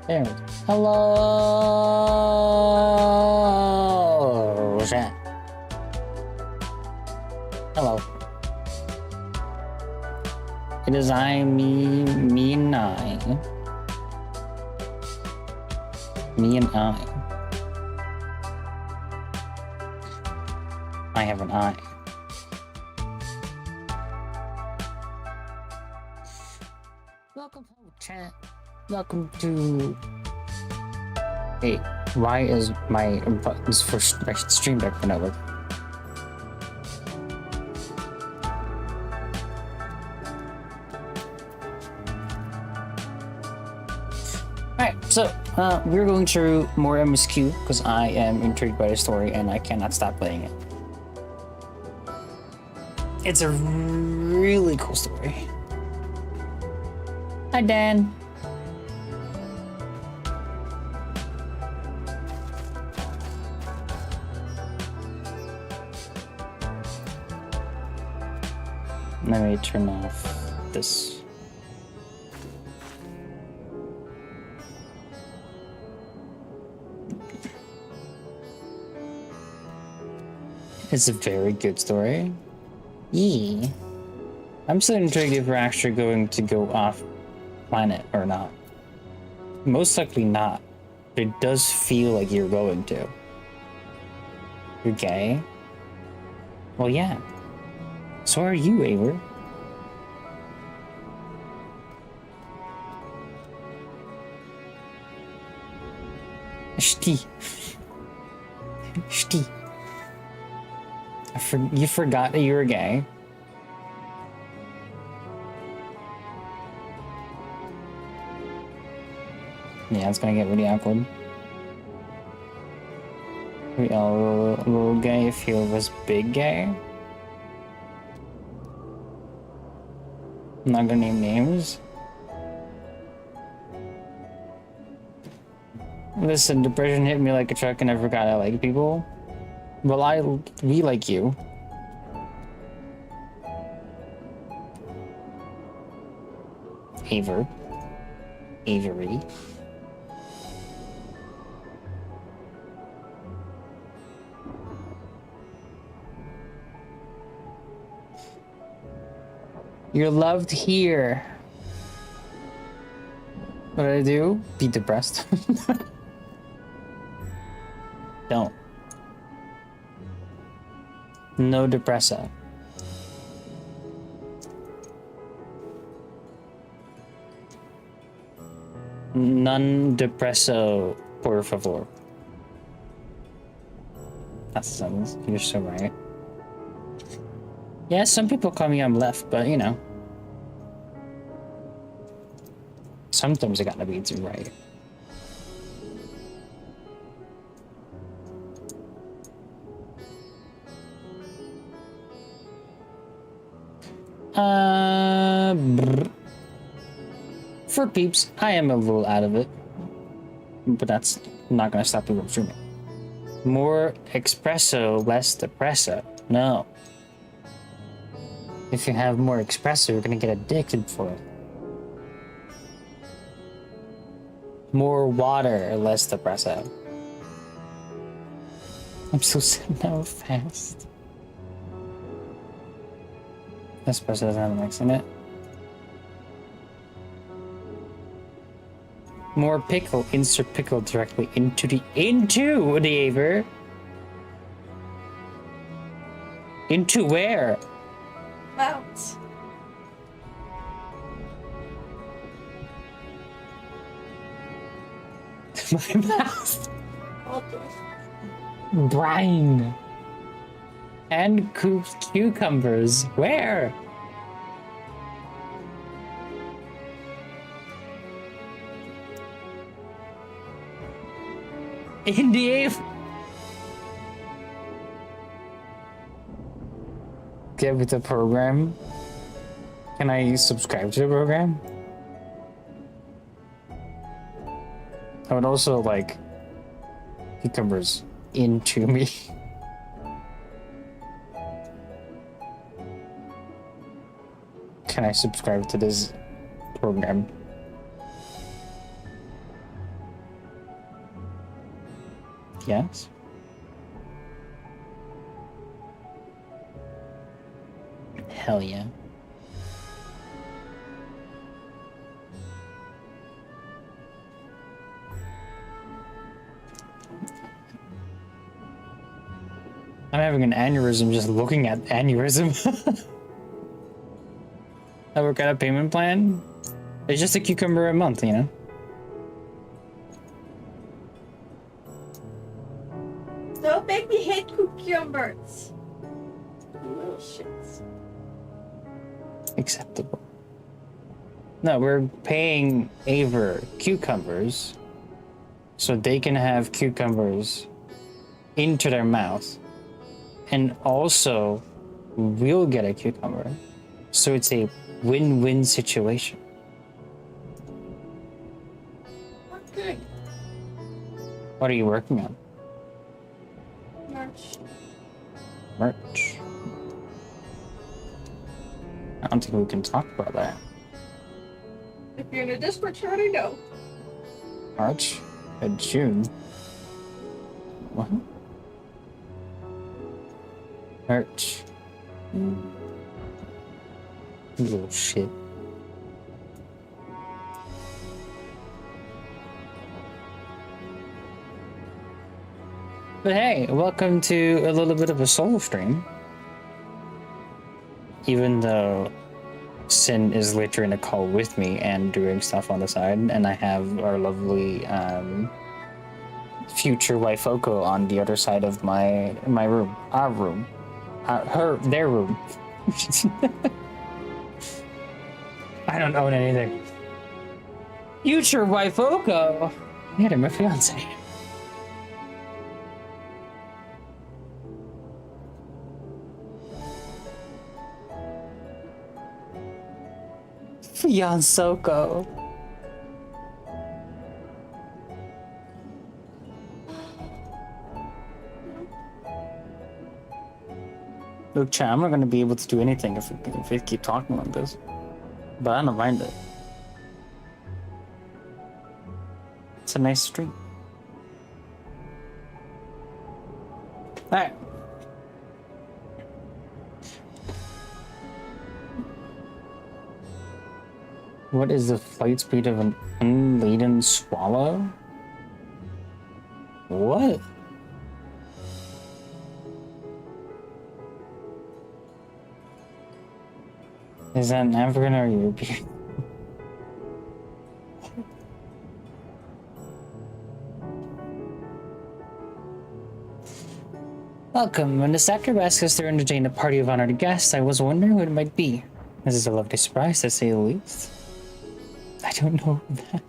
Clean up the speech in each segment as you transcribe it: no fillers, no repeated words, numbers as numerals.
There. Hello, chat. Hello. It is I, me and I. Me and I. I have an eye. Welcome home, chat. Welcome to... Hey, why is my buttons for my stream deck not working? Alright, so we're going through more MSQ because I am intrigued by the story and I cannot stop playing it. It's a really cool story. Hi, Dan. Let me turn off this. It's a very good story. Yeah. I'm still intrigued if we're actually going to go off planet or not. Most likely not. It does feel like you're going to. You're gay? Well, yeah. So are you, Aver. Shti. Shti. You forgot that you were gay. Yeah, it's gonna get really awkward. We all a little gay if he was big gay. I'm not gonna name names. Listen, depression hit me like a truck and I forgot I like people. Well, we like you. Aver. Avery. You're loved here. What did I do? Be depressed. Don't. No depresso. None depresso, por favor. That's the sentence. You're so right. Yeah, some people call me I'm left, but you know. Sometimes I gotta be too right. For peeps, I am a little out of it. But that's not gonna stop people from streaming. More espresso, less depresso. No. If you have more espresso, you're gonna get addicted for it. More water, less depresso. I'm so sad now, fast. Espresso doesn't have an X in it. More pickle, insert pickle directly into the Aver. Into where? Mount. My mouth. Brine. And cucumbers. Where? In the Aver. Get with the program. Can I subscribe to the program? I would also like cucumbers into me. Can I subscribe to this program? Yes. Hell yeah. I'm having an aneurysm just looking at aneurysm. I work out a payment plan. It's just a cucumber a month, you know? Don't make me hate cucumbers. You little shits. Acceptable. No, we're paying Aver cucumbers so they can have cucumbers into their mouth. And also, we'll get a cucumber. So it's a win-win situation. Okay. What are you working on? Merch. Merch. I don't think we can talk about that. If you're in a Discord, you already know. March and June. What? Merch. You little shit. But hey, welcome to a little bit of a solo stream. Even though Sin is later in a call with me and doing stuff on the side, and I have our lovely future wife Oko on the other side of my room. Our room. Their room. I don't own anything. Future wife Oko! Yeah, they're my fiance. Fiancoko. Look, chat, I'm not going to be able to do anything if we keep talking like this. But I don't mind it. It's a nice stream. Alright. What is the flight speed of an unladen swallow? What? Is that an African or European? Welcome. When the sector asked us to entertain a party of honored guests, I was wondering who it might be. This is a lovely surprise, to say the least. I don't know that.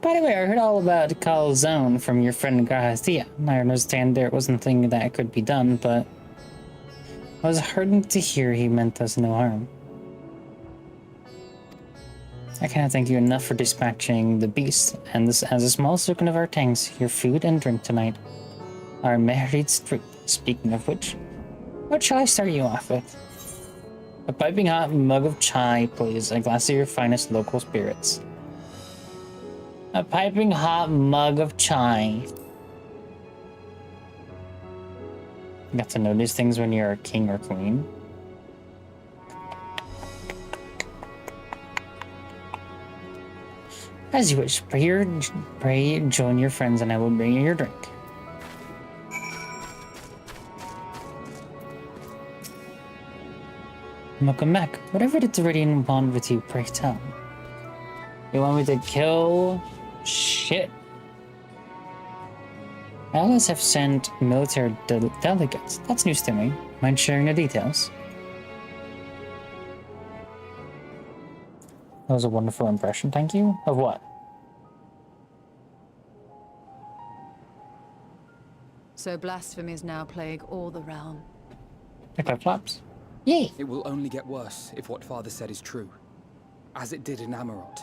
By the way, I heard all about Calzone from your friend Garcia. I understand there was nothing that could be done, but I was heartened to hear he meant us no harm. I cannot thank you enough for dispatching the beast, and this as a small token of our thanks, your food and drink tonight are married fruit. Speaking of which, what shall I start you off with? A piping hot mug of chai, please. A glass of your finest local spirits. A piping hot mug of chai. You got to know these things when you're a king or queen. As you wish. Pray, join your friends and I will bring you your drink. Welcome back. Whatever did Iridian want with you, pray tell. You want me to kill? Shit. Allies have sent military delegates. That's news to me. Mind sharing the details? That was a wonderful impression, thank you. Of what? So blasphemies now plague all the realm. Clip flops. Yay! It will only get worse if what Father said is true. As it did in Amarot.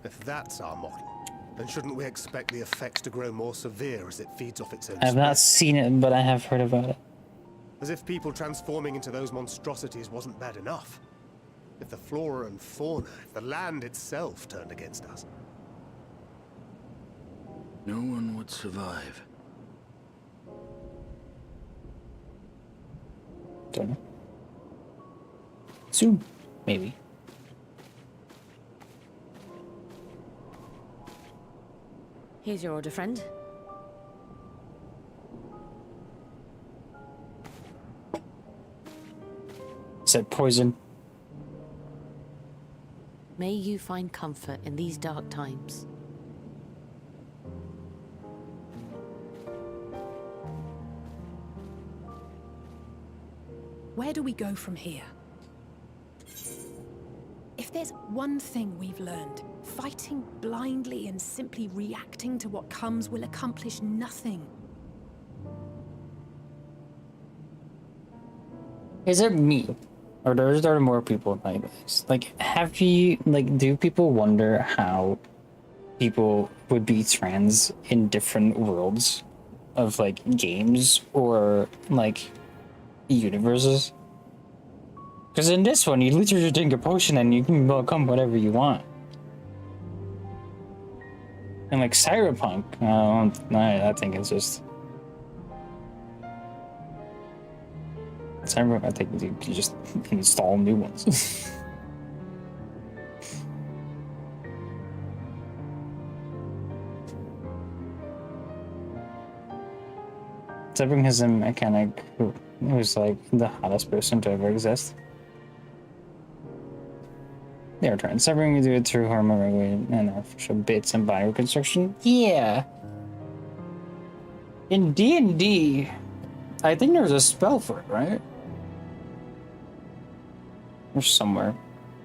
If that's our model, then shouldn't we expect the effects to grow more severe as it feeds off its own I've not spread? seen it, but I have heard about it. As if people transforming into those monstrosities wasn't bad enough. If the flora and fauna, if the land itself turned against us. No one would survive. Don't know. Soon, maybe. Here's your order, friend. Said poison. May you find comfort in these dark times. Where do we go from here? If there's one thing we've learned, fighting blindly and simply reacting to what comes will accomplish nothing. Is it me? Or there more people like this? Like, have you, like, do people wonder how people would be trans in different worlds of, like, games or, like, universes? Because in this one, you literally just drink a potion and you can become whatever you want. And, like, Cyberpunk, I think it's just... I think you can just install new ones. Sebring has a mechanic who's like the hottest person to ever exist. They are trying. Sebring, you do it through hormone regulation and artificial bits and bioreconstruction. Yeah. In D&D, I think there's a spell for it, right? There's somewhere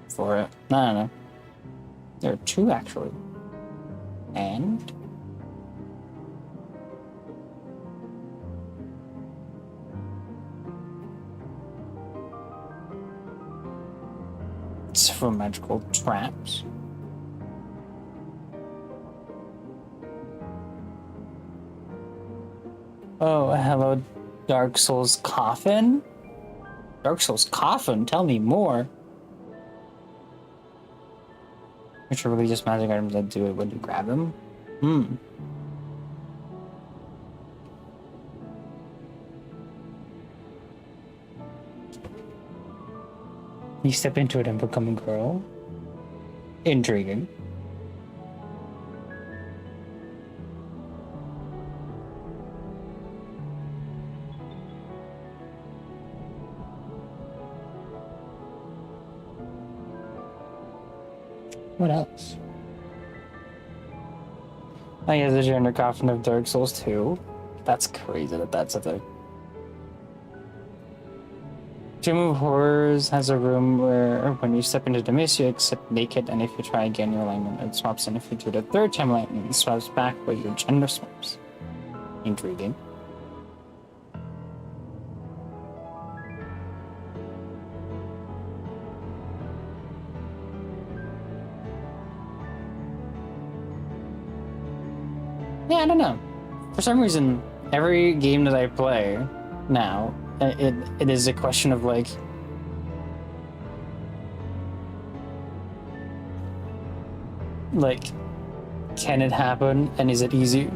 for it. I don't know. There are two actually. And it's for magical traps. Oh, hello, Dark Souls Coffin? Dark Souls Coffin? Tell me more. Which are really just magic items that do it when you grab them? You step into it and become a girl? Intriguing. What else? Oh yeah, the gender coffin of Dark Souls 2. That's crazy that that's a thing. Gym of Horrors has a room where when you step into the mist, you accept naked, and if you try again, your alignment it swaps, and if you do the third time, alignment swaps back, but your gender swaps. Intriguing. Yeah, I don't know. For some reason, every game that I play now, it is a question of like, can it happen and is it easy?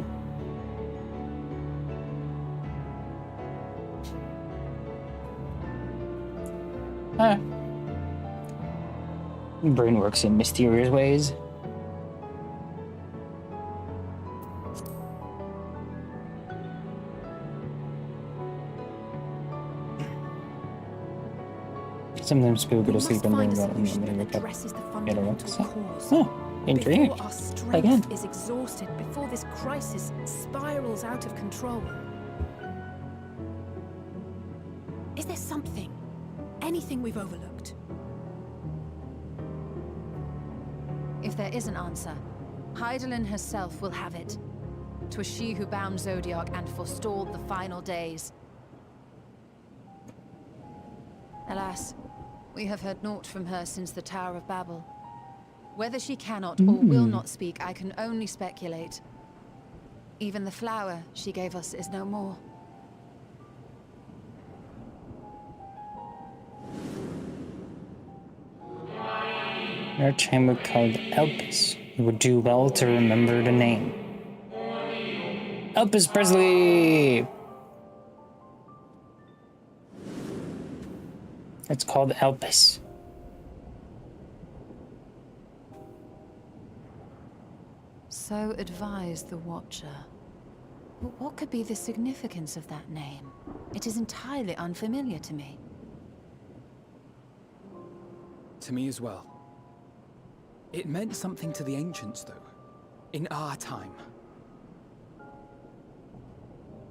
Brain works in mysterious ways. Sometimes people go to sleep and dream about it and then they wake up. Oh, intriguing. Before our strength Again. is exhausted, before this crisis spirals out of control. Is there something, anything we've overlooked? If there is an answer, Hydaelyn herself will have it. 'Twas she who bound Zodiac and forestalled the final days. Alas, we have heard naught from her since the Tower of Babel. Whether she cannot or will not speak, I can only speculate. Even the flower she gave us is no more. Our chamber called Elpis. You would do well to remember the name. Elpis Presley! It's called Elpis. So advised the Watcher. But what could be the significance of that name? It is entirely unfamiliar to me. To me as well. It meant something to the ancients, though. In our time.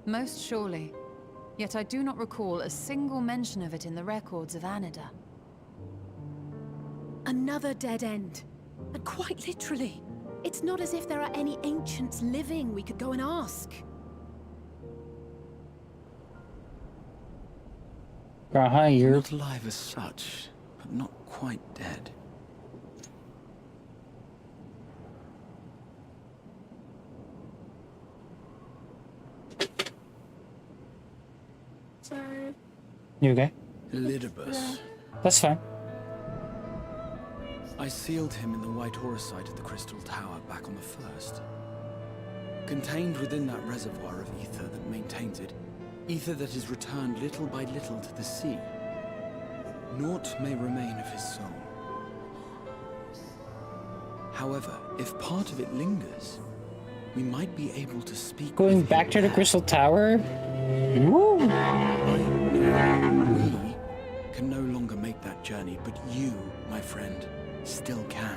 Most surely. Yet I do not recall a single mention of it in the records of Anida. Another dead end. And quite literally. It's not as if there are any ancients living we could go and ask. Raha, you're Not alive as such, but not quite dead. Sorry. you okay? Elidibus. That's fine. I sealed him in the White Horusite of the Crystal Tower back on the first. Contained within that reservoir of ether that maintains it, ether that is returned little by little to the sea. Naught may remain of his soul. However, if part of it lingers, we might be able to speak Going with back him to the there. Crystal Tower? Woo! We can no longer make that journey, but you, my friend, still can.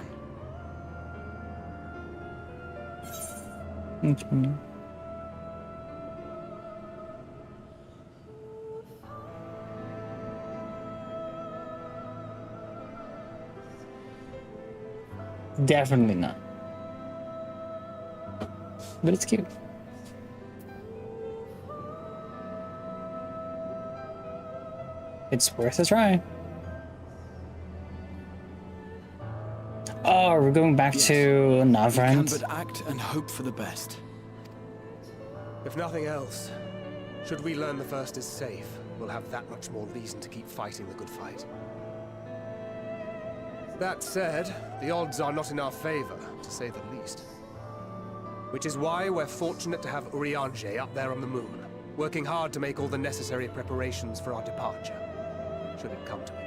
Okay. Definitely not. But it's cute. It's worth a try. Oh, we're going back Yes. to We can Navrant. but act and hope for the best. If nothing else, should we learn the first is safe, we'll have that much more reason to keep fighting the good fight. That said, the odds are not in our favor, to say the least. Which is why we're fortunate to have Urianger up there on the moon, working hard to make all the necessary preparations for our departure, should it come to it.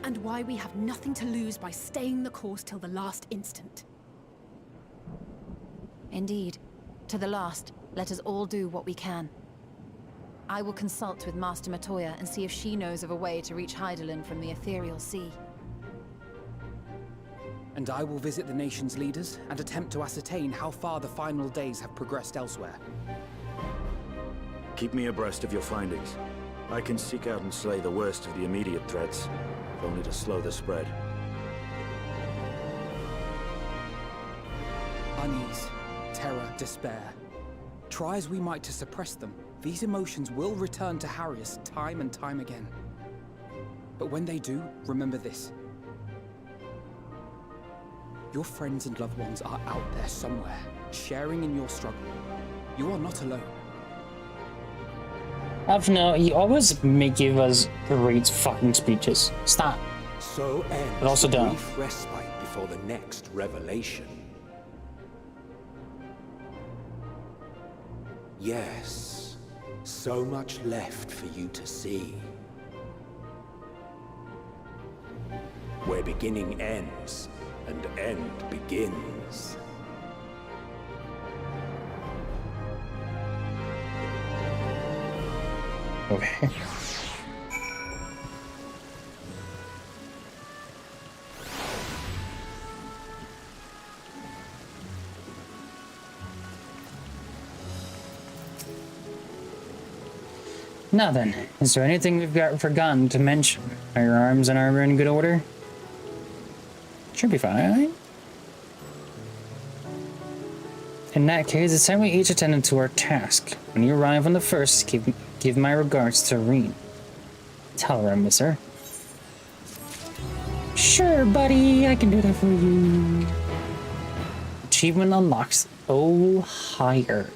And why we have nothing to lose by staying the course till the last instant. Indeed. To the last, let us all do what we can. I will consult with Master Matoya and see if she knows of a way to reach Hydaelyn from the ethereal sea. And I will visit the nation's leaders and attempt to ascertain how far the final days have progressed elsewhere. Keep me abreast of your findings. I can seek out and slay the worst of the immediate threats, if only to slow the spread. Unease, terror, despair. Try as we might to suppress them, these emotions will return to harry us time and time again. But when they do, remember this. Your friends and loved ones are out there somewhere, sharing in your struggle. You are not alone. No, you always give us great fucking speeches. Stop. So ends But also the don't. brief respite before the next revelation. Yes, so much left for you to see. Where beginning ends and end begins. Okay. Now then, is there anything we've got forgotten to mention? Are your arms and armor in good order? Should be fine. In that case, it's time we each attended to our task. When you arrive on the first, give my regards to Reen. Tell her I miss her. Sure, buddy, I can do that for you. Achievement unlocks. Oh, higher.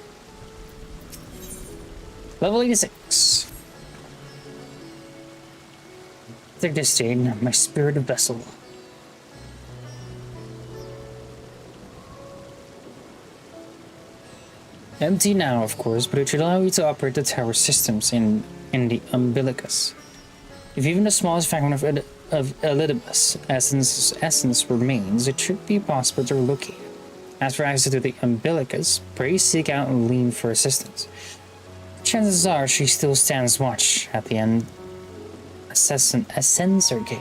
Level 86. Thick disdain, my spirit of vessel. Empty now, of course, but it should allow you to operate the tower systems in the umbilicus. If even the smallest fragment of Elidibus essence remains, it should be possible to relocate. As for access to the umbilicus, pray seek out and lean for assistance. Chances are she still stands watch at the end Ascensor Gate.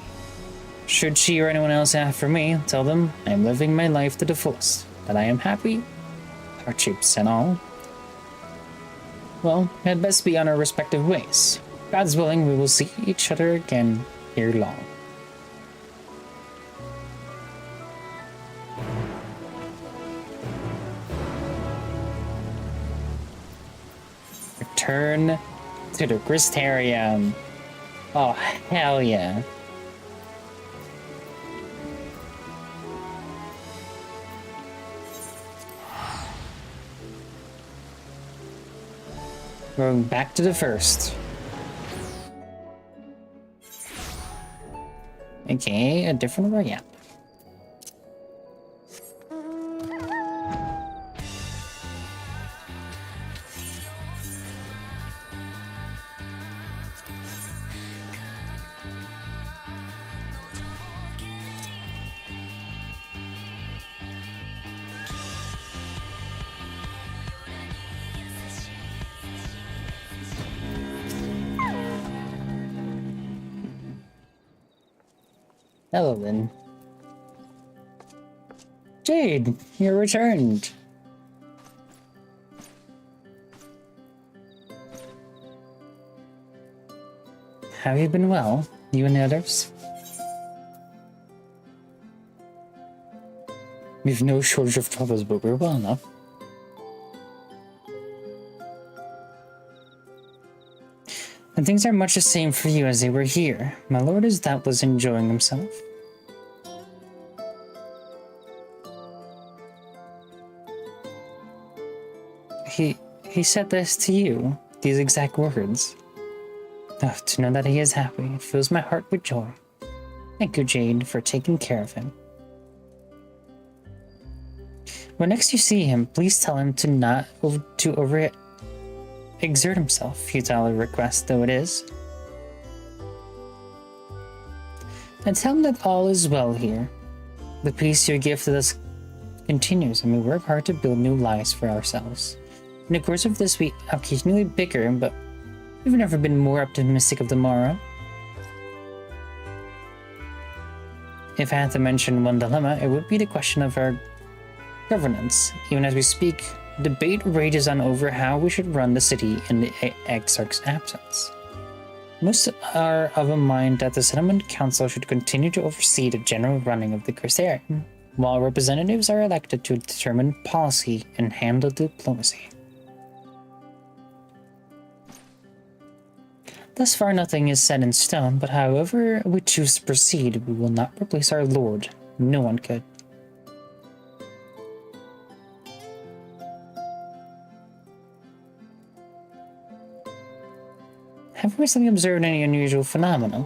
Should she or anyone else ask for me, tell them I am living my life to the fullest, that I am happy, hardships and all. Well, it had best be on our respective ways. God's willing, we will see each other again ere long. Return to the Crystarium. Oh, hell yeah. Going back to the first. Okay, a different variant. Hello then. Jade, you're returned. Have you been well, you and the others? We've no shortage of troubles, but we're well enough. And things are much the same for you as they were here. My lord is doubtless enjoying himself. He said this to you, these exact words. Oh, to know that he is happy, it fills my heart with joy. Thank you, Jade, for taking care of him. When next you see him, please tell him to not exert himself, futile request though it is. And tell him that all is well here. The peace you gifted us continues, and we work hard to build new lives for ourselves. In the course of this, we occasionally bicker, but we've never been more optimistic of the morrow. If I had to mention one dilemma, it would be the question of our governance. Even as we speak, debate rages on over how we should run the city in the Exarch's absence. Most are of a mind that the Settlement Council should continue to oversee the general running of the Crystarium, while representatives are elected to determine policy and handle diplomacy. Thus far nothing is set in stone, but however we choose to proceed, we will not replace our lord. No one could. Have we recently observed any unusual phenomena?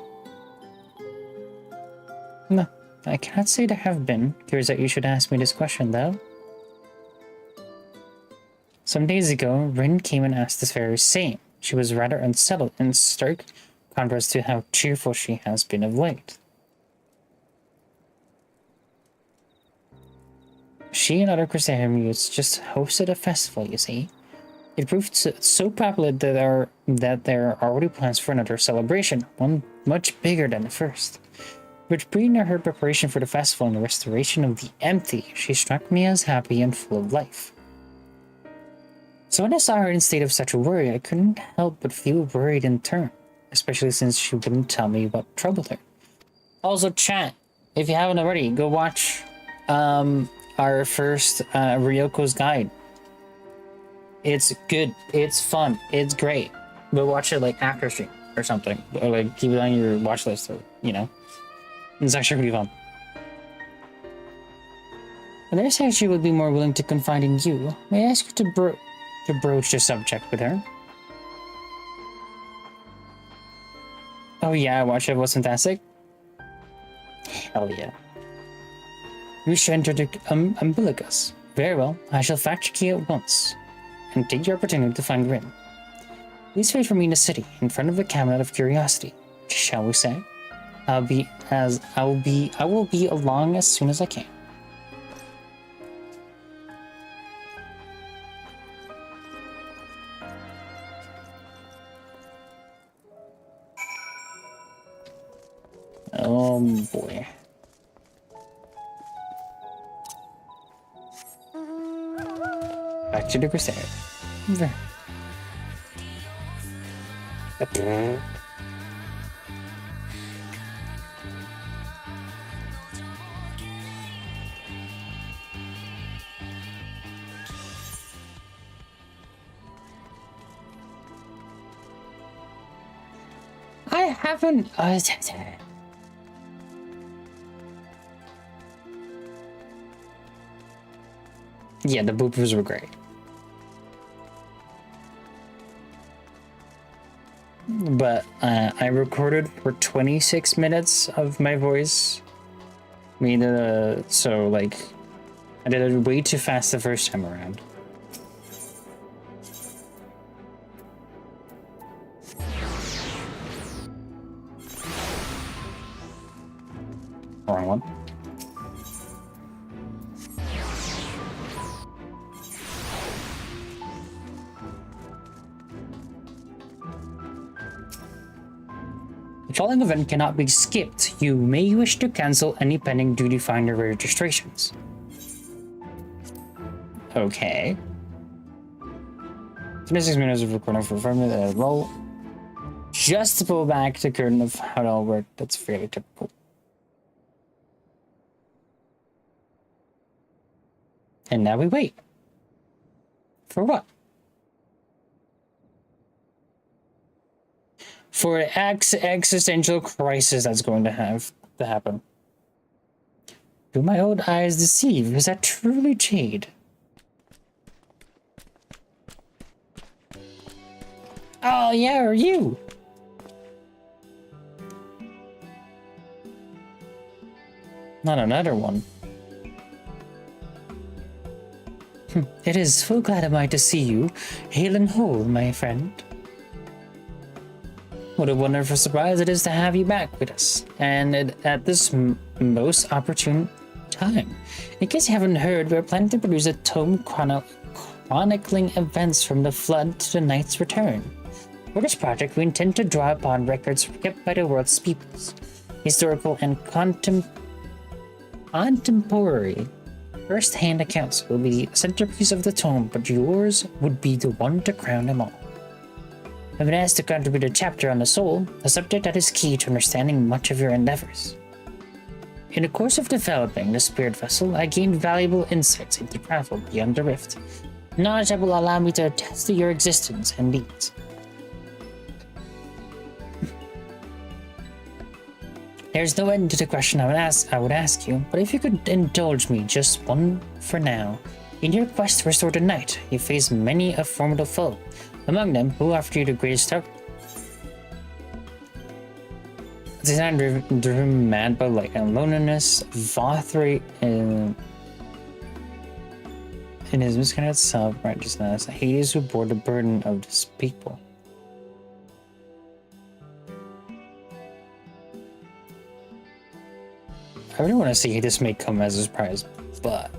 No, I cannot say there have been. Curious that you should ask me this question, though. Some days ago, Rin came and asked this very same. She was rather unsettled, in stark contrast to how cheerful she has been of late. She and other Crystarium youths just hosted a festival, you see. It proved so popular that there are already plans for another celebration, one much bigger than the first. With Breen and her preparation for the festival and the restoration of the empty, she struck me as happy and full of life. So when I saw her in a state of such a worry, I couldn't help but feel worried in turn, especially since she wouldn't tell me what troubled her. Also, chat, if you haven't already, go watch our first Ryoko's Guide. It's good, it's fun, it's great. But watch it like after stream or something, or like keep it on your watch list, or you know, it's actually pretty fun. And I said she would be more willing to confide in you. May I ask you to broach the subject with her? Oh yeah, I watched it. It was fantastic. Hell yeah. We should enter the umbilicus. Very well, I shall fact check you at once. and take your opportunity to find Rin. Please wait for me in the city, in front of the Cabinet of Curiosity, shall we say? I will be along as soon as I can. Oh boy. Back to the Crusade. I haven't. Yeah, the bloopers were great. But I recorded for 26 minutes of my voice. So like, I did it way too fast the first time around. Wrong one. The following event cannot be skipped. You may wish to cancel any pending duty finder registrations. Okay. 26 minutes of recording for 5 minutes roll. Just to pull back the curtain of how it all worked, that's fairly typical. And now we wait. For what? For an existential crisis that's going to have to happen. Do my old eyes deceive? Is that truly Jade? Oh yeah, or you? Not another one. It is full glad am I to see you, hale and whole, my friend. What a wonderful surprise it is to have you back with us, and at this most opportune time. In case you haven't heard, we're planning to produce a tome chronicling events from the Flood to the Knight's Return. For this project, we intend to draw upon records kept by the world's peoples, historical and contemporary. First-hand accounts will be the centerpiece of the tome, but yours would be the one to crown them all. I've been asked to contribute a chapter on the soul, a subject that is key to understanding much of your endeavors. In the course of developing the spirit vessel, I gained valuable insights into travel beyond the rift, knowledge that will allow me to attest to your existence and needs. There's no end to the question I would ask you, but if you could indulge me just one for now. In your quest to restore the night, you face many a formidable foe. Among them, who after you the greatest help? Design driven mad by light and loneliness, Vothri in his misguided self-righteousness, Hades who bore the burden of this people. I really want to see this may come as a surprise, but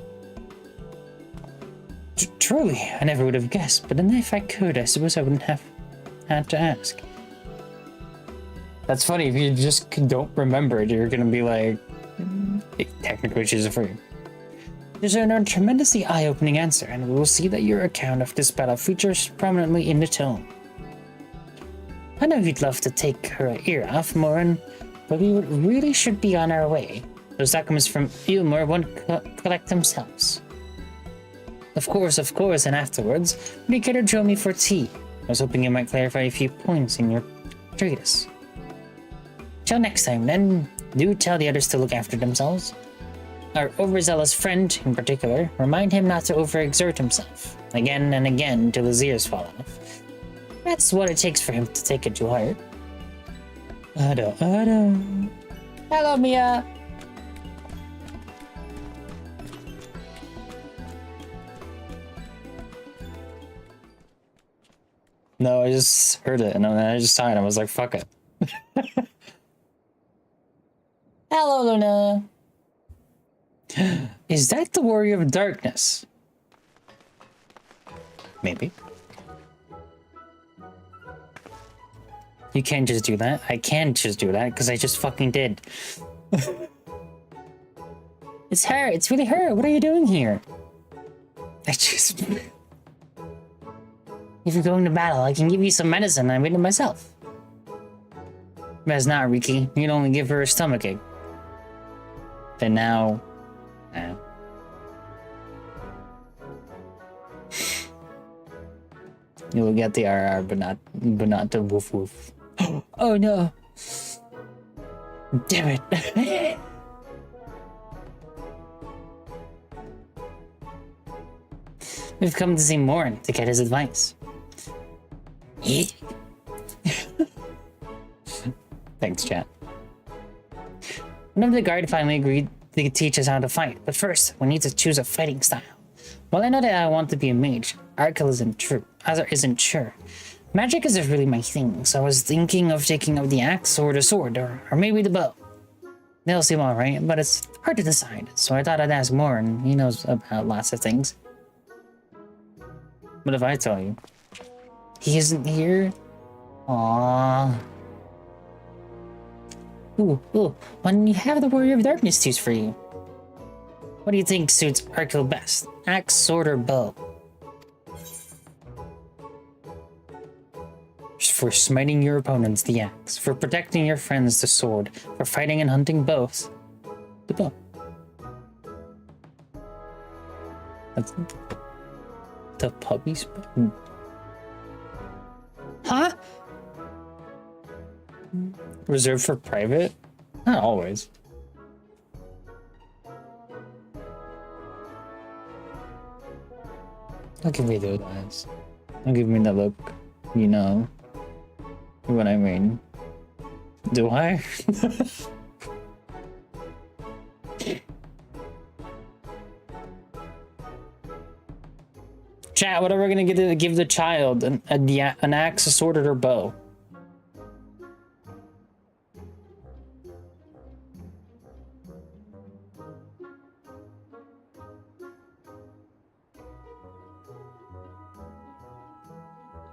truly, I never would have guessed. But then if I could, I suppose I wouldn't have had to ask. That's funny. If you just don't remember it, you're gonna be like, technically she's free. There's a tremendously eye-opening answer, and we will see that your account of this battle features prominently in the tome. I know you'd love to take her ear off, Morin, but we really should be on our way. Those documents from Ilmor won't collect themselves. Of course, and afterwards, we care to join me for tea. I was hoping you might clarify a few points in your treatise. Till next time, then, do tell the others to look after themselves. Our overzealous friend, in particular, remind him not to overexert himself, again and again until his ears fall off. That's what it takes for him to take it to heart. Hello, Mia! No, I just heard it and then I just saw it and I was like, fuck it. Hello, Luna. Is that the Warrior of Darkness? Maybe. You can't just do that. I can't just do that because I just fucking did. It's her. It's really her. What are you doing here? I just... If you're going to battle, I can give you some medicine. I made it myself. But it's not, Riki. You'd only give her a stomachache. Then now... You will get the RR, but not the woof woof. Oh no! Damn it! We've come to see Morn to get his advice. Thanks, chat. One of the guard finally agreed to teach us how to fight, but first, we need to choose a fighting style. While I know that I want to be a mage, Arkell isn't sure. Magic isn't really my thing, so I was thinking of taking up the axe or the sword, or maybe the bow. They'll seem alright, but it's hard to decide, so I thought I'd ask Morn. He knows about lots of things. What if I tell you? He isn't here? Aww. Ooh, when you have the Warrior of Darkness choose for you. What do you think suits Arkell best? Axe, sword, or bow? For smiting your opponents, the axe. For protecting your friends, the sword. For fighting and hunting both, the bow. That's the puppy's. Huh? Reserved for private? Not always. Don't give me those eyes. Don't give me that look. You know what I mean. Do I? Chat, what are we gonna give the child? An axe, a sword, or a bow?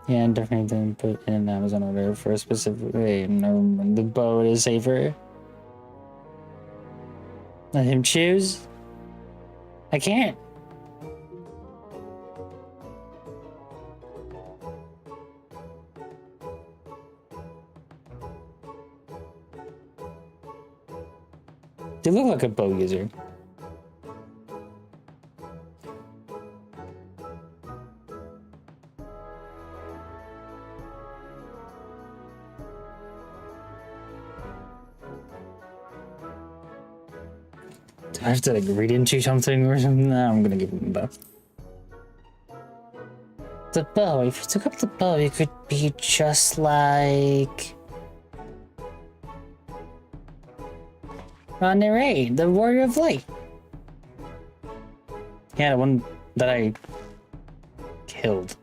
Yeah, definitely didn't put in an Amazon order for a specific way. The bow is safer. Let him choose. I can't. They look like a bow user. I have to like read into something or something. Nah, I'm gonna give him the bow. The bow. If you took up the bow, you could be just like LittleDinoRae, the Warrior of Light. Yeah, the one that I killed.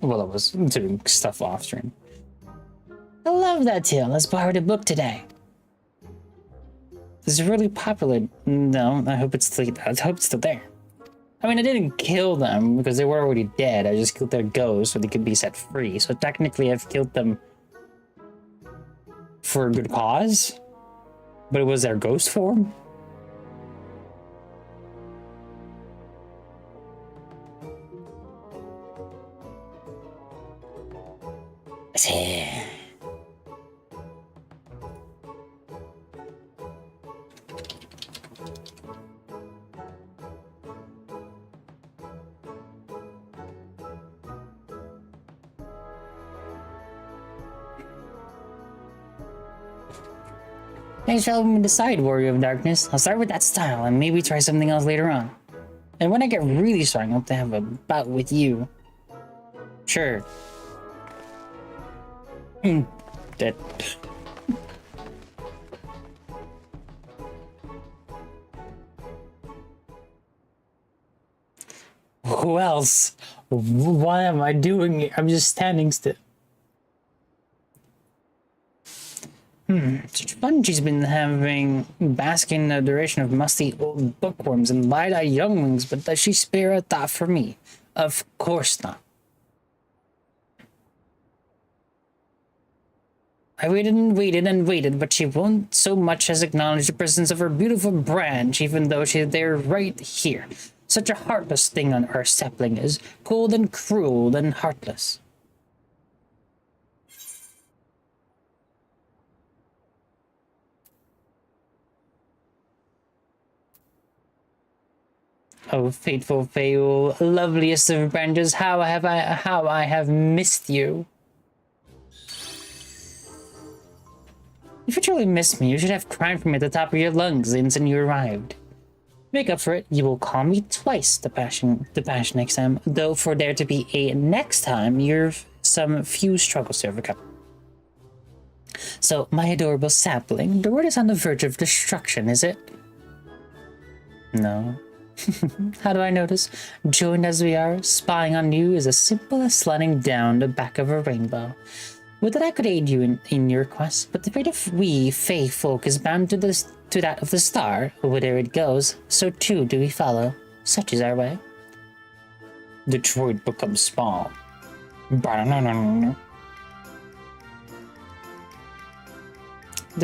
Well, I was doing stuff off stream. I love that tale. Let's borrow the book today. This is really popular. No, I hope it's still there. I mean, I didn't kill them because they were already dead. I just killed their ghosts so they could be set free. So technically, I've killed them for a good cause, but it was their ghost form. Thanks for helping me decide, Warrior of Darkness. I'll start with that style and maybe try something else later on. And when I get really strong, I hope to have a bout with you. Sure. Dead. Who else? Why am I doing it? I'm just standing still. Such fun she's been having, basking in the duration of musty old bookworms and light-eyed younglings, but does she spare a thought for me? Of course not. I waited and waited and waited, but she won't so much as acknowledge the presence of her beautiful branch, even though they're right here. Such a heartless thing on our sapling is, cold and cruel and heartless. Oh, fateful Fael, loveliest of branches, how I have missed you. If you truly miss me, you should have cried for me at the top of your lungs the instant you arrived. Make up for it, you will call me twice the passion next time, though for there to be a next time, you've some few struggles to overcome. So, my adorable sapling, the world is on the verge of destruction, is it? No. How do I notice? Joined as we are, spying on you is as simple as sliding down the back of a rainbow. Would that I could aid you in your quest, but the fate of we Fae folk is bound to that of the star. Whither it goes, so too do we follow. Such is our way. Detroit becomes small. The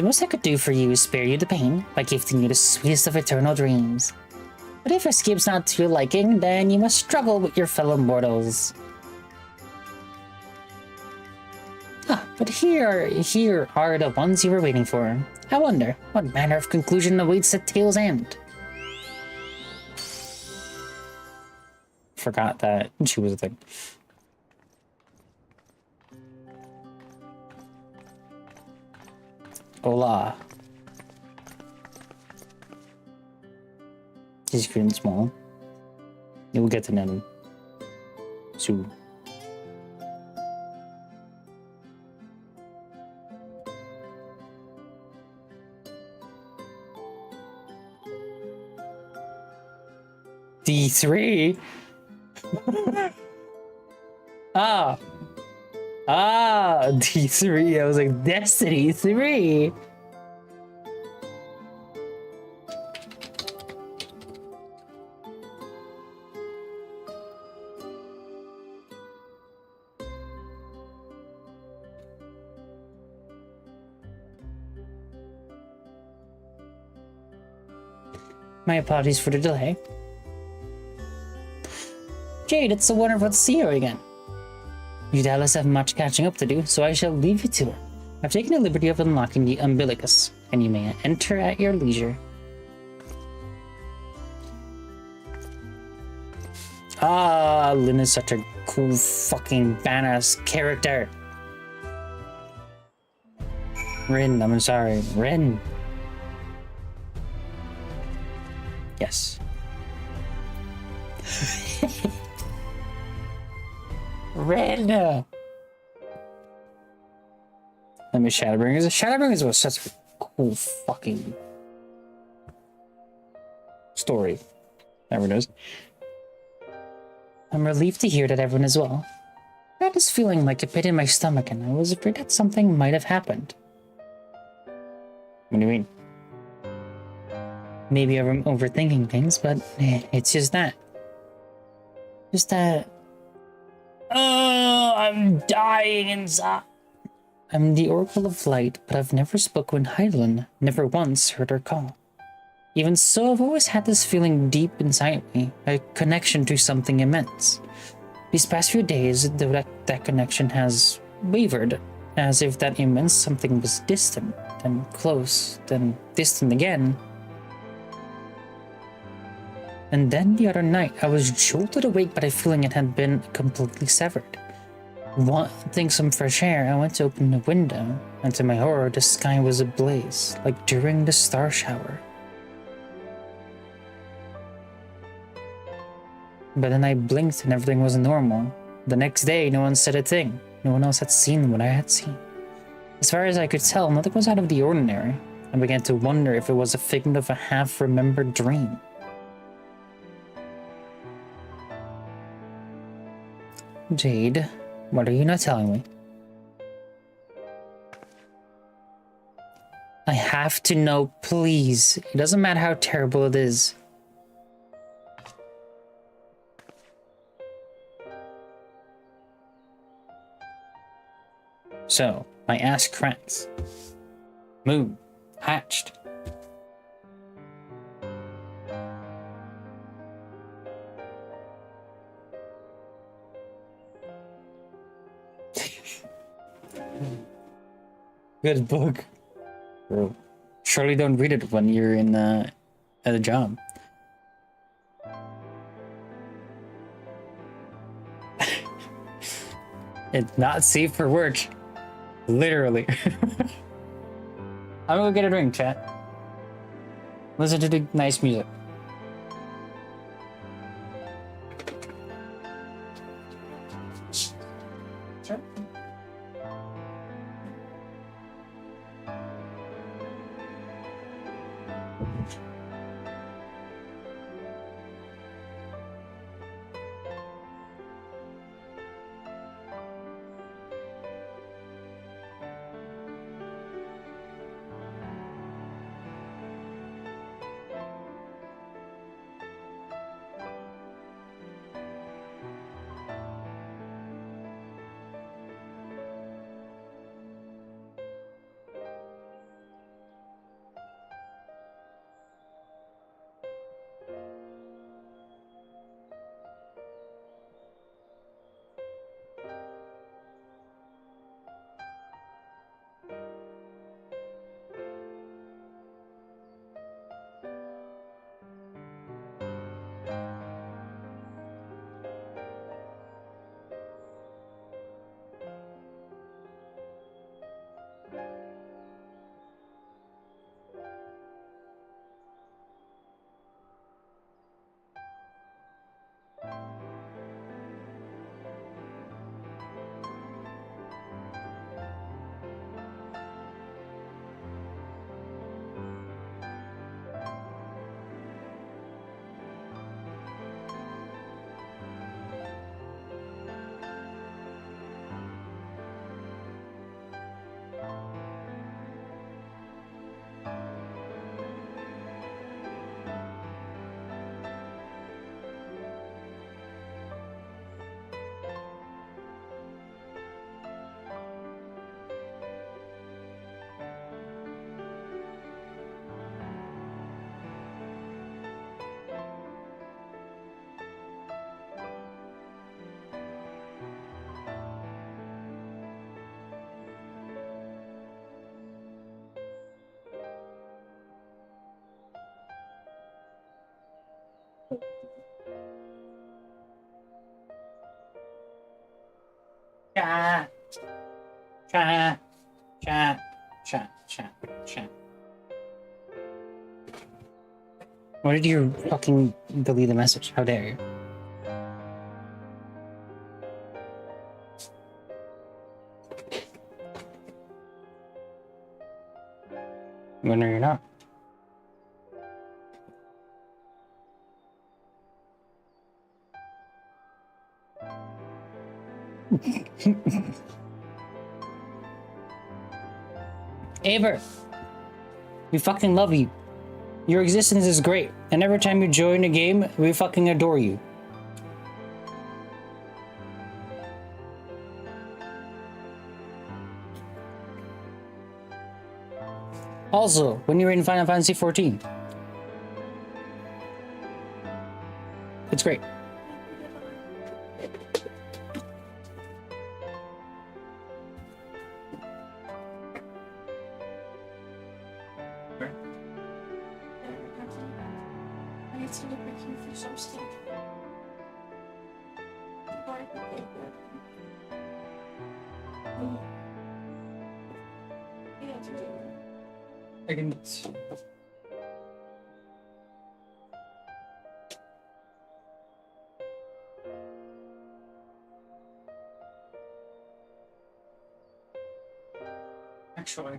most I could do for you is spare you the pain by gifting you the sweetest of eternal dreams. But if escape's not to your liking, then you must struggle with your fellow mortals. But here are the ones you were waiting for. I wonder, what manner of conclusion awaits at tale's end? Forgot that she was a thing. Hola. She's green and small. You'll get to know them soon. D3? D3. I was like, Destiny 3. My apologies for the delay. Jade, it's so wonderful to see you again. You doubtless have much catching up to do, so I shall leave you to it. I've taken the liberty of unlocking the umbilicus, and you may enter at your leisure. Lynn is such a cool fucking badass character. Rin, I'm sorry. Rin. Yes. Rin! I miss Shadowbringers. Shadowbringers was such a cool fucking story. Everyone knows. I'm relieved to hear that everyone is well. I had this feeling like a pit in my stomach and I was afraid that something might have happened. What do you mean? Maybe I'm overthinking things, but it's just that. Just that. Oh, I'm dying inside. I'm the Oracle of Light, but I've never spoken with Hydaelyn, never once heard her call. Even so, I've always had this feeling deep inside me, a connection to something immense. These past few days, though that connection has wavered, as if that immense something was distant, then close, then distant again. And then the other night, I was jolted awake by the feeling it had been completely severed. Wanting some fresh air, I went to open the window, and to my horror, the sky was ablaze, like during the star shower. But then I blinked and everything was normal. The next day, no one said a thing. No one else had seen what I had seen. As far as I could tell, nothing was out of the ordinary. I began to wonder if it was a figment of a half-remembered dream. Jade, what are you not telling me? I have to know, please. It doesn't matter how terrible it is. So, my ass cracks. Moon. Hatched. Good book. Bro. Surely don't read it when you're in at a job. It's not safe for work. Literally. I'm gonna go get a drink, chat. Listen to the nice music. Sure. Chat. Chat. Chat. Chat. Chat. Chat. Why did you fucking delete the message? How dare you? Well, no, you're not. Aver, we fucking love you. Your existence is great, and every time you join a game, we fucking adore you. Also, when you're in Final Fantasy XIV, it's great. I can. Actually.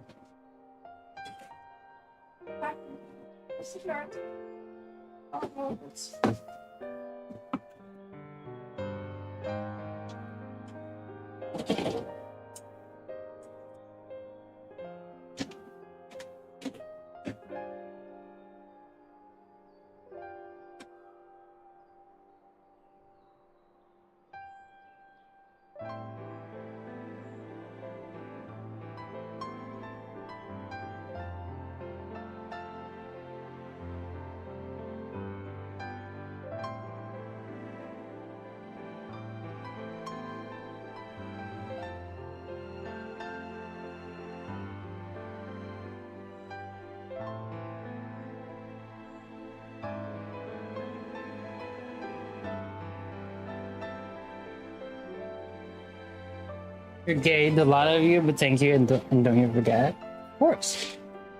You're gay to a lot of you, but thank you, and don't you forget. Of course.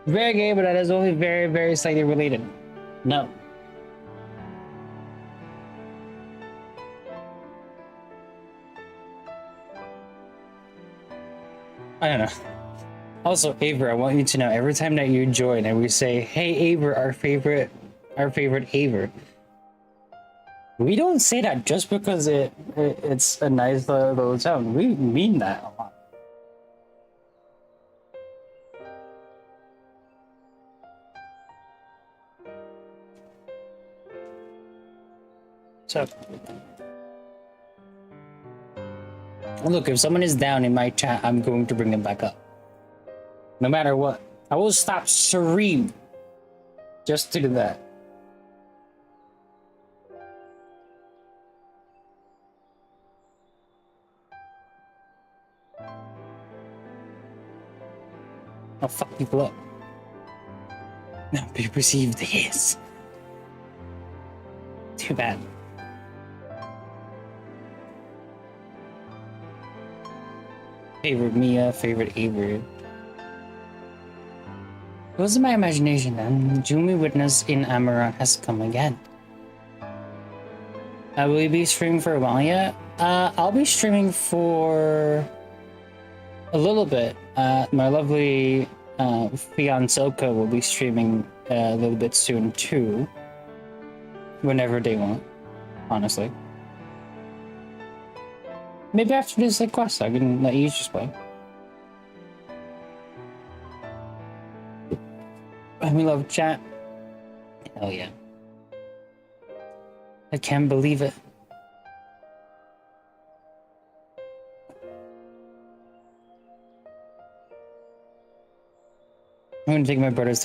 Very gay, but that is only very, very slightly related. No. I don't know. Also, Aver, I want you to know, every time that you join and we say, hey Aver, our favorite Aver. We don't say that just because it's a nice little sound. We mean that a lot. So, look, if someone is down in my chat, I'm going to bring them back up. No matter what. I will stop stream just to do that. I'll fuck people up. Now be perceived as. Too bad. Favorite Mia, favorite Aver. It wasn't my imagination then. Jumi Witness in Amaranth has come again. Will you be streaming for a while yet? I'll be streaming for a little bit. My lovely fiancelka will be streaming a little bit soon too. Whenever they want, honestly. Maybe after this quest, I can let you just play. We love chat. Hell yeah. I can't believe it. I'm gonna take my brother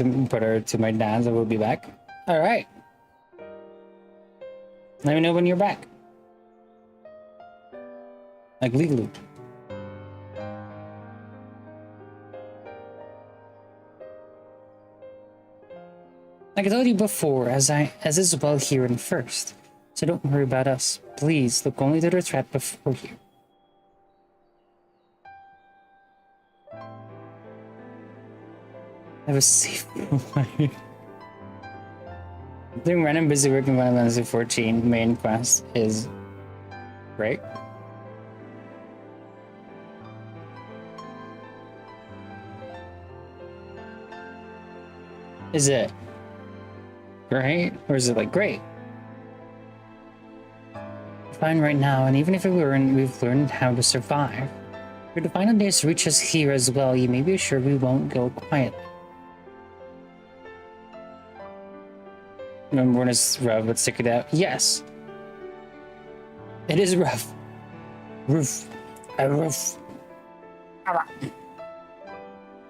to my dad's. I will be back. All right. Let me know when you're back. Like legally. Like I told you before, as is well here in first. So don't worry about us. Please look only to the threat before you. Have a safe life. Doing random busy work in Final Fantasy XIV main quest is great. Is it great? Or is it like great? Fine right now, and even if we've learned how to survive. If the final days reach us here as well, you may be sure we won't go quietly. Remember when it's rough, but stick it out? Yes. It is rough. Roof. A roof.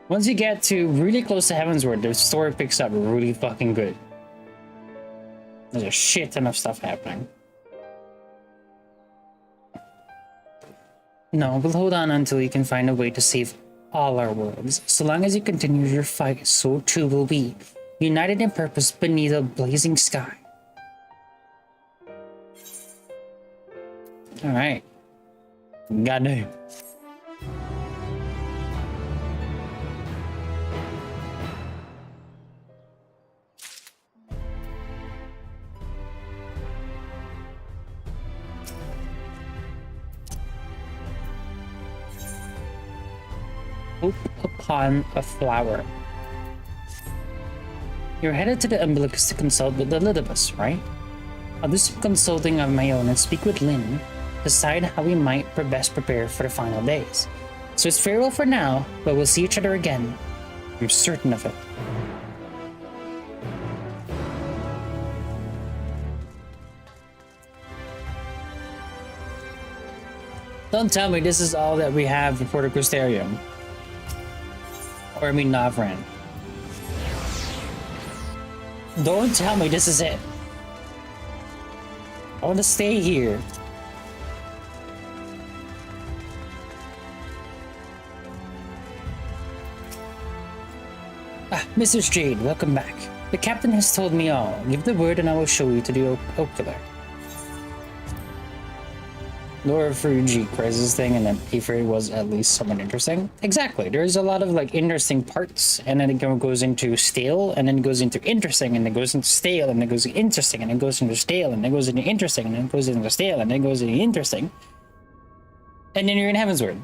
Once you get to really close to Heavensward, the story picks up really fucking good. There's a shit ton of stuff happening. No, we'll hold on until you can find a way to save all our worlds. So long as you continue your fight, so too will we, united in purpose beneath a blazing sky. Alright. Goddamn. Hope upon a flower. You're headed to the Umbilicus to consult with the Elidibus, right? I'll do some consulting of my own and speak with Lynn decide how we might best prepare for the final days. So it's farewell for now, but we'll see each other again. I'm certain of it. Don't tell me this is all that we have for Porto Crystarium. Or I mean Navran. Don't tell me this is it. I want to stay here. Mrs. Jade, welcome back. The captain has told me all. Give the word and I will show you to the ocular. Laura Fuji crisis thing, and then Aether was at least somewhat interesting. Exactly. There's a lot of like interesting parts, and then it goes into stale, and then it goes into interesting, and then it goes into stale, and then it goes into interesting, and then it goes into stale, and then it goes into interesting, and then it goes into stale, and then it goes into interesting. And then you're in Heavensward.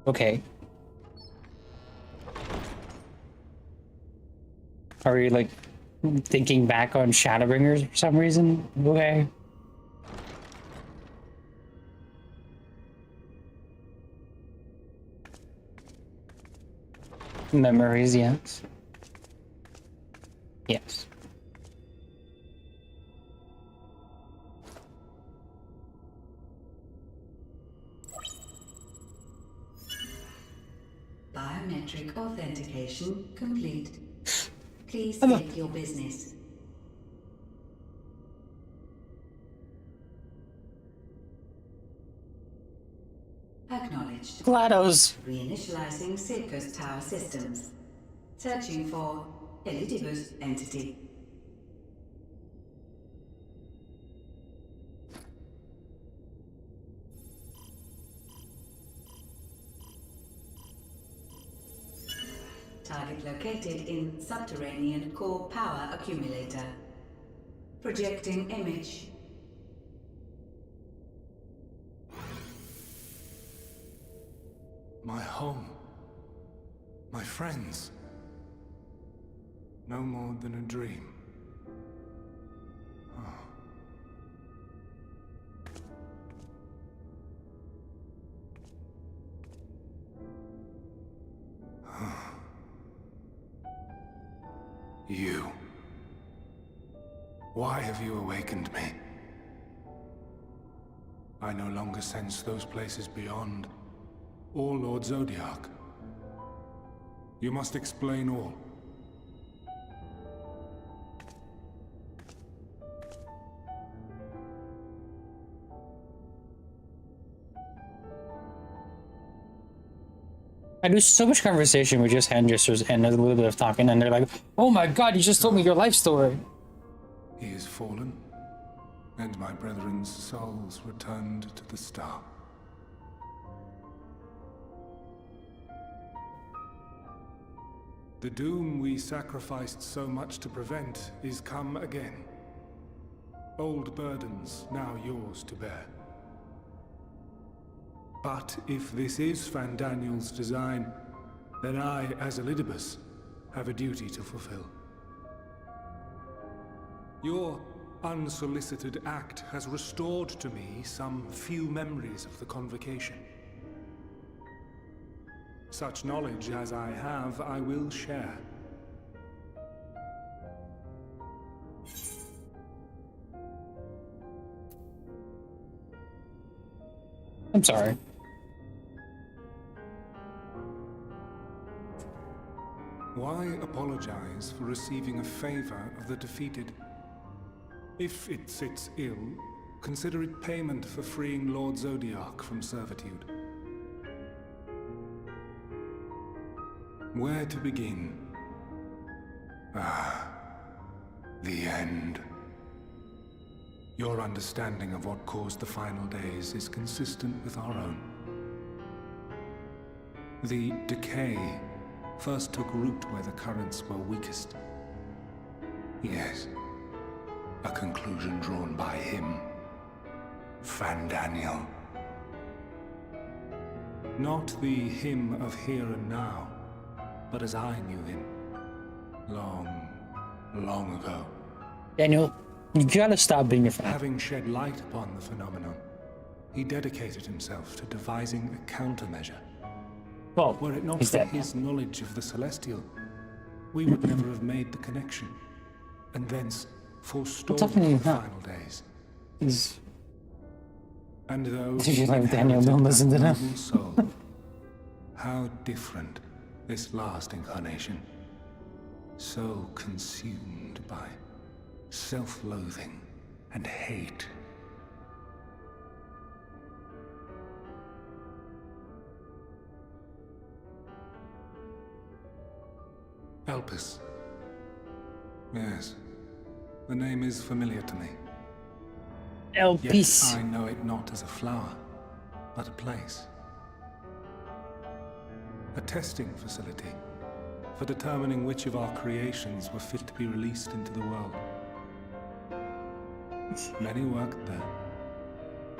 Okay. Are you like thinking back on Shadowbringers for some reason? Okay. Memories, yes. Yes. Biometric authentication complete. Please state your business. Acknowledged. GLaDOS. Reinitializing Silco's tower systems. Searching for Elidibus entity. Target located in subterranean core power accumulator. Projecting image. My home. My friends. No more than a dream. You. Why have you awakened me? I no longer sense those places beyond, or Lord Zodiac. You must explain all. I do so much conversation with just hand gestures and a little bit of talking, and they're like, oh my god, you just told me your life story. He is fallen, and my brethren's souls returned to the star. The doom we sacrificed so much to prevent is come again. Old burdens now yours to bear. But if this is Fandaniel's design, then I, as Elidibus, have a duty to fulfill. Your unsolicited act has restored to me some few memories of the convocation. Such knowledge as I have, I will share. I'm sorry. Why apologize for receiving a favor of the defeated? If it sits ill, consider it payment for freeing Lord Zodiac from servitude. Where to begin? The end. Your understanding of what caused the final days is consistent with our own. The decay first took root where the currents were weakest. Yes, a conclusion drawn by him, Fandaniel. Not the him of here and now, but as I knew him. Long, long ago. Daniel, you gotta stop being a fan. Having shed light upon the phenomenon, he dedicated himself to devising a countermeasure. Well, were it not he's for dead his knowledge of the Celestial, we would never have made the connection, and thence forestalled the final days. He's... And those Did you like Daniel Milner's into that? soul, how different this last incarnation. So consumed by self-loathing and hate. Elpis. Yes, the name is familiar to me. Elpis. Yet I know it not as a flower, but a place. A testing facility for determining which of our creations were fit to be released into the world. Many worked there,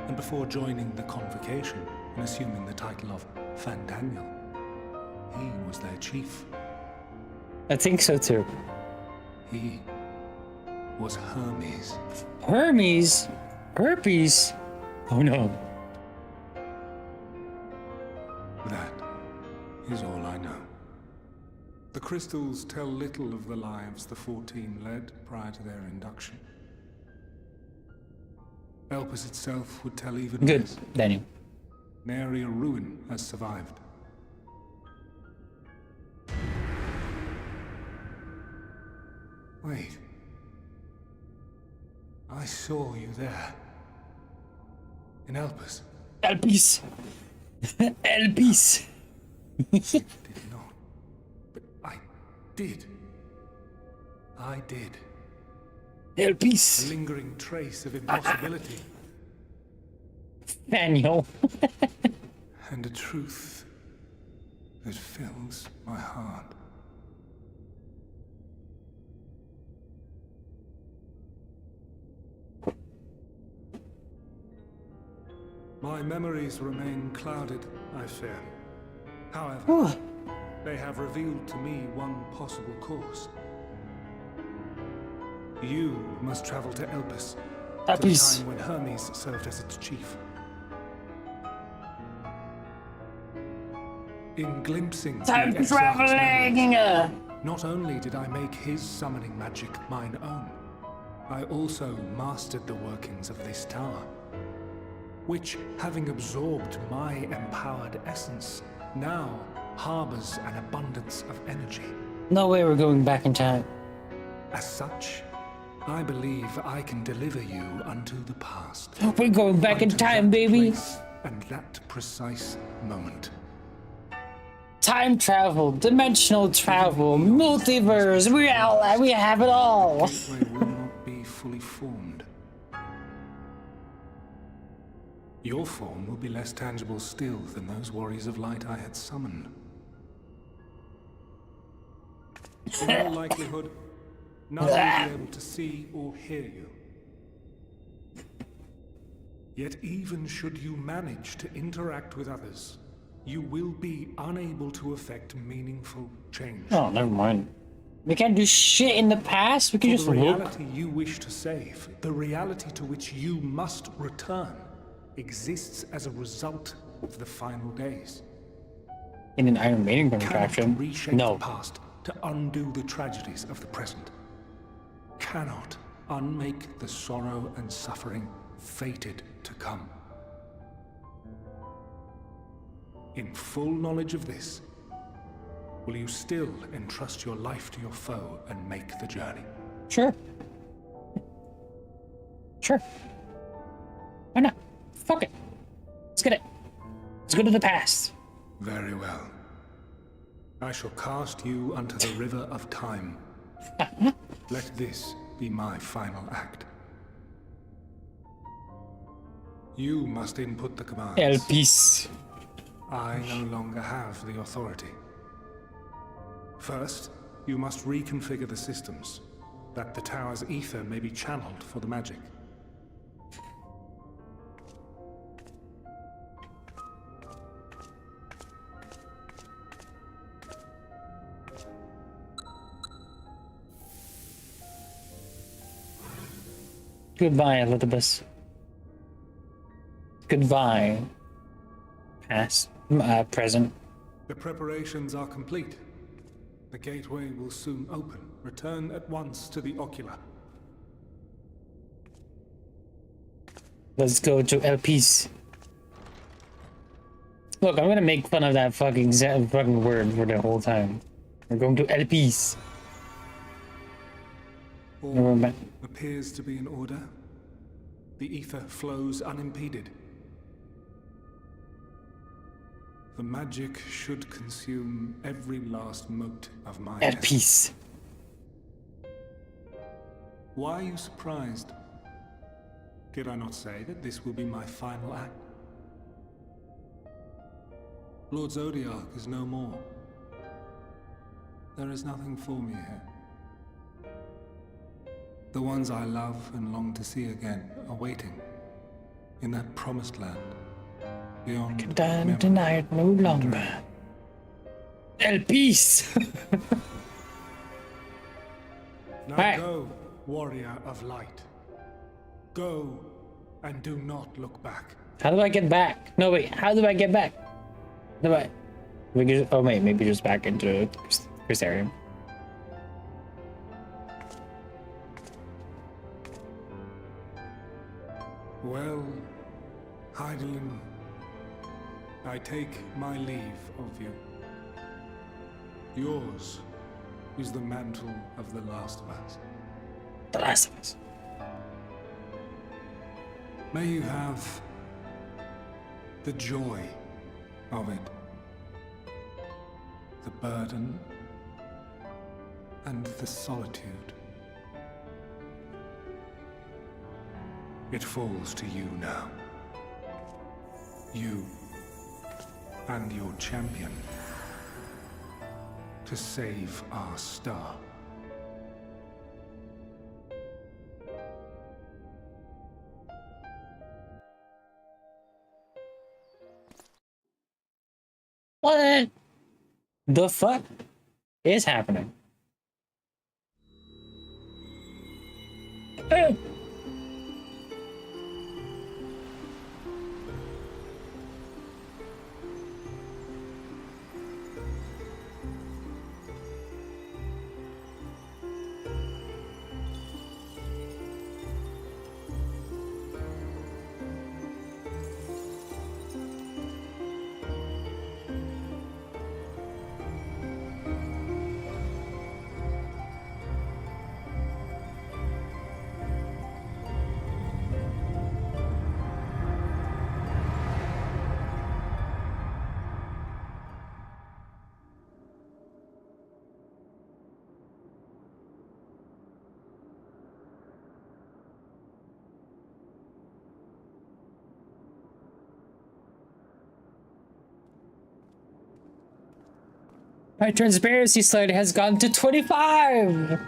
and before joining the convocation and assuming the title of Fandaniel, he was their chief. I think so too. He was Hermes. Hermes? Herpes? Oh no. That is all I know. The crystals tell little of the lives the 14 led prior to their induction. Elpis itself would tell even Good, less. Daniel. Nary a ruin has survived. Wait. I saw you there. In Elpis. Elpis. Elpis. Did not. But I did. I did. Elpis. A lingering trace of impossibility. Daniel. And a truth that fills my heart. My memories remain clouded, I fear. However, they have revealed to me one possible course. You must travel to Elpis, to the time when Hermes served as its chief. In glimpsing Time the Exarch's traveling! memories, not only did I make his summoning magic mine own, I also mastered the workings of this tower, which, having absorbed my empowered essence, now harbors an abundance of energy. No way we're going back in time. As such, I believe I can deliver you unto the past. We're going back in time, baby. And that precise moment. Time travel, dimensional travel, multiverse, we have it all. The gateway will not be fully formed. Your form will be less tangible still than those warriors of light I had summoned. In all likelihood, none will be able to see or hear you. Yet even should you manage to interact with others, you will be unable to effect meaningful change. Oh, never mind. We can't do shit in the past, we can just the look. reality you wish to save, the reality to which you must return, exists as a result of the final days. In an Iron Maiden contraction? Cannot reshape the past to undo the tragedies of the present. Cannot unmake the sorrow and suffering fated to come. In full knowledge of this, will you still entrust your life to your foe and make the journey? Sure. Sure. Why not? Fuck it. Let's get it. Let's go to the past. Very well. I shall cast you unto the river of time. Let this be my final act. You must input the commands. Elpis. I no longer have the authority. First, you must reconfigure the systems, that the tower's ether may be channeled for the magic. Goodbye, Elizabeth. Goodbye. Past, present. The preparations are complete. The gateway will soon open. Return at once to the Ocula. Let's go to El Peace. Look, I'm gonna make fun of that fucking word for the whole time. We're going to El Peace. All appears to be in order. The ether flows unimpeded. The magic should consume every last mote of my El Peace. Why are you surprised? Did I not say that this will be my final act? Lord Zodiac is no more. There is nothing for me here. The ones I love and long to see again are waiting in that promised land beyond. Can deny it no longer. El Peace. Now go, warrior of light. Go and do not look back. How do I get back? No, wait. How do I get back? Do I? Oh wait, maybe just back into Crystarium. Well, Heidelin, I take my leave of you. Yours is the mantle of the Last of Us. The Last of Us. May you have the joy of it, the burden, and the solitude. It falls to you now. You and your champion to save our star. What the fuck is happening? My transparency slide has gone to 25!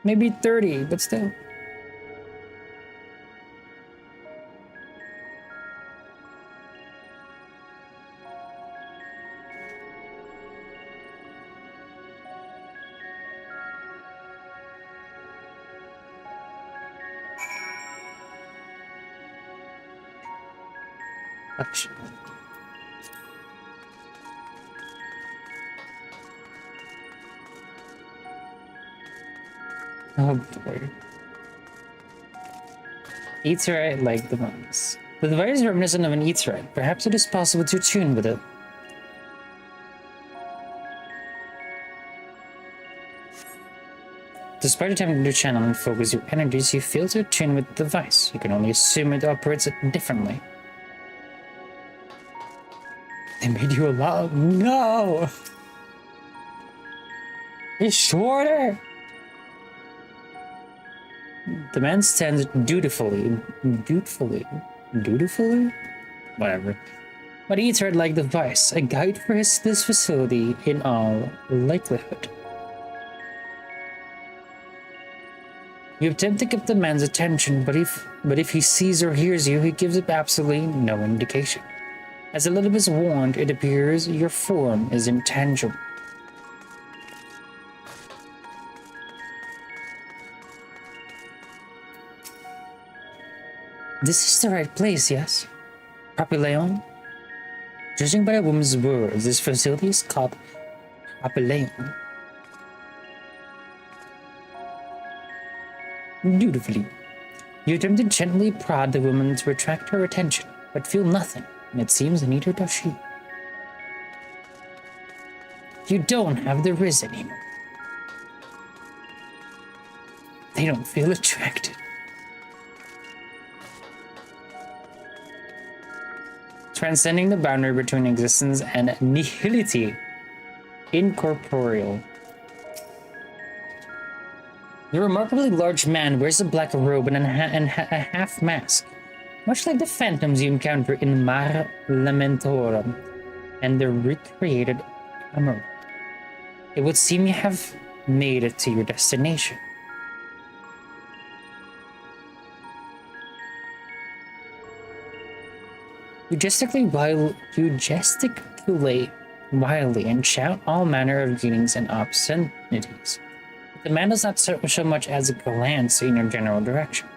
Maybe 30, but still. Oh boy. Aetheryte like the ones. The device is reminiscent of an aetheryte. Perhaps it is possible to tune with it. Despite attempting to channel and focus your energies, you fail to tune with the device. You can only assume it operates differently. They made you allow. No! It's shorter! The man stands dutifully? Whatever. But he heard like the device, a guide for this facility in all likelihood. You attempt to get the man's attention, but if he sees or hears you, he gives up absolutely no indication. As Elizabeth warned, it appears your form is intangible. This is the right place, yes? Papillon? Judging by a woman's words, this facility is called Papillon. Dutifully, you attempt to gently prod the woman to attract her attention, but feel nothing, and it seems neither does she. You don't have the Riz anymore. They don't feel attracted. Transcending the boundary between existence and nihility, incorporeal. The remarkably large man wears a black robe and a half mask, much like the phantoms you encounter in Mare Lamentorum and the recreated Hammer. It would seem you have made it to your destination. You gesticulate wildly and shout all manner of greetings and obscenities. The man does not so much as a glance in your general direction.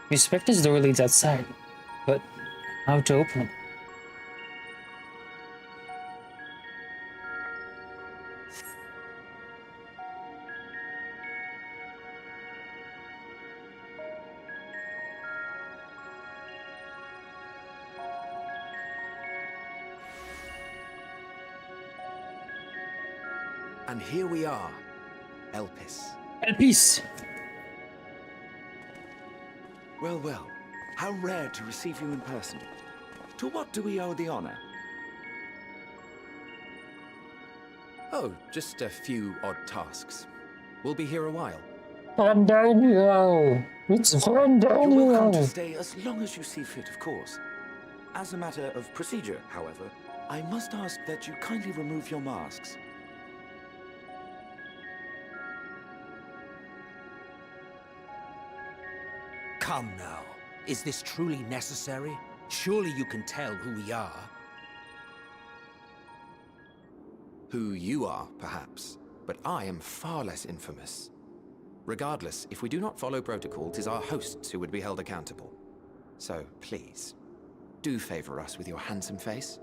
You suspect his door leads outside, but how to open it? And here we are, Elpis. Elpis! Well, well, how rare to receive you in person. To what do we owe the honor? Oh, just a few odd tasks. We'll be here a while. Fandango! It's Fandango! You're welcome to stay as long as you see fit, of course. As a matter of procedure, however, I must ask that you kindly remove your masks. Come now. Is this truly necessary? Surely you can tell who we are. Who you are, perhaps, but I am far less infamous. Regardless, if we do not follow protocol, 'tis our hosts who would be held accountable. So, please, do favor us with your handsome face.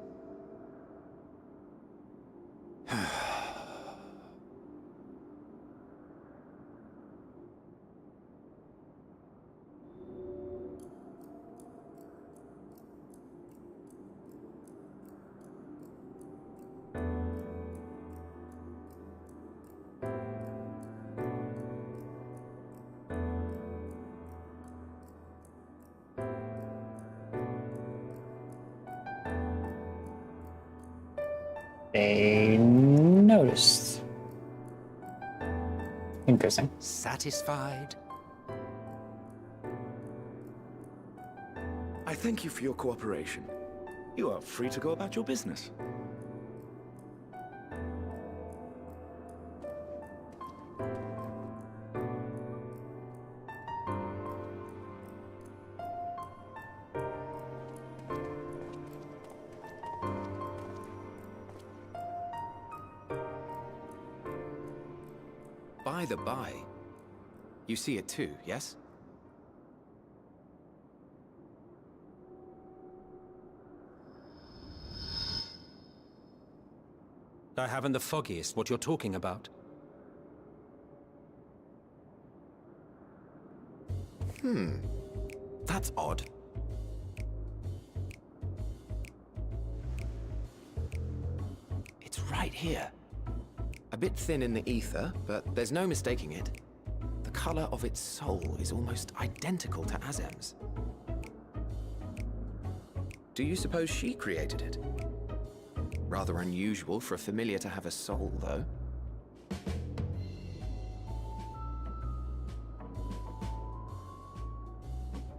They noticed. Interesting. Satisfied? I thank you for your cooperation. You are free to go about your business. By the by, you see it too, yes? I haven't the foggiest what you're talking about. That's odd. It's right here. A bit thin in the ether, but there's no mistaking it. The color of its soul is almost identical to Azem's. Do you suppose she created it? Rather unusual for a familiar to have a soul, though.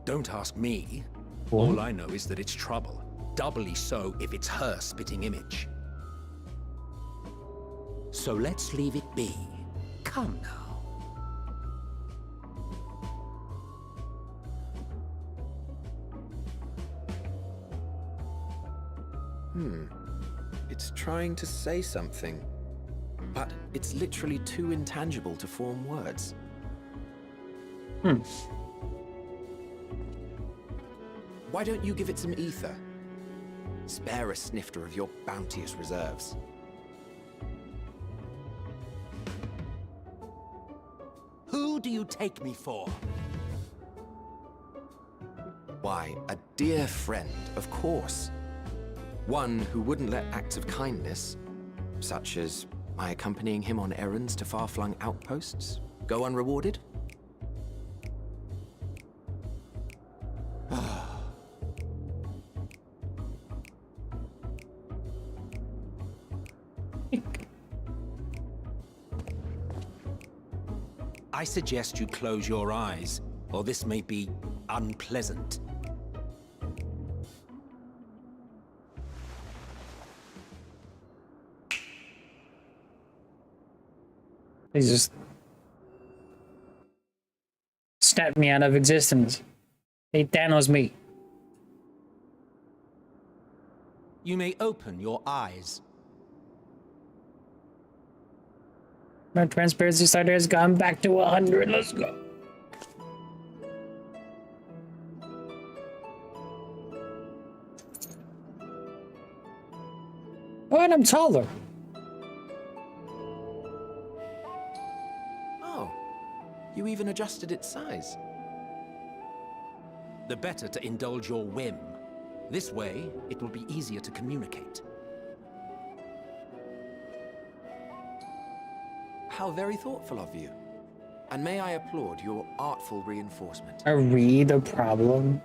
Don't ask me. All I know is that it's trouble. doubly so if it's her spitting image. So let's leave it be. Come now. It's trying to say something, but it's literally too intangible to form words. Why don't you give it some ether? Spare a snifter of your bounteous reserves. Who do you take me for? Why, a dear friend, of course. One who wouldn't let acts of kindness, such as my accompanying him on errands to far-flung outposts, go unrewarded? I suggest you close your eyes, or this may be unpleasant. He just snapped me out of existence. He Thanos me. You may open your eyes. My transparency slider has gone back to 100. Let's go. Oh, and I'm taller. Oh, you even adjusted its size. The better to indulge your whim. This way, it will be easier to communicate. How very thoughtful of you. And may I applaud your artful reinforcement. Are we the problem?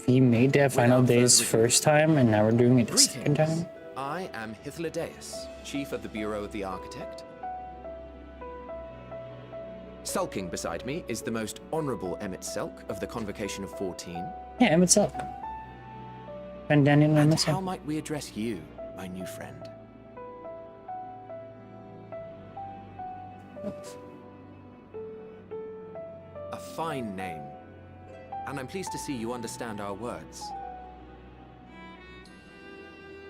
We made that Final Days first time, and now we're doing it the second time? I am LittleDinoRae, Chief of the Bureau of the Architect. Sulking beside me is the most honorable Emmett Selk of the Convocation of 14. Yeah, Emmett Selk. And Daniel And Emmett how Selk. might we address you, my new friend? A fine name. And I'm pleased to see you understand our words.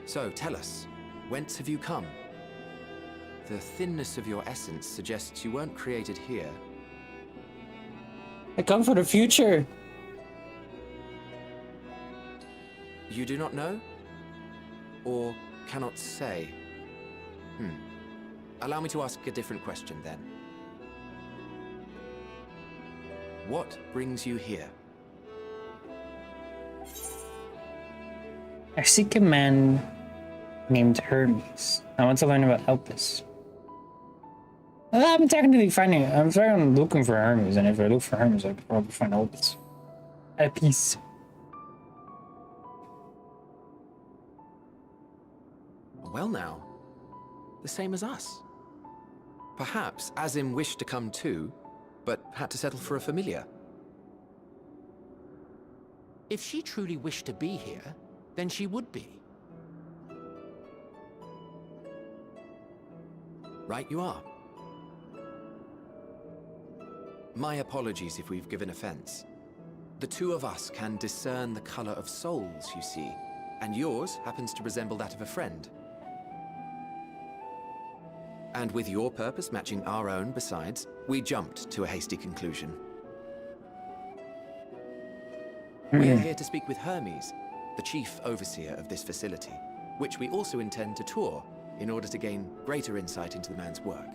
So, tell us, whence have you come? The thinness of your essence suggests you weren't created here. I come for the future. You do not know? Or cannot say? Allow me to ask a different question then. What brings you here? I seek a man named Hermes. I want to learn about Elpis. I'm technically finding. I'm looking for Hermes, and if I look for Hermes, I could probably find Elpis. Elpis. Well now, the same as us. Perhaps Azim wished to come too, but had to settle for a familiar. If she truly wished to be here, then she would be. Right you are. My apologies if we've given offense. The two of us can discern the color of souls, you see, and yours happens to resemble that of a friend. And with your purpose matching our own besides, we jumped to a hasty conclusion. We're here to speak with Hermes, the chief overseer of this facility, which we also intend to tour in order to gain greater insight into the man's work.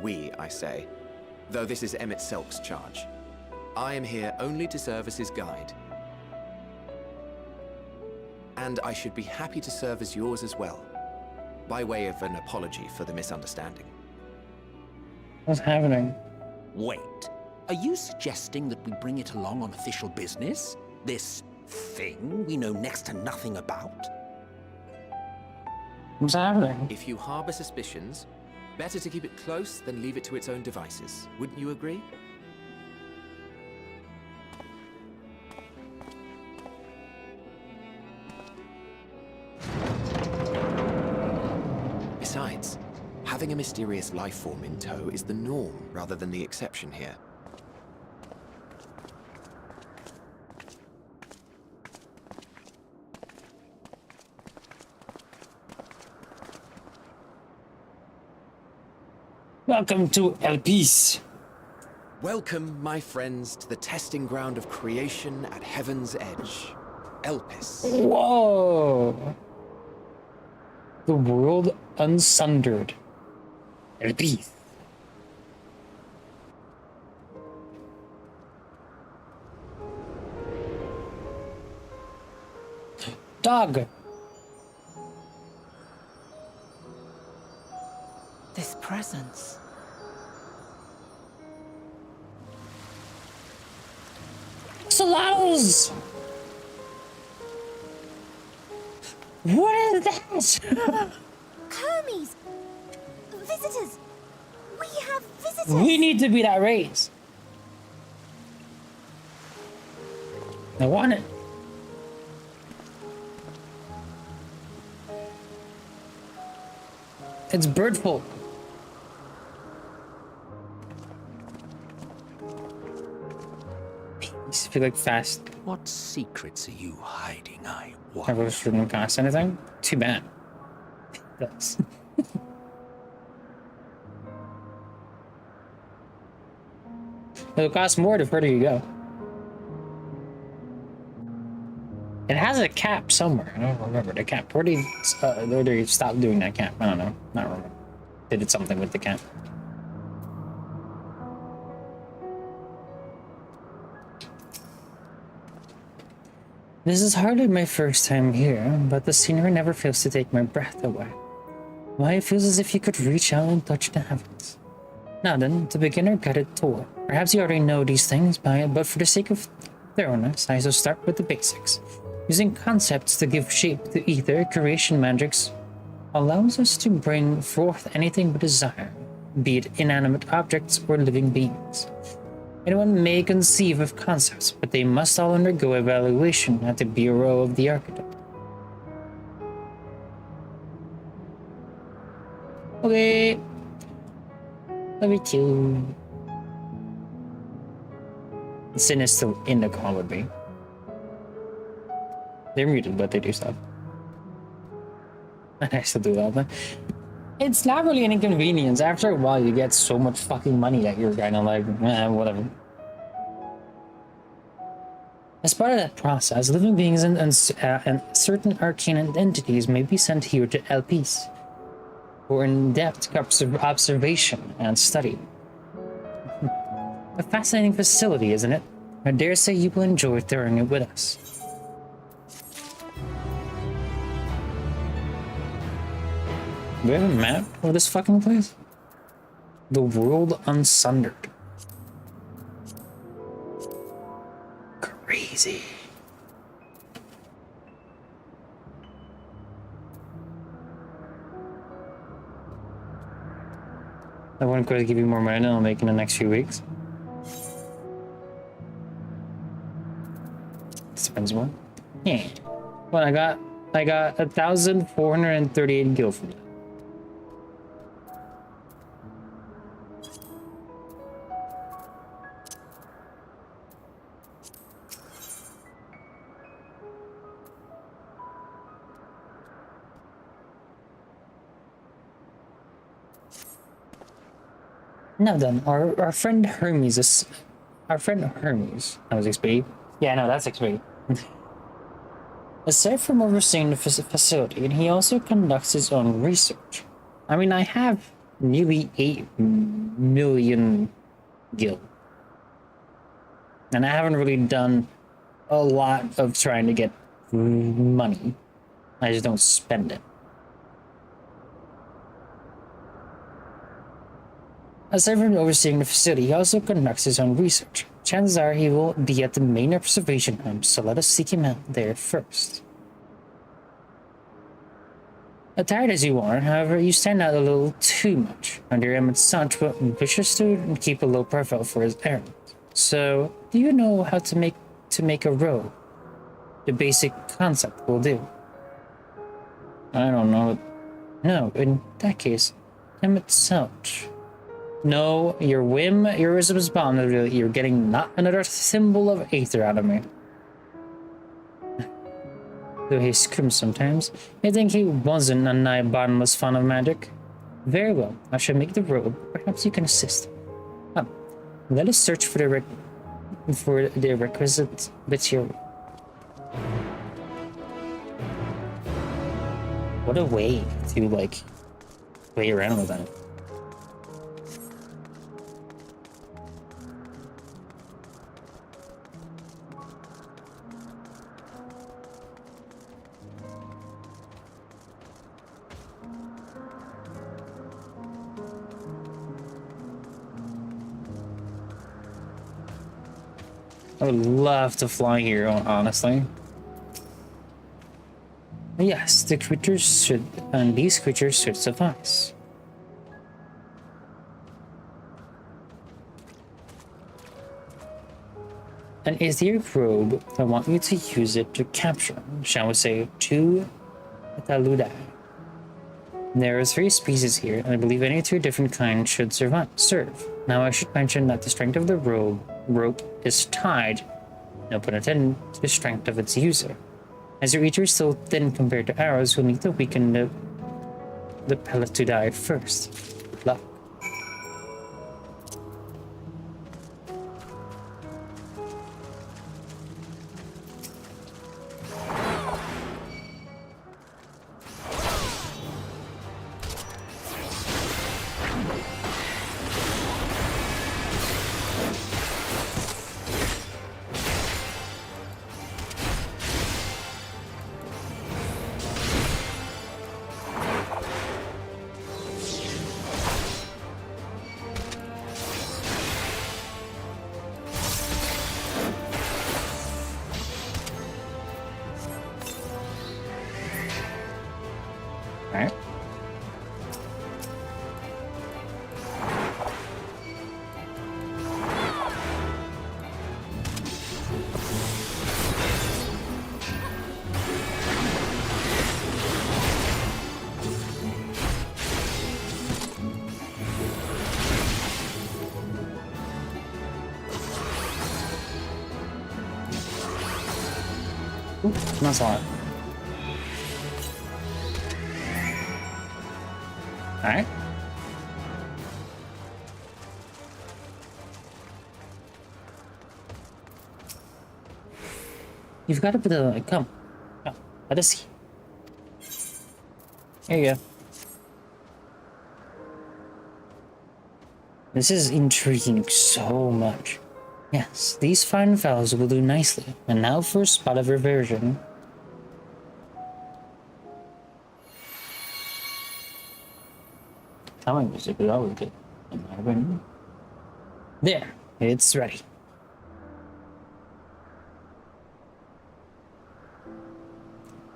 We, I say, though this is Emmett Selk's charge. I am here only to serve as his guide. And I should be happy to serve as yours as well, by way of an apology for the misunderstanding. What's happening? Wait, are you suggesting that we bring it along on official business? This thing we know next to nothing about? What's happening? If you harbor suspicions, better to keep it close than leave it to its own devices. Wouldn't you agree? Besides, having a mysterious life form in tow is the norm rather than the exception here. Welcome to El Peace. Welcome, my friends, to the testing ground of creation at Heaven's Edge. Elpis. Whoa! The world unsundered. El Peace. Dog. This presence. Soldados! What is that? Hermes! Visitors! We have visitors! We need to be that race. I want it. It's birdfolk. Peace. I feel like fast. What secrets are you hiding, I I wonder? wish it didn't cost anything. Too bad. That's. It'll cost more the further you go. It has a cap somewhere. I don't remember the cap. Where they stopped doing that cap? I don't know. I don't remember. They did something with the cap. This is hardly my first time here, but the scenery never fails to take my breath away. Why, it feels as if you could reach out and touch the heavens. Now then, to begin our guided tour. Perhaps you already know these things, but for the sake of thoroughness, I shall start with the basics. Using concepts to give shape to ether, creation magics allows us to bring forth anything we desire, be it inanimate objects or living beings. Anyone may conceive of concepts, but they must all undergo evaluation at the Bureau of the Architect. Okay. Love you too. Sin is still in the call with me. They're muted, but they do stuff. And I still do that, but it's not really an inconvenience. After a while, you get so much fucking money that you're kind of like, whatever. As part of that process, living beings and certain arcane entities may be sent here to El Peace for in-depth observation and study. A fascinating facility, isn't it? I dare say you will enjoy touring it with us. Do we have a map of this fucking place? The world unsundered. Crazy. I want to give you more money than I'll make in the next few weeks. Depends what. Yeah. Well, I got 1,438 gil from that. Now then, our friend Hermes is... Our friend Hermes... That was XP? Yeah, no, that's XP. Aside from overseeing the facility, and he also conducts his own research. I mean, I have nearly 8 million gil. And I haven't really done a lot of trying to get money. I just don't spend it. Aside from overseeing the facility, he also conducts his own research. Chances are he will be at the main observation hub, so let us seek him out there first. Attired as you are, however, you stand out a little too much. Under him and such, but wishes to keep a low profile for his errand. So, do you know how to make a robe? The basic concept will do. I don't know. No, in that case, I'm itself. No, your whim, your responsibility, you're getting not another symbol of aether out of me. Though he screams sometimes, I think he wasn't a nigh bottomless fan of magic. Very well, I shall make the robe. Perhaps you can assist. Let us search for the requisite material. What a way to like play around with that. I would love to fly here, honestly. Yes, these creatures should suffice. An etheric robe, I want you to use it to capture, shall we say, 2 Taludai. There are 3 species here, and I believe any 2 different kinds should serve. Now I should mention that the strength of the rope is tied, no pun intended, to the strength of its user. As your eater is still thin compared to arrows, you'll need to weaken the pellet to die first. Good luck. Alright. Ooh, that's a lot. Alright. You've got to put the come. Oh, let us see. There you go. This is intriguing so much. Yes, these fine fellows will do nicely. And now for a spot of reversion. Telling music is always good. There, it's ready.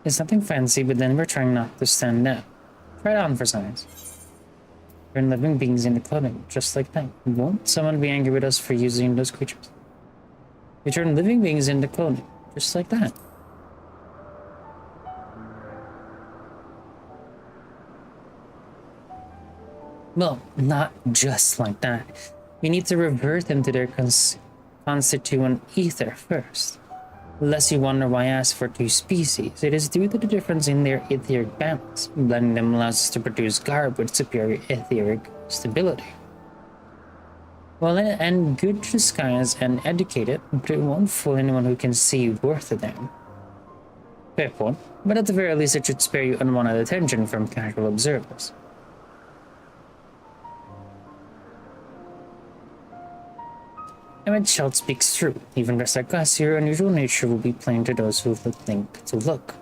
It's nothing fancy, but then we're trying not to stand out. Try it on for size. Turn living beings into clothing, just like that. Won't someone be angry with us for using those creatures? We turn living beings into clothing, just like that. Well, not just like that. We need to revert them to their constituent ether first. Lest you wonder why I asked for 2 species, it is due to the difference in their etheric balance. Blending them allows us to produce garb with superior etheric stability. Well, and good disguised and educated, but it won't fool anyone who can see worth of them. Fair point, but at the very least it should spare you unwanted attention from casual observers. Emmett Schultz speaks true. Even dressed like us, your unusual nature will be plain to those who think to look.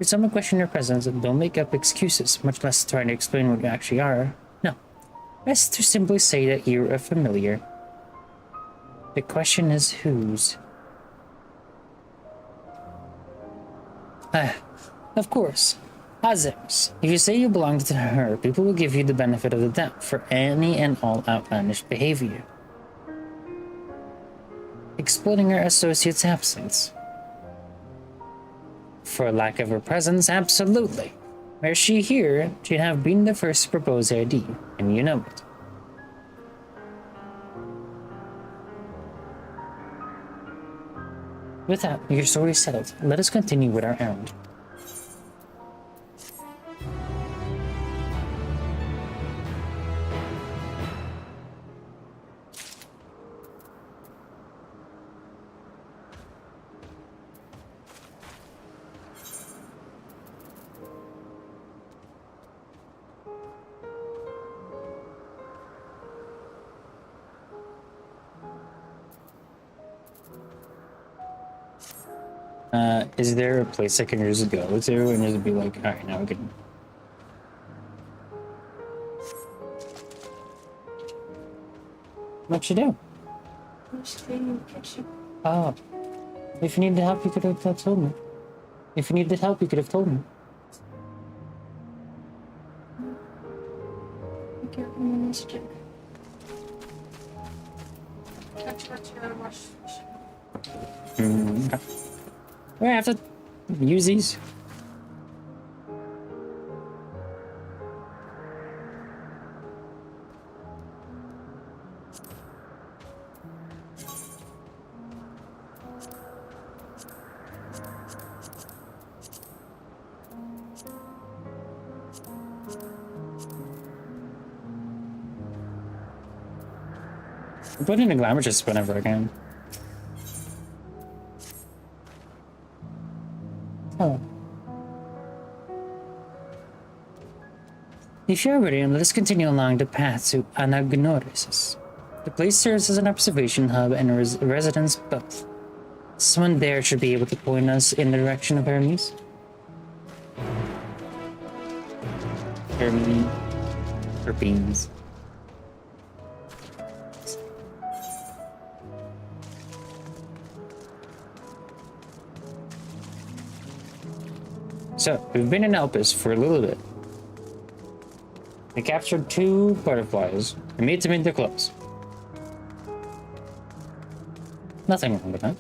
If someone question your presence, don't make up excuses, much less try to explain what you actually are. No. Best to simply say that you're a familiar. The question is whose? Of course. Azim's. If you say you belong to her, people will give you the benefit of the doubt for any and all outlandish behavior. Exploiting her associate's absence. For lack of her presence, absolutely. Were she here, she'd have been the first to propose the idea, and you know it. With that, your story settled. Let us continue with our errand. Is there a place I can just go to and just be like, alright, now we can... What you do? I'm just cleaning the kitchen. Oh. If you needed help, you could have told me. If you needed help, you could have told me. Okay, I'm gonna skip. Catch your wash. Okay. I have to use these. I put in a glamour just whenever I can. Oh. If you're ready, let us continue along the path to Anagnorisis. The place serves as an observation hub and a residence both. Someone there should be able to point us in the direction of Hermes. Hermes. So, we've been in Elpis for a little bit. We captured 2 butterflies and made them into clothes. Nothing wrong with that.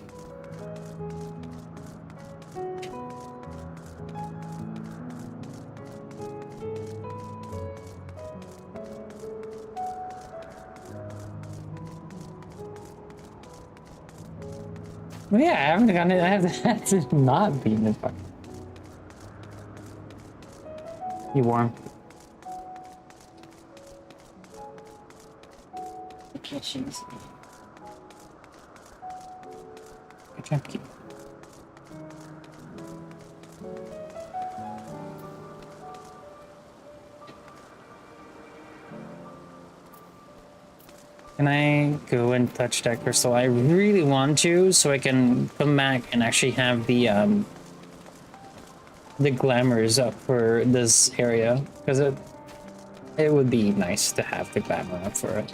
Well, yeah, I haven't gotten it. I have to not be in the fire. You warm? The kitchen's Good job, Keith. Can I go and touch that crystal? I really want to, so I can come back and actually have the glamours up for this area, because it would be nice to have the glamour up for it.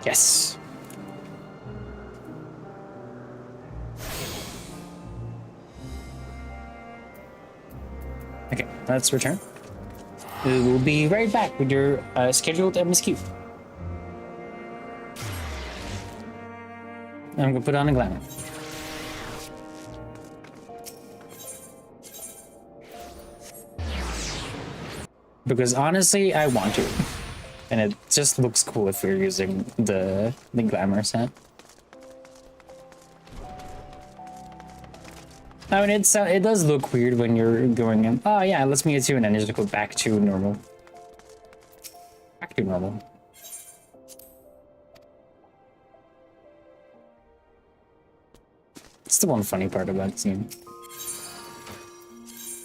Yes. Okay, let's return. We will be right back with your scheduled MSQ. I'm gonna put on a glamour. Because honestly, I want to. And it just looks cool if you're using the glamour set. I mean, it does look weird when you're going in. Oh yeah, let's meet you, and then you just go back to normal. Back to normal. It's the one funny part about the scene.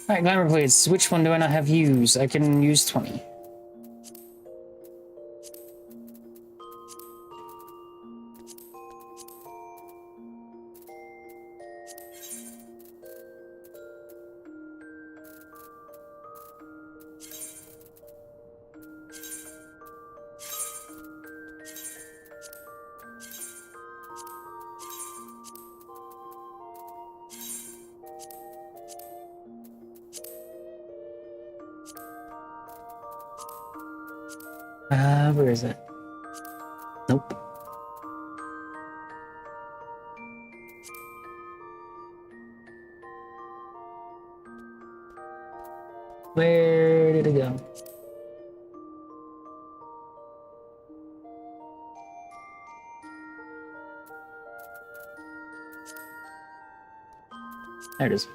Alright, glamour plates. Which one do I not have used? I can use 20. Where is it? Nope. Where did it go? There it is.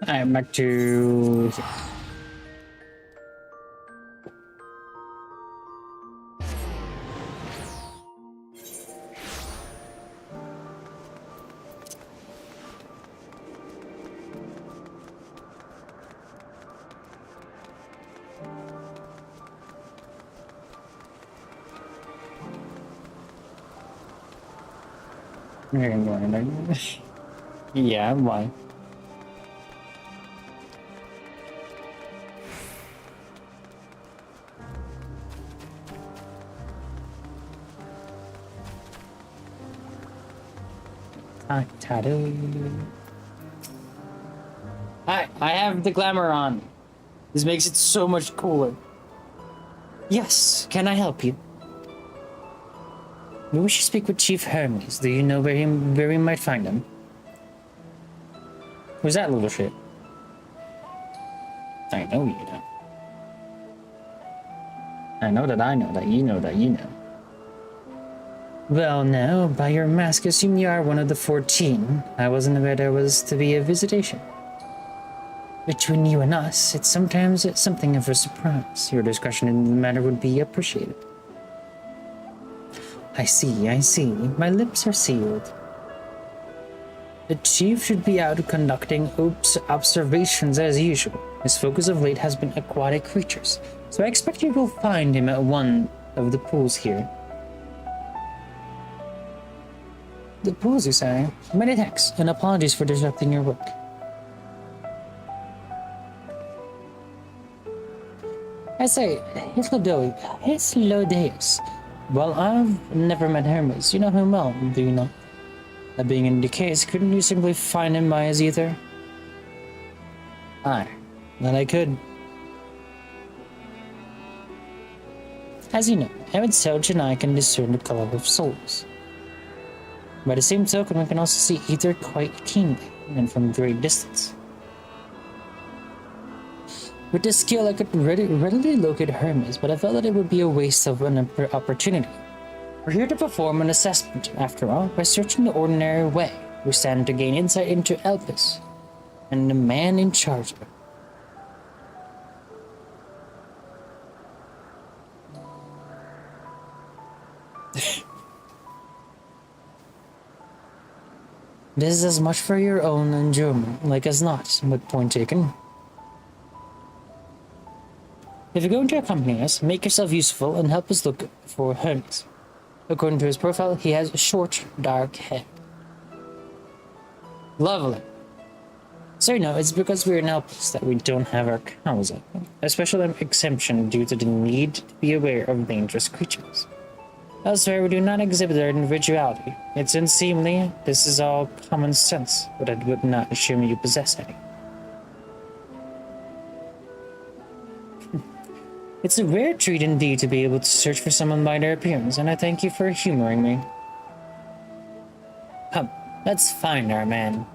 Alright, back to... Yeah, why? Tattoo. Hi, I have the glamour on. This makes it so much cooler. Yes, can I help you? We wish to speak with Chief Hermes. Do you know where we might find him? Who's that little shit? I know you don't. I know that you know that you know. Well, no, by your mask, I assume you are one of the 14. I wasn't aware there was to be a visitation. Between you and us, it's sometimes something of a surprise. Your discretion in the matter would be appreciated. I see. My lips are sealed. The chief should be out conducting observations as usual. His focus of late has been aquatic creatures, so I expect you will find him at one of the pools here. The pools, you say? Many thanks, and apologies for disrupting your work. I say, Hythlodaeus. Well, I've never met Hermes. You know him well, do you not? That being in the case, couldn't you simply find him by his ether? Aye, that I could. As you know, Heavensward and I can discern the color of souls. By the same token, we can also see ether quite keenly, and from great distance. With this skill, I could readily locate Hermes, but I felt that it would be a waste of an opportunity. We're here to perform an assessment, after all. By searching the ordinary way, we stand to gain insight into Elpis, and the man in charge of it. This is as much for your own enjoyment, like as not, but point taken. If you're going to accompany us, make yourself useful and help us look for Hermes. According to his profile, he has short, dark hair. Lovely. So it's because we're in Elpis that we don't have our cows up. A special exemption due to the need to be aware of dangerous creatures. Elsewhere, we do not exhibit our individuality. It's unseemly, this is all common sense, but I would not assume you possess any. It's a rare treat indeed to be able to search for someone by their appearance, and I thank you for humoring me. Come, let's find our man.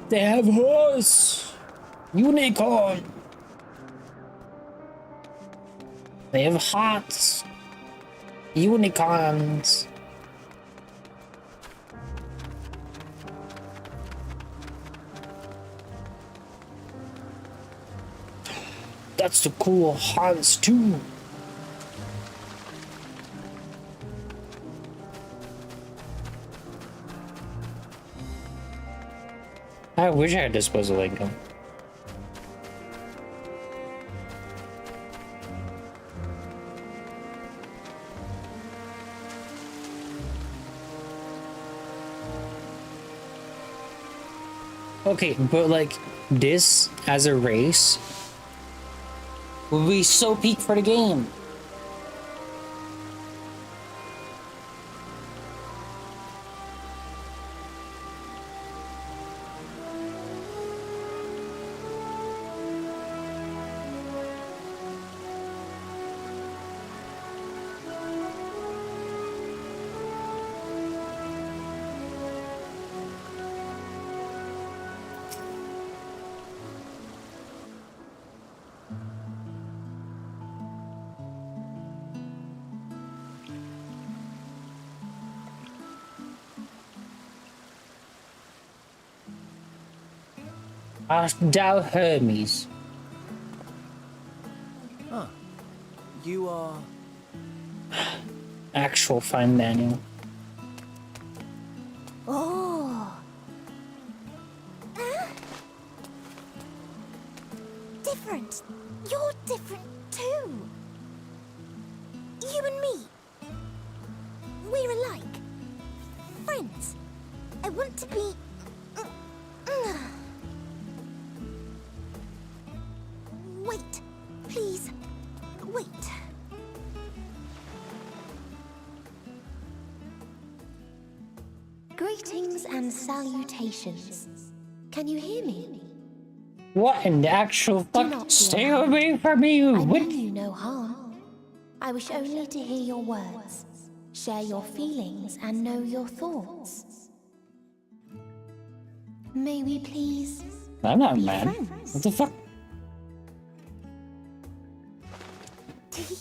They have horse! Unicorn! They have hearts. Unicorns. That's the cool hearts too. I wish I had disposable income. Okay, but like this as a race would be so peak for the game. Art thou Hermes? Huh. You are... Actual fine manual. Oh. Different. You're different too. You and me. We're alike. Friends. I want to be... Wait. Please. Wait. Greetings and salutations. Can you hear me? What in the actual fuck? Stay away from me, you I witch! mean you no harm. I wish only to hear your words, share your feelings, and know your thoughts. May we please I'm not be mad. friends? What the fuck?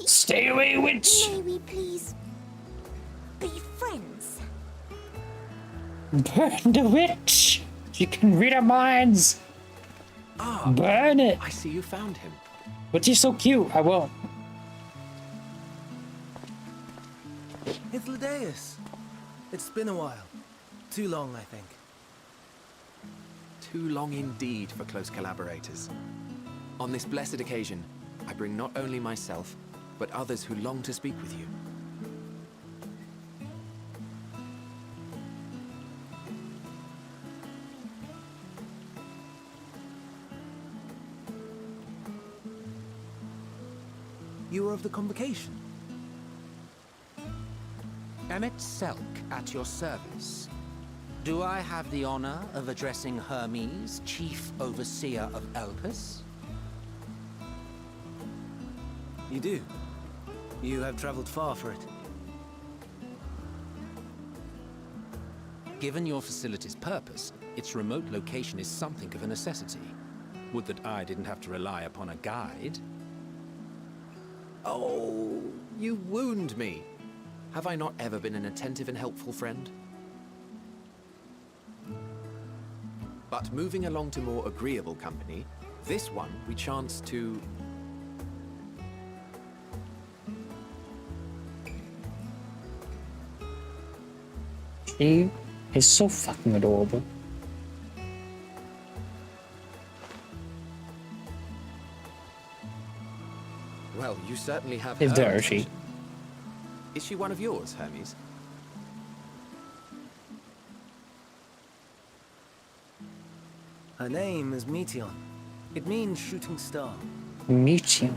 Stay away, witch! May we please be friends? Burn the witch! She can read our minds! Ah, burn it! I see you found him. But she's so cute, I won't. It's Lideus. It's been a while. Too long, I think. Too long indeed for close collaborators. On this blessed occasion, I bring not only myself, but others who long to speak with you. You were of the convocation. Emmett Selk at your service. Do I have the honor of addressing Hermes, Chief Overseer of Elpis? You do. You have traveled far for it. Given your facility's purpose, its remote location is something of a necessity. Would that I didn't have to rely upon a guide. Oh, you wound me. Have I not ever been an attentive and helpful friend? But moving along to more agreeable company, this one we chance to... She is so fucking adorable. Well, you certainly have Is her there, is she? attention. Is she one of yours, Hermes? Her name is Meteon. It means shooting star. Meteon.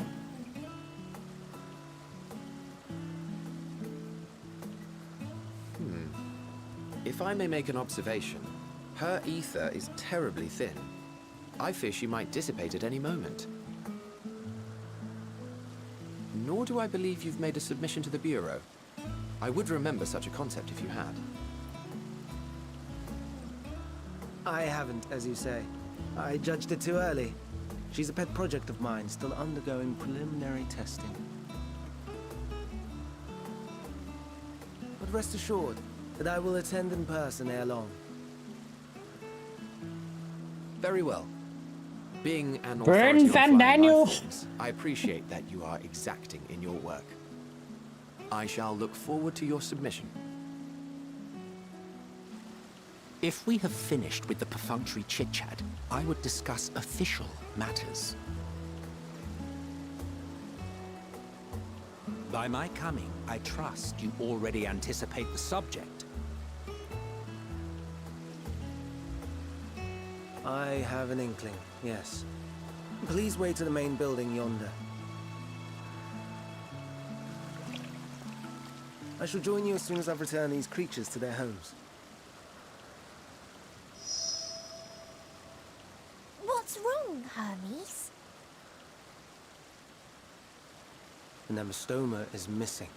If I may make an observation, her ether is terribly thin. I fear she might dissipate at any moment. Nor do I believe you've made a submission to the Bureau. I would remember such a concept if you had. I haven't, as you say. I judged it too early. She's a pet project of mine, still undergoing preliminary testing. but rest assured that I will attend in person ere long. Very well. Being an Burn authority on Van flying Daniel. life forms, I appreciate that you are exacting in your work. I shall look forward to your submission. If we have finished with the perfunctory chit-chat, I would discuss official matters. By my coming, I trust you already anticipate the subject. I have an inkling, yes. Please wait to the main building yonder. I shall join you as soon as I've returned these creatures to their homes. What's wrong, Hermes? The Nemestoma is missing.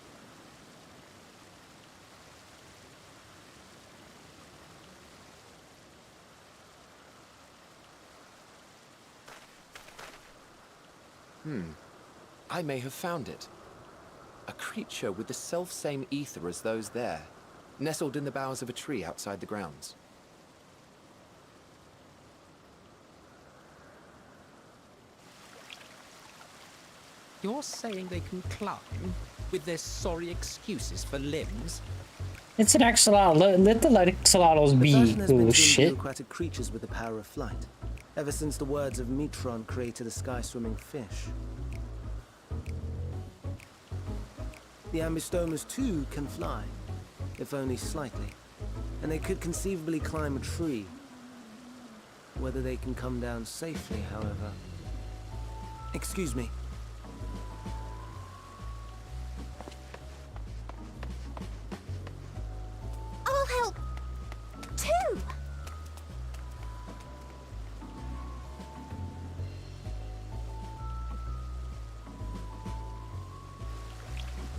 I may have found it. A creature with the self-same ether as those there, nestled in the boughs of a tree outside the grounds. You're saying they can climb with their sorry excuses for limbs? It's an axolotl. Let the axolotls be. Oh shit. Bureaucratic creatures with the power of flight, ever since the words of Metron created a sky-swimming fish. The Ambistomas too can fly, if only slightly, and they could conceivably climb a tree. Whether they can come down safely, however. Excuse me. I'll help too.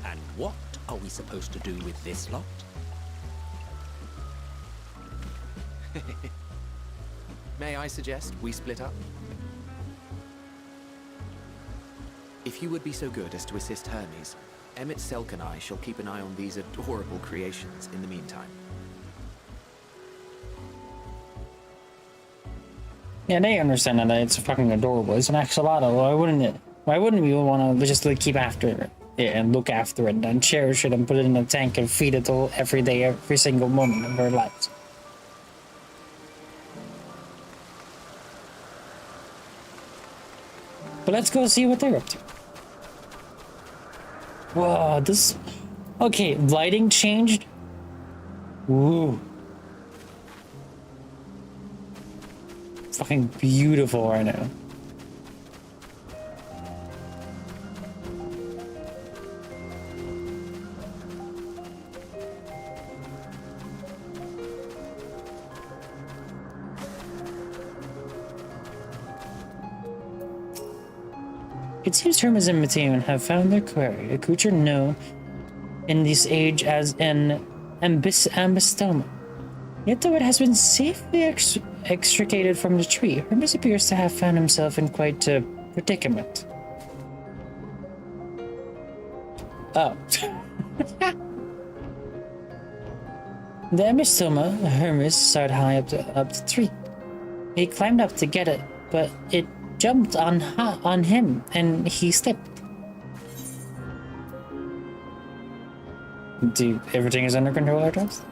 And what are we supposed to do with this lot? May I suggest we split up? If you would be so good as to assist Hermes, Emmett Selk and I shall keep an eye on these adorable creations in the meantime. Yeah, they understand that it's fucking adorable. It's an axolotl. Why wouldn't it? Why wouldn't we want to just like keep after it? Yeah, and look after it and cherish it and put it in a tank and feed it all every day, every single moment of our lives. But let's go see what they're up to. Whoa, this... Okay, lighting changed. Ooh. Fucking beautiful right now. It seems Hermes and Matthion have found their quarry, a creature known in this age as an ambystoma. Yet though it has been safely extricated from the tree, Hermes appears to have found himself in quite a predicament. Oh. The ambystoma, Hermes, started high up the tree. He climbed up to get it, but it jumped on him, and he slipped. Everything is under control, I trust?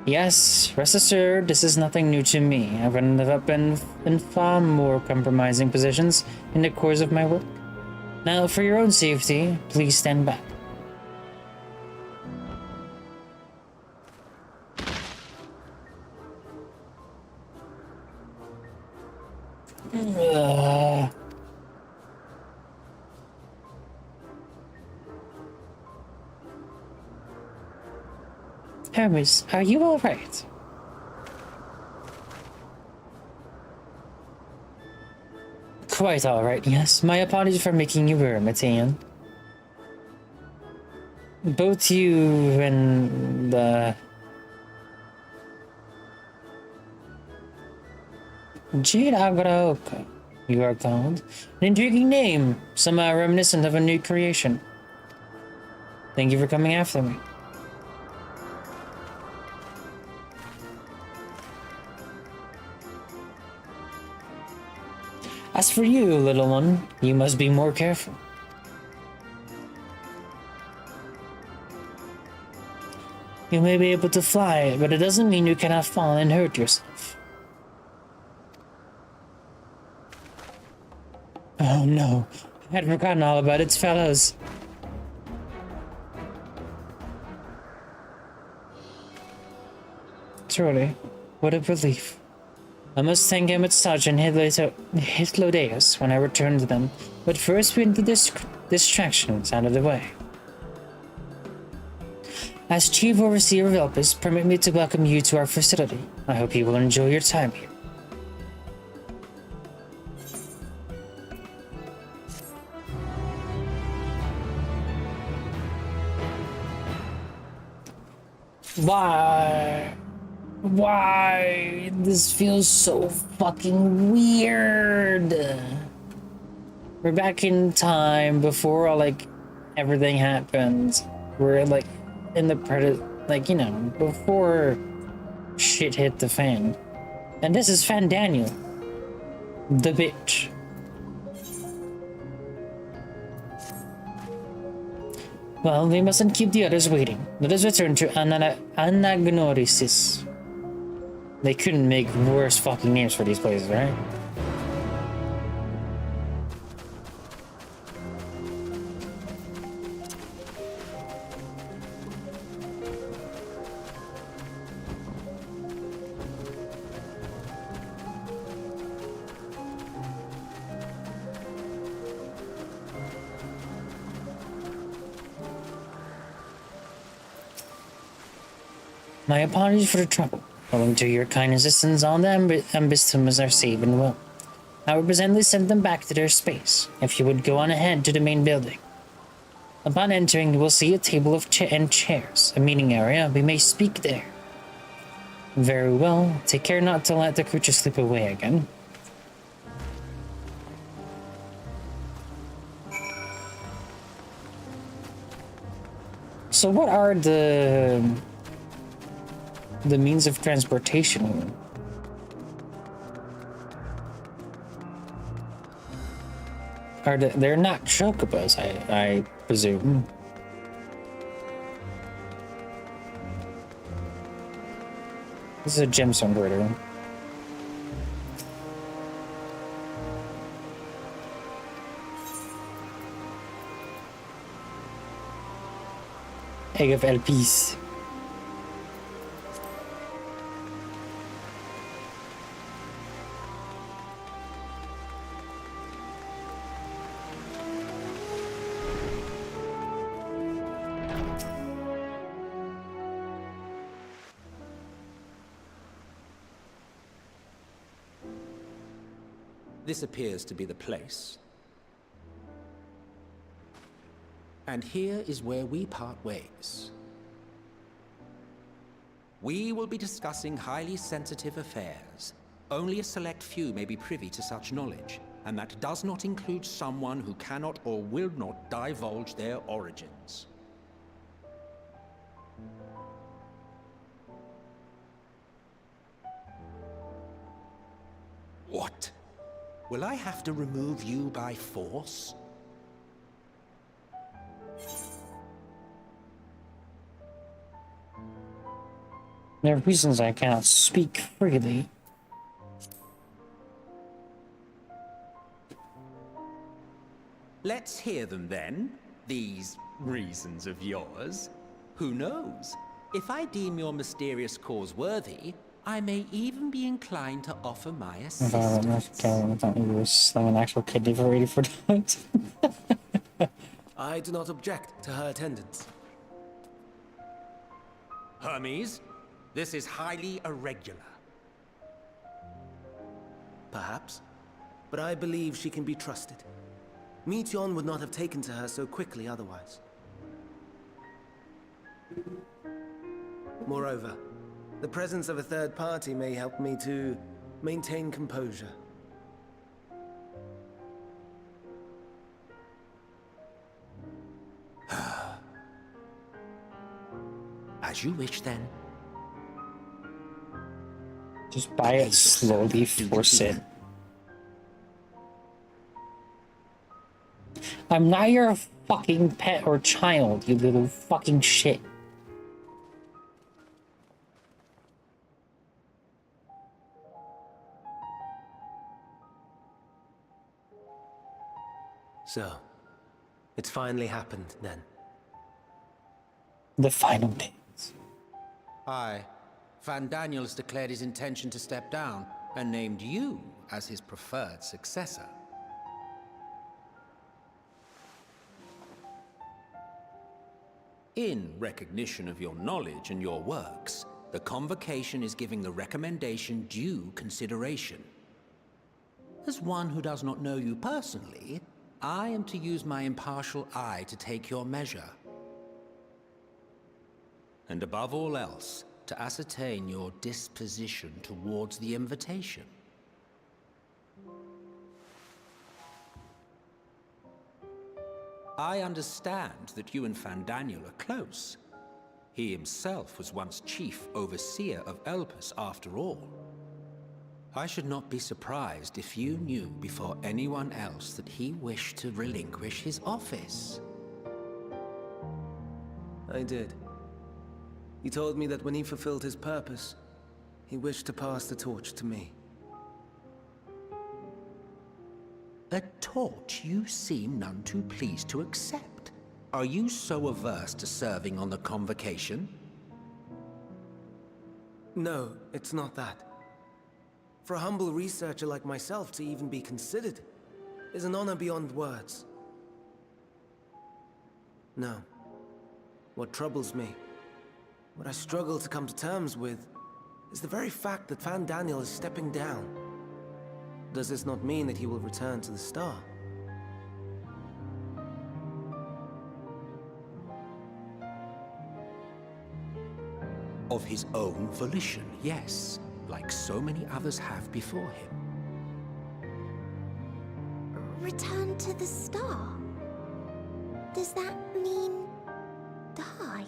Yes, rest assured, this is nothing new to me. I've ended up in far more compromising positions in the course of my work. Now, for your own safety, please stand back. Hermes, are you all right? Quite all right, yes. My apologies for making you worry, Matthion. Both you and Jade Agraoka You are called? An intriguing name, somehow reminiscent of a new creation. Thank you for coming after me. As for you, little one, you must be more careful. You may be able to fly, but it doesn't mean you cannot fall and hurt yourself. Oh no, I had forgotten all about its fellows. Truly, what a relief. I must thank him at Sarge and Hitlodeus when I return to them, but first we need the distractions out of the way. As Chief Overseer of Elpis, permit me to welcome you to our facility. I hope you will enjoy your time here. Why? This feels so fucking weird. We're back in time before everything happened. We're in the before shit hit the fan. And this is Fan Daniel, the bitch. Well, we mustn't keep the others waiting. Let us return to Anagnorisis. They couldn't make worse fucking names for these places, right? My apologies for the trouble. Owing to your kind assistance, all the ambistomers are safe and well. I will presently send them back to their space, if you would go on ahead to the main building. Upon entering, you will see a table of chairs, a meeting area. We may speak there. Very well. Take care not to let the creature slip away again. So what are the means of transportation? They're not chocobos, I presume. This is a gemstone grader. Egg of LPs. This appears to be the place. And here is where we part ways. We will be discussing highly sensitive affairs. Only a select few may be privy to such knowledge, and that does not include someone who cannot or will not divulge their origins. What? Will I have to remove you by force? There are reasons I cannot speak freely. Let's hear them then, these reasons of yours. Who knows? If I deem your mysterious cause worthy, I may even be inclined to offer my assistance. I thought you were slamming an actual kidney for 84 times. I do not object to her attendance. Hermes, this is highly irregular. Perhaps, but I believe she can be trusted. Meteion would not have taken to her so quickly otherwise. Moreover, the presence of a third party may help me to maintain composure. As you wish, then. Just buy it slowly, force it. I'm not your fucking pet or child, you little fucking shit. So, it's finally happened then. The final days. Aye. Van Daniels declared his intention to step down and named you as his preferred successor. In recognition of your knowledge and your works, the Convocation is giving the recommendation due consideration. As one who does not know you personally, I am to use my impartial eye to take your measure. And above all else, to ascertain your disposition towards the invitation. I understand that you and Fandaniel are close. He himself was once chief overseer of Elpis after all. I should not be surprised if you knew before anyone else that he wished to relinquish his office. I did. He told me that when he fulfilled his purpose, he wished to pass the torch to me. A torch you seem none too pleased to accept. Are you so averse to serving on the Convocation? No, it's not that. For a humble researcher like myself to even be considered is an honor beyond words. No. What troubles me, what I struggle to come to terms with, is the very fact that Fandaniel is stepping down. Does this not mean that he will return to the Star? Of his own volition, yes, like so many others have before him. Return to the Star? Does that mean die?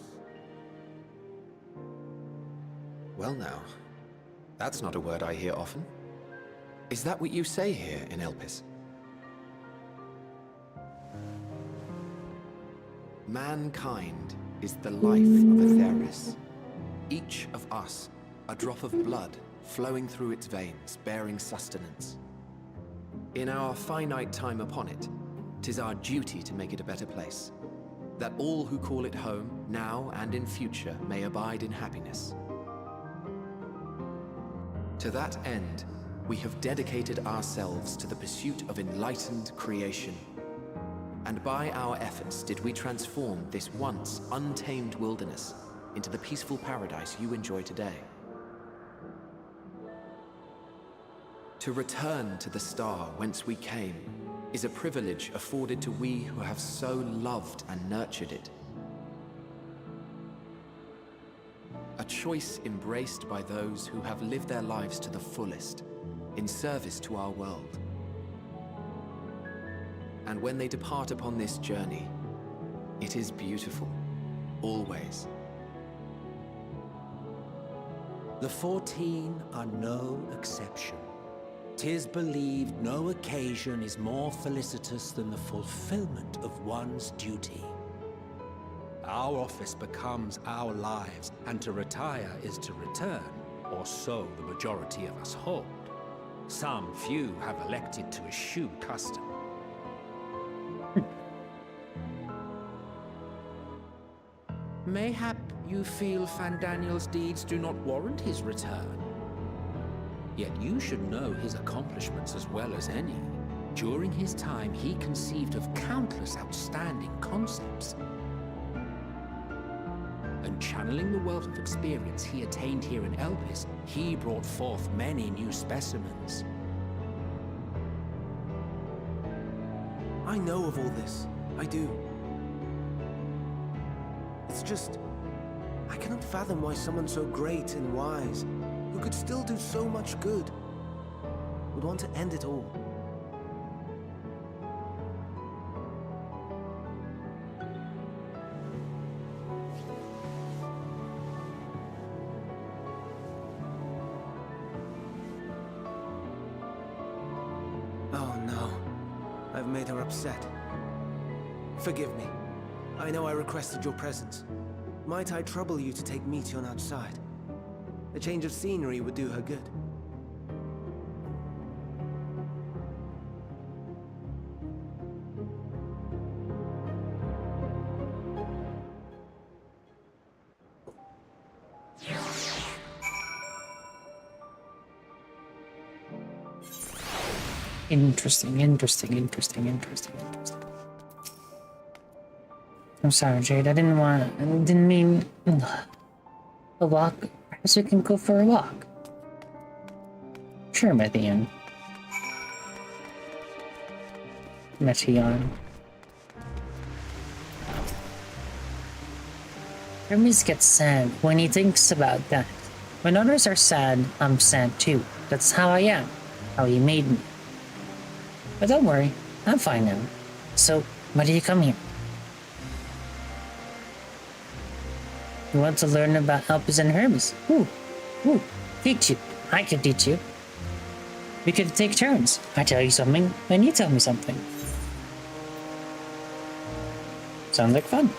Well now, that's not a word I hear often. Is that what you say here in Elpis? Mankind is the life of Atheris. Each of us, a drop of blood flowing through its veins, bearing sustenance. In our finite time upon it, 'tis our duty to make it a better place, that all who call it home, now and in future, may abide in happiness. To that end, we have dedicated ourselves to the pursuit of enlightened creation. And by our efforts did we transform this once untamed wilderness into the peaceful paradise you enjoy today. To return to the star whence we came is a privilege afforded to we who have so loved and nurtured it. A choice embraced by those who have lived their lives to the fullest, in service to our world. And when they depart upon this journey, it is beautiful, always. The 14 are no exception. 'Tis believed no occasion is more felicitous than the fulfillment of one's duty. Our office becomes our lives, and to retire is to return, or so the majority of us hold. Some few have elected to eschew custom. Mayhap you feel Fandaniel's deeds do not warrant his return. Yet you should know his accomplishments as well as any. During his time, he conceived of countless outstanding concepts. And channeling the wealth of experience he attained here in Elpis, he brought forth many new specimens. I know of all this. I do. It's just, I cannot fathom why someone so great and wise, who could still do so much good, would want to end it all. made her upset. Forgive me. I know I requested your presence. Might I trouble you to take Meteon outside? A change of scenery would do her good. Interesting. I'm sorry, Jade. I didn't mean a walk. Perhaps we can go for a walk. Sure, Meteon. Hermes gets sad when he thinks about that. When others are sad, I'm sad too. That's how I am. How he made me. But don't worry, I'm fine now. So, why did you come here? You want to learn about Elpis and Hermes? Teach you. I can teach you. We could take turns. I tell you something, and you tell me something. Sounds like fun.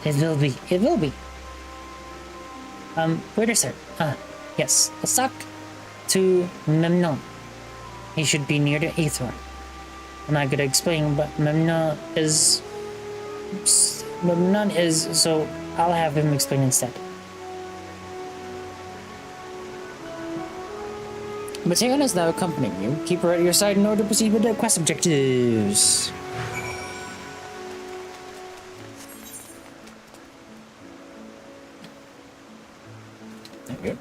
It will be. Where sir? Yes, let's talk to Memnon. He should be near the Aethor. I'm not gonna explain, but Memnon is, so I'll have him explain instead. Mateon is now accompanying you. Keep her at your side in order to proceed with the quest objectives. There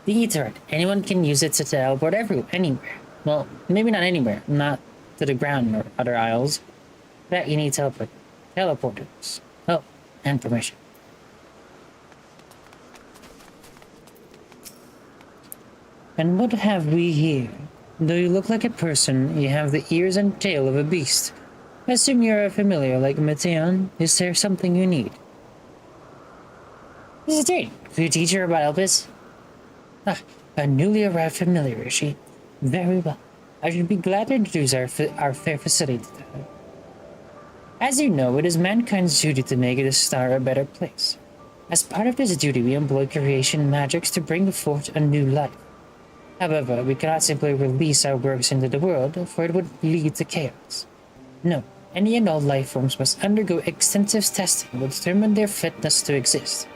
the Etherite. Anyone can use it to teleport anywhere. Well, maybe not anywhere. Not to the ground or other isles. That you need teleporters. Oh, and permission. And what have we here? Though you look like a person, you have the ears and tail of a beast. I assume you're a familiar like Mateon. Is there something you need? This is Jade. Could you teach her about Elpis? A newly arrived familiar, is she? Very well. I should be glad to introduce our fair facility to her. As you know, it is mankind's duty to make the star a better place. As part of this duty, we employ creation magics to bring forth a new life. However, we cannot simply release our works into the world, for it would lead to chaos. No, any and all life forms must undergo extensive testing to determine their fitness to exist.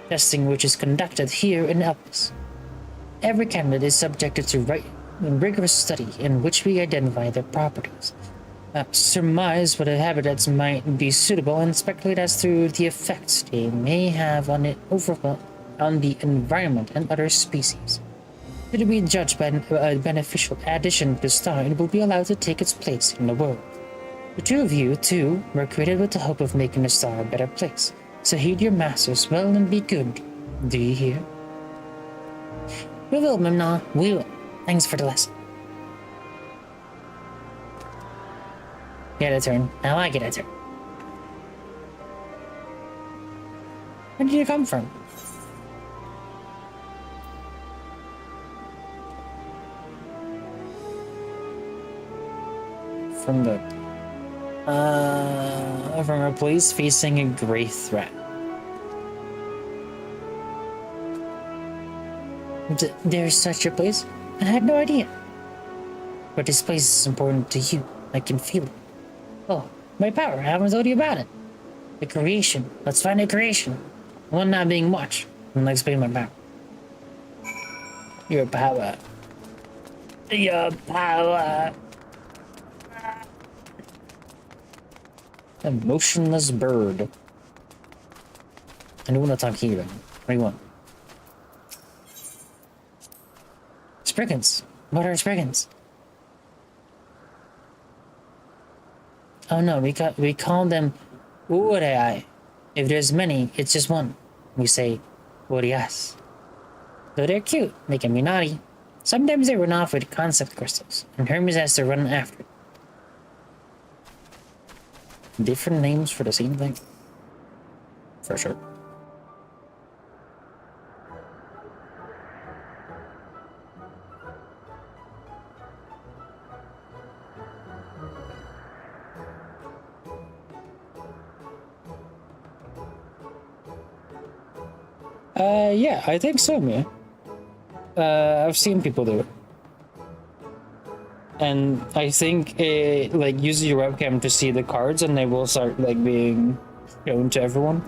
Testing which is conducted here in Elpis. Every candidate is subjected to rigorous study in which we identify their properties, surmise what habitats might be suitable, and speculate as to the effects they may have on the environment and other species. Should it be judged by a beneficial addition to the star, it will be allowed to take its place in the world. The two of you, too, were created with the hope of making the star a better place. So heed your masters well and be good. Do you hear? We will, Memnon. We will. Thanks for the lesson. Get a turn. Now I get a turn. Where did you come from? From a place facing a grave threat. There's such a place? I had no idea. But this place is important to you. I can feel it. Oh, my power. I haven't told you about it. The creation. Let's find the creation. One not being watched. I'm gonna explain my power. Your power. Your power. A motionless bird. I don't want to talk here. What do you want? Spriggans. What are Spriggans? Oh no, we call them Ureai. If there's many, it's just one. We say Urias. Though they're cute, they can be naughty. Sometimes they run off with concept crystals, and Hermes has to run after it. different names for the same thing. For sure. Yeah, I think so, man. I've seen people do it. And I think it, like, use your webcam to see the cards and they will start, like, being shown to everyone.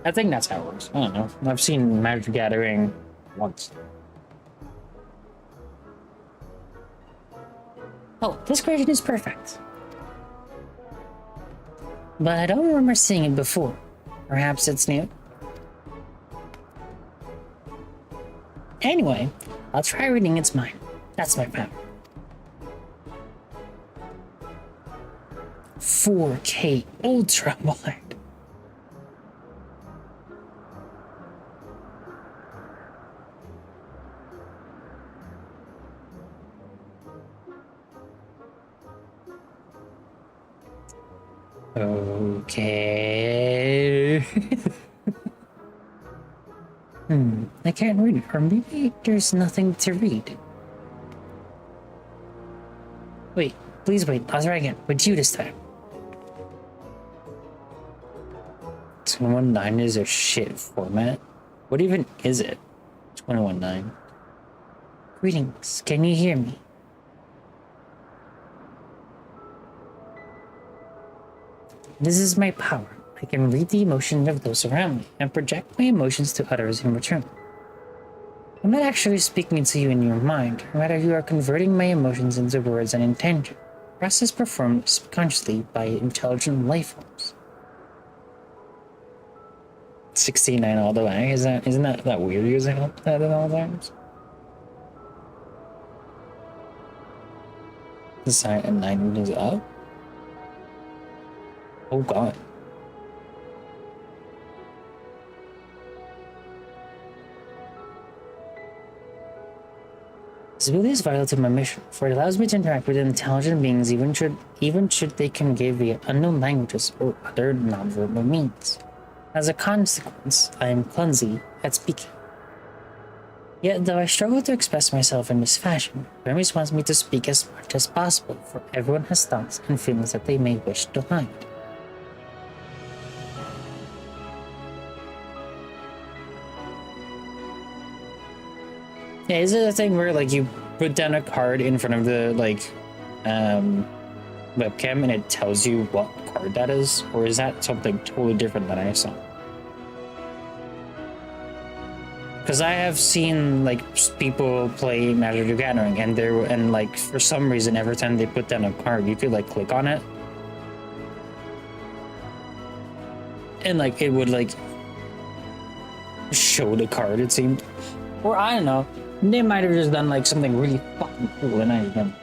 I think that's how it works. I don't know. I've seen Magic the Gathering once. Oh, this creation is perfect. But I don't remember seeing it before. Perhaps it's new. Anyway, I'll try reading its mind. That's my power. 4K ultra wide. Okay. I can't read, or maybe there's nothing to read. Wait, please wait, I'll try again, with you this time. 21.9 is a shit format. What even is it? 21.9. Greetings, can you hear me? This is my power. I can read the emotions of those around me and project my emotions to others in return. I'm not actually speaking to you in your mind, rather you are converting my emotions into words and intention, a process performed subconsciously by intelligent life forms. 69 all the way, isn't that weird using that at all times? The sign at 9 is up? Oh god. This ability is vital to my mission, for it allows me to interact with intelligent beings even should they convey via unknown languages or other nonverbal means. As a consequence, I am clumsy at speaking. Yet, though I struggle to express myself in this fashion, Hermes wants me to speak as much as possible, for everyone has thoughts and feelings that they may wish to hide. Yeah, is it a thing where, like, you put down a card in front of the, like, webcam and it tells you what card that is? Or is that something totally different than I saw? Because I have seen, like, people play Magic the Gathering and like, for some reason, every time they put down a card, you could, like, click on it. And, like, it would, like, show the card, it seemed. Or, I don't know. They might have just done, like, something really fucking cool and I didn't.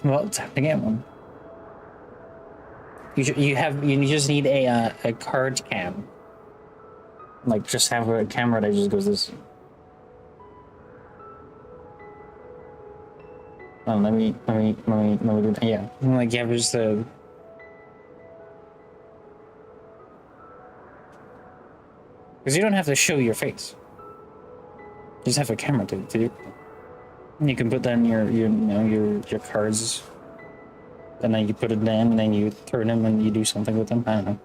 Well, it's time to get one. You just need a card cam. Like, just have a camera that just goes this. Oh, let me do that. Yeah, like, yeah, just a. Because you don't have to show your face. You just have a camera to do. And you can put down your cards, and then you put it down, and then you turn them, and you do something with them. I don't know.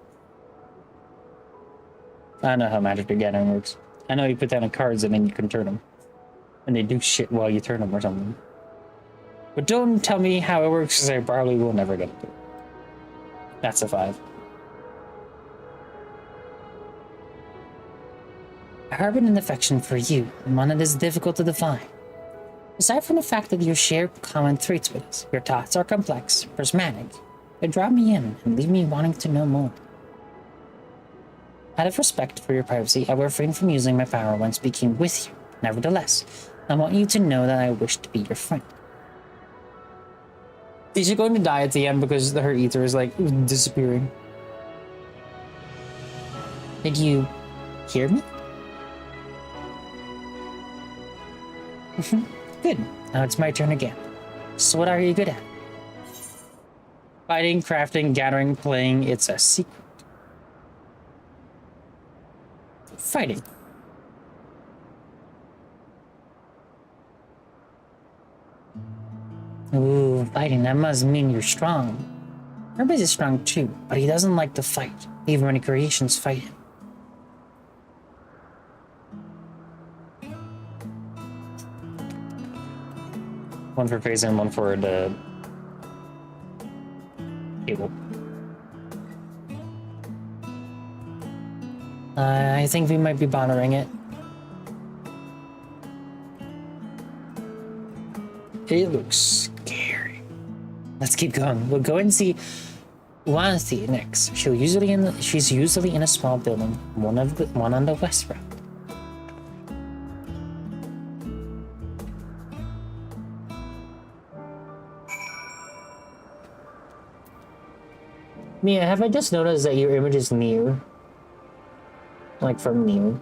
I don't know how Magic the Gathering works. I know you put down the cards, and then you can turn them, and they do shit while you turn them or something. But don't tell me how it works, because I probably will never get it. That's a 5. I harbor an affection for you, and one that is difficult to define. Aside from the fact that you share common traits with us, your thoughts are complex, prismatic. They draw me in and leave me wanting to know more. Out of respect for your privacy, I will refrain from using my power when speaking with you. Nevertheless, I want you to know that I wish to be your friend. Is she going to die at the end because her ether is, like, disappearing? Did you hear me? Good. Now it's my turn again. So what are you good at? Fighting, crafting, gathering, playing, it's a secret. Fighting. Ooh, fighting, that must mean you're strong. Everybody's strong too, but he doesn't like to fight, even when the creations fight him. One for phase and one for the table. I think we might be bothering it. It looks scary. Let's keep going. We'll go and see Wanthi next. She's usually in a small building, one on the west route. Mia, have I just noticed that your image is near? Like from near?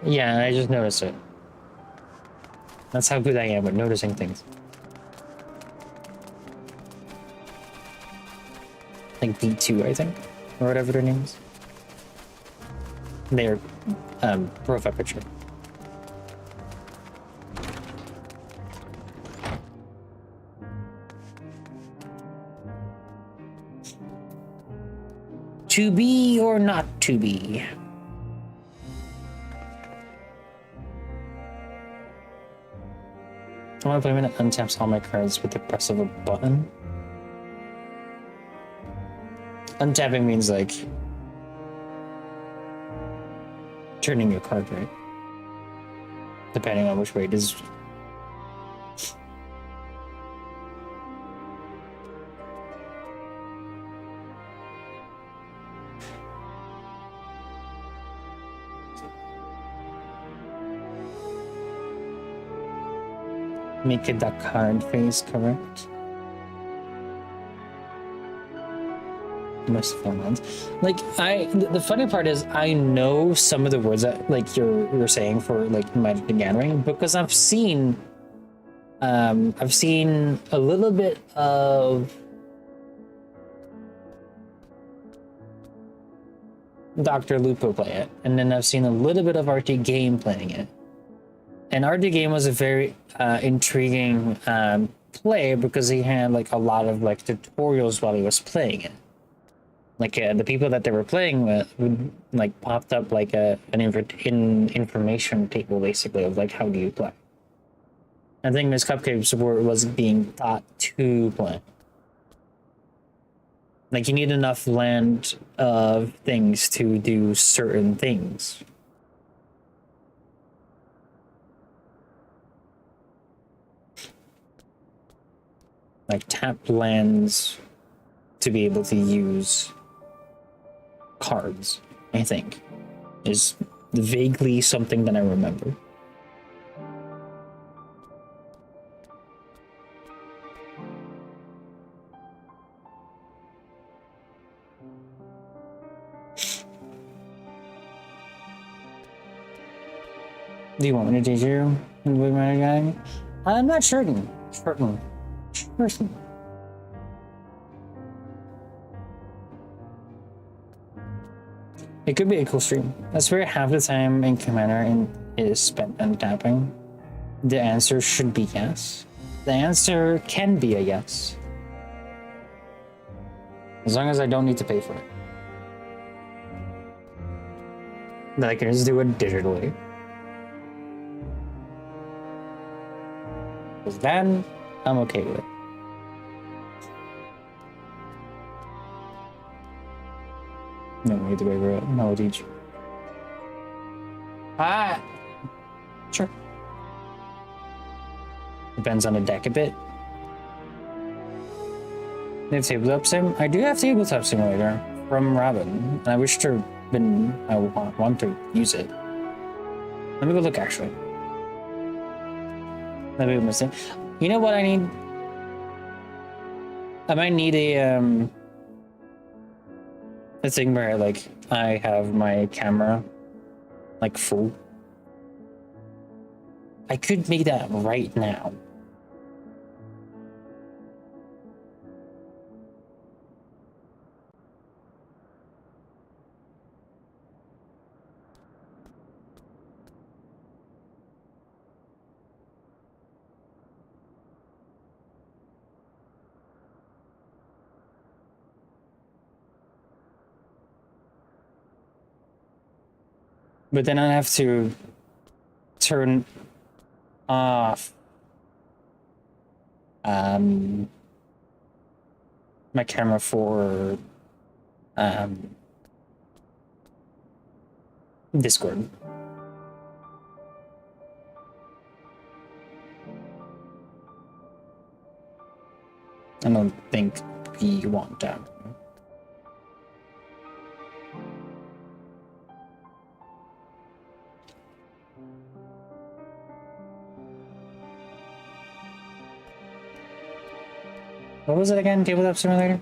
Yeah, I just noticed it. That's how good I am at noticing things. Like D2, I think, or whatever their name is. Their profile picture. To be or not to be? I want to play when it untaps all my cards with the press of a button. Untapping means like turning your card, right? Depending on which way it is. Make it that card face correct. Most fun ones. Like the funny part is I know some of the words that like you're saying for like Magic the Gathering because I've seen a little bit of Dr. Lupo play it, and then I've seen a little bit of RT Game playing it. And RT Game was a very intriguing play because he had like a lot of like tutorials while he was playing it. Like the people that they were playing with would like popped up like an information table basically of like how do you play. I think Miss Cupcakes was being taught to play. Like you need enough land of things to do certain things. Like tapped lands to be able to use cards, I think, is vaguely something that I remember. Do you want me to teach you the way my guy? I'm not certain. It could be a cool stream. That's where half the time in Commander is spent untapping. The answer should be yes. The answer can be a yes. As long as I don't need to pay for it. But I can just do it digitally. Because then I'm okay with it. No, we need to wait for it. No, I'll teach. Sure. Depends on the deck a bit. They have Tabletop Sim? I do have Tabletop Simulator from Robin, and I wish to I want to use it. Let me go look actually. Let me go missing. You know what I need? I might need a thing where like I have my camera like full. I could make that right now. But then I have to turn off my camera for Discord. I don't think we want that. What was it again? Tabletop Simulator?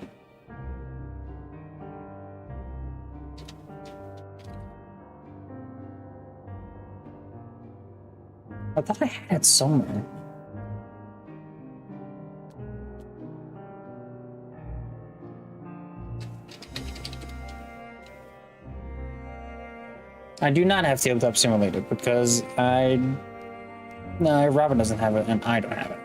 I thought I had it somewhere. I do not have Tabletop Simulator because Robin doesn't have it and I don't have it.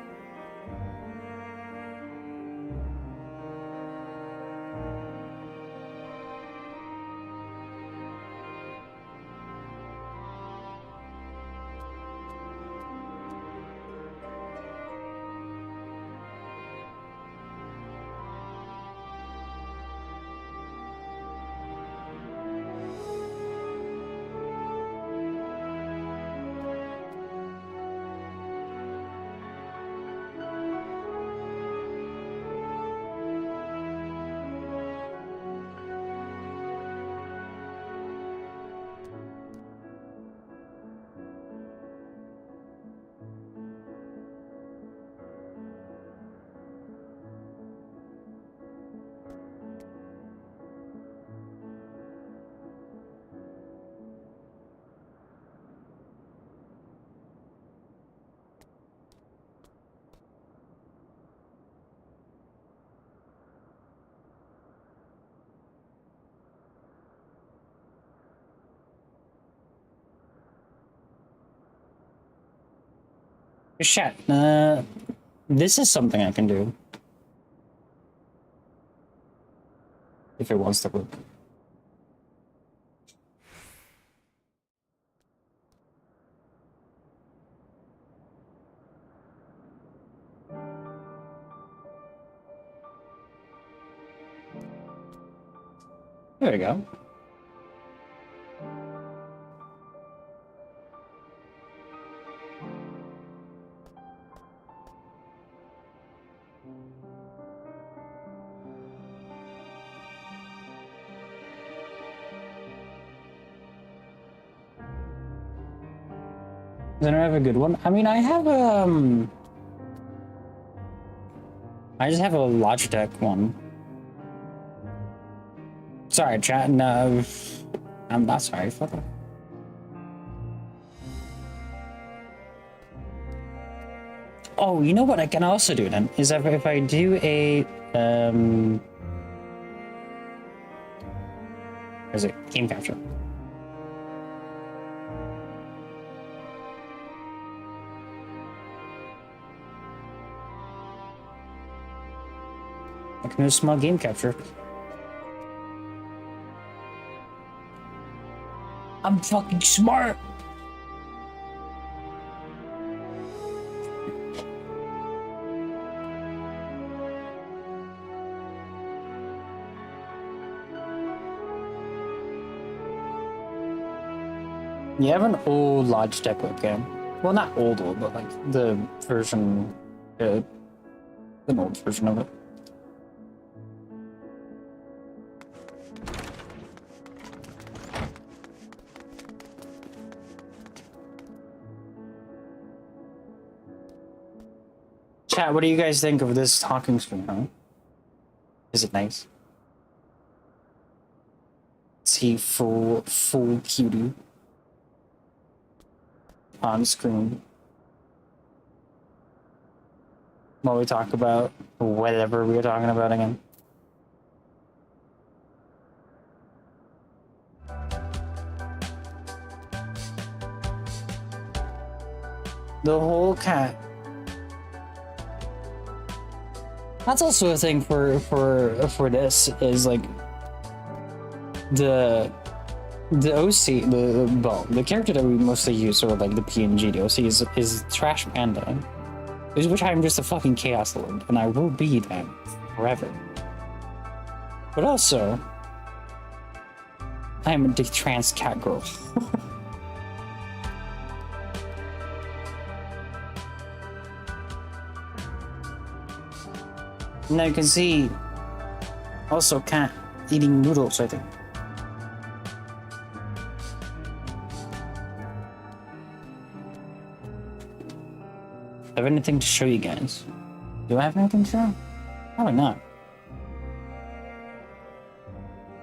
Chat, this is something I can do. If it wants to work. There we go. Does anyone have a good one? I mean, I have I just have a Logitech one. Sorry, chat. No, I'm not sorry. Fuck off. Oh, you know what I can also do then is if I do a is it game capture? I can do a small game capture. I'm fucking smart. You have an old Logitech webcam. Well, not old, but like the version, the old version of it. Chat, what do you guys think of this talking screen, huh? Is it nice? See full cutie on screen while we talk about whatever we were talking about again. The whole cat. That's also a thing for this is like the The OC, the character that we mostly use, sort of like the PNG, the OC is Trash Panda, which I'm just a fucking Chaos Lord, and I will be that forever. But also, I am a trans cat girl. Now you can see, also cat eating noodles, I think. I have anything to show you guys? Do I have anything to show? Probably not.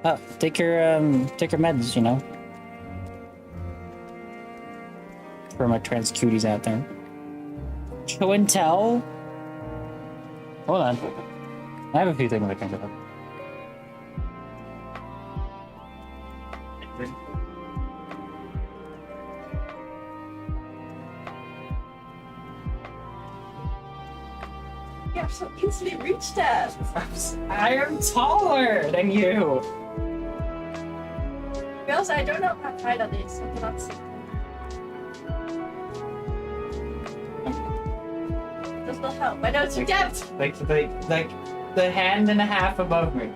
Oh, take your meds, you know. For my trans cuties out there. Show and tell. Hold on. I have a few things I can do. You have so easily reached that. I am taller than you. Girls, I don't know how high that is. I cannot see. Does not help. I know it's your depth. Like the hand and a half above me.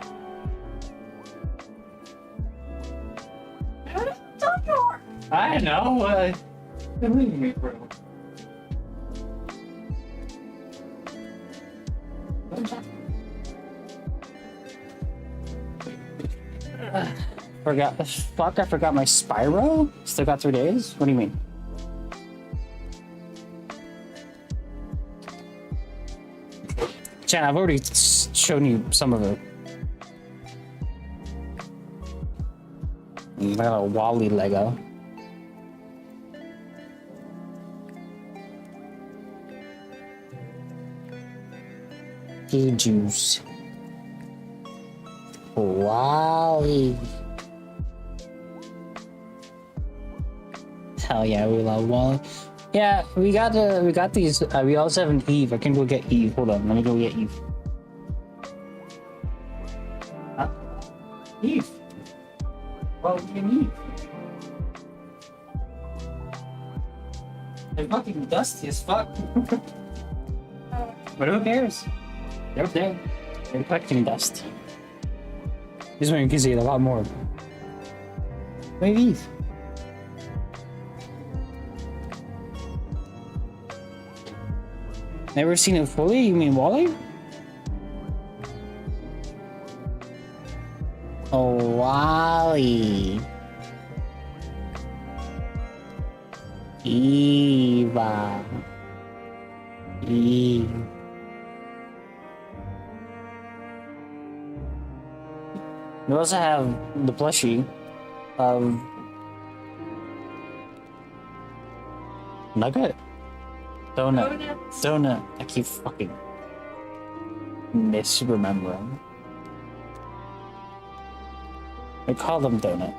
How tall you are? I know. Believe me, bro. Fuck, I forgot my Spyro? Still got 3 days? What do you mean? Chan, I've already shown you some of it. I got a Wally Lego. Hey, juice. Wally. Hell yeah, we love Wally. Yeah, we got these. We also have an Eve. I can go get Eve. Hold on, let me go get Eve. Huh? Eve. Well, we can Eve. They're fucking dusty as fuck. But who cares? They're up there. They're collecting dust. This one you can see a lot more. Wait, Eve. Never seen it fully? You mean Wally? Oh, Wally. Eva. Eve. We also have the plushie of Nugget? Donut. I keep fucking misremembering. I call them Donut.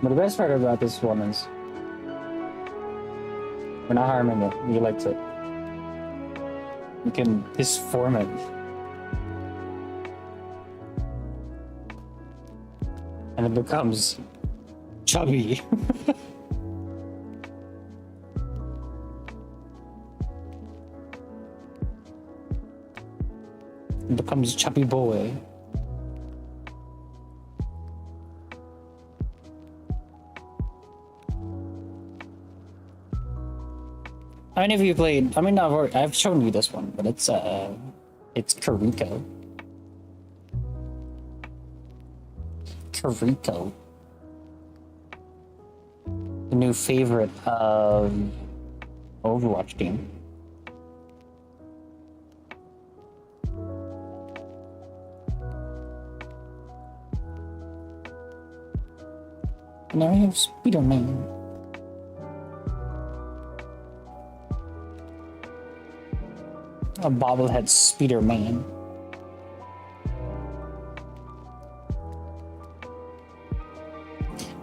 But the best part about this one is we're not harming it. He likes it. You can disform it. And it becomes chubby. It becomes chubby boy. How many of you played? I mean, I've shown you this one, but it's Kariko. Kariko. The new favorite of Overwatch team. And now we have Spider-Man. A bobblehead Spider-Man.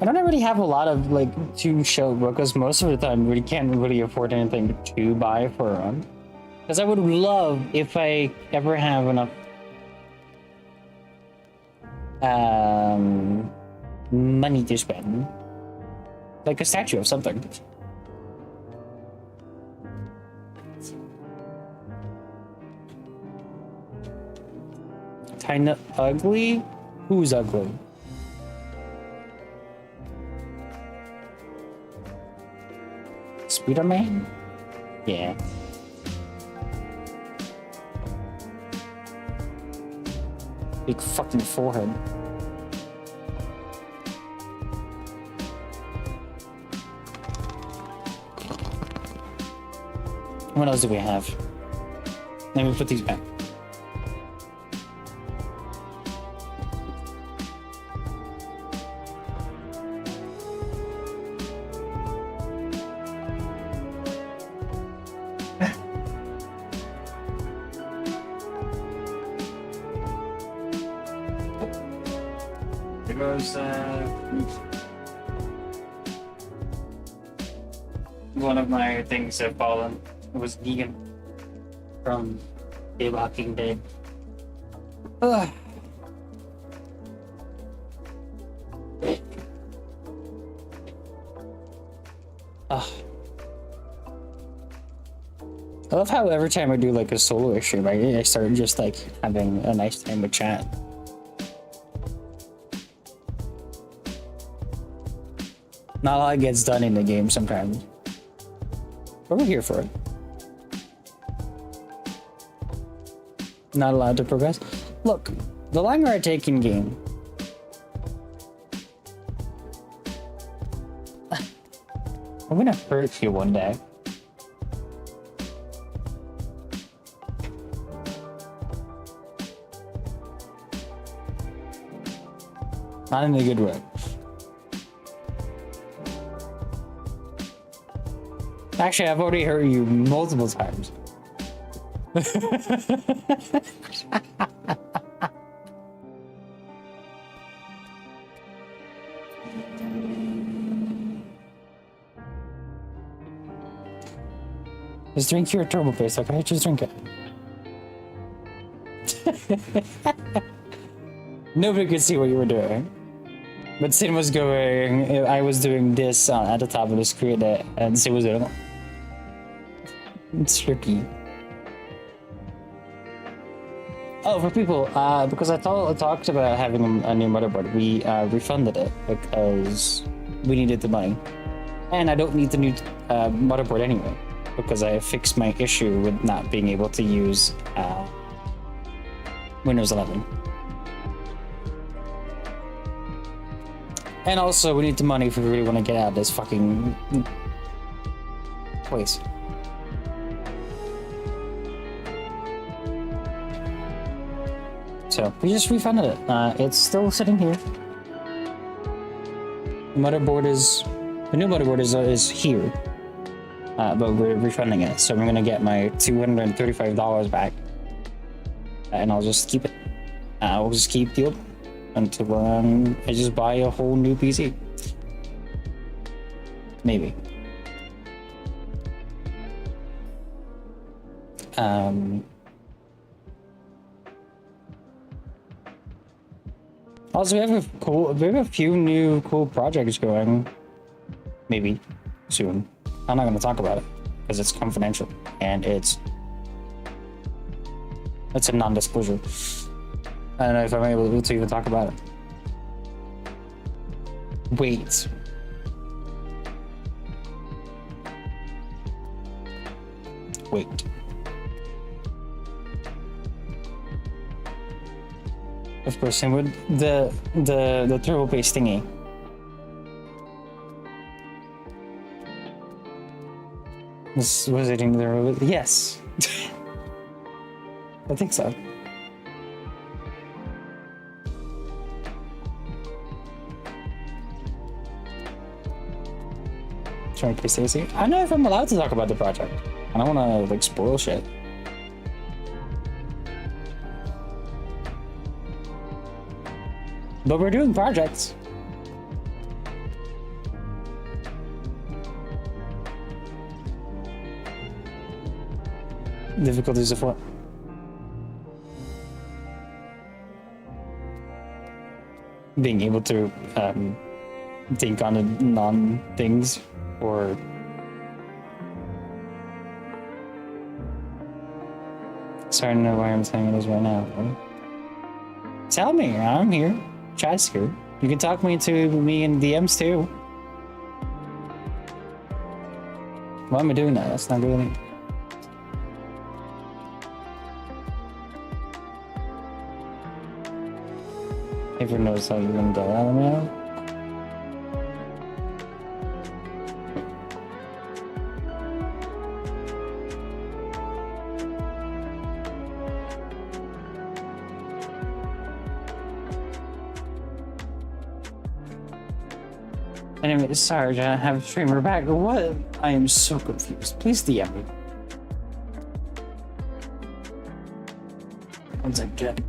I don't really have a lot of to show because most of the time we can't really afford anything to buy for our own. Because I would love if I ever have enough money to spend. Like a statue of something. Kinda ugly? Who's ugly? Spider-Man? Yeah. Big fucking forehead. What else do we have? Let me put these back. There goes one of my things have fallen. It was Negan from The Walking Dead. Ugh. Ugh. I love how every time I do like a solo stream, I start just like having a nice time with chat. Not a lot gets done in the game sometimes, but we're here for it. Not allowed to progress. Look, the longer I take in game, I'm gonna hurt you one day. Not in a good way. Actually, I've already hurt you multiple times. Just drink your turbo paste, okay? Just drink it. Nobody could see what you were doing. But Sin was going, I was doing this at the top of the screen, and Sin was doing it's tricky. Oh, for people, because I talked about having a new motherboard, we refunded it because we needed the money. And I don't need the new motherboard anyway, because I fixed my issue with not being able to use Windows 11. And also, we need the money if we really want to get out of this fucking place. So, we just refunded it. It's still sitting here. The new motherboard is here. But we're refunding it. So I'm gonna get my $235 back. And I'll just keep it. I'll just keep the old until I just buy a whole new PC. Maybe. Also, we have a few new cool projects going. Maybe soon. I'm not going to talk about it because it's confidential and it's a non-disclosure. I don't know if I'm able to even talk about it. Wait. Of course, and with the turbo paste thingy. Was it in there? Yes. I think so. Trying to play Stacy. I don't know if I'm allowed to talk about the project. I don't want to like spoil shit. But we're doing projects. Difficulties of what? Being able to think on non-things, or sorry to know why I'm saying this right now. Tell me, I'm here. Chat's here. You can talk me to me in DMs too. Why am I doing that? That's not really. Everyone knows how you're gonna do that, let me know. Anyway, sorry, I have a streamer back. What? I am so confused. Please DM me. One second.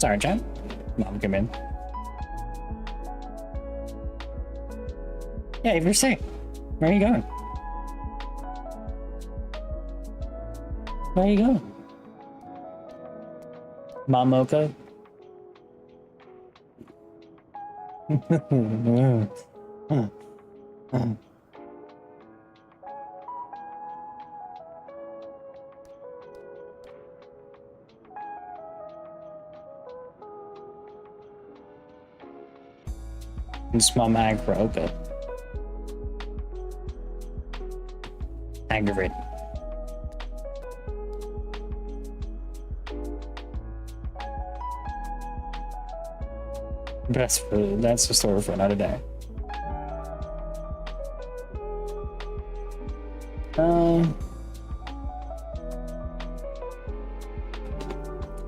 Sorry, Jen. Mom, come in. Yeah, if you're sick, where are you going? Where are you going? Mom Mocha? It's Mom Agroga. Aggravated. That's a story for another day.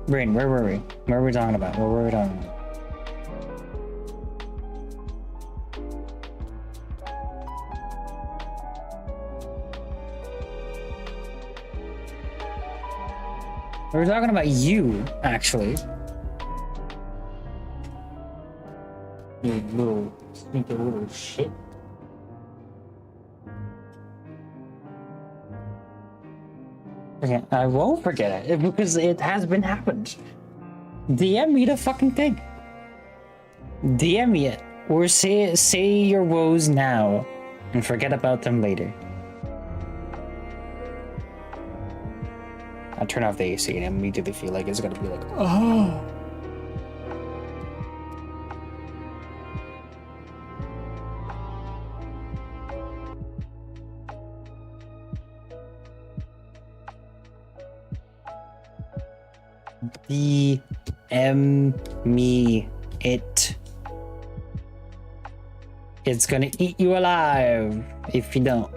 Brain, where were we? What were we talking about? What were we talking about? We were talking about you, actually. You little sneaky little shit. Okay, I won't forget it because it has been happened. DM me the fucking thing. DM me it. Or say your woes now and forget about them later. I turn off the AC and immediately feel like it's gonna be like, oh. DM me it. It's gonna eat you alive if you don't.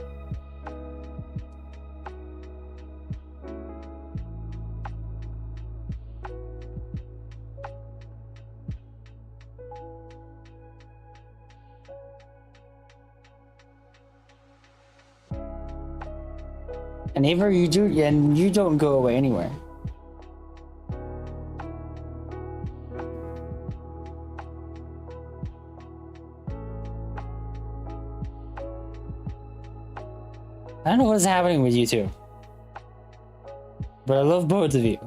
And Ava, you don't go away anywhere. I don't know what is happening with you two, but I love both of you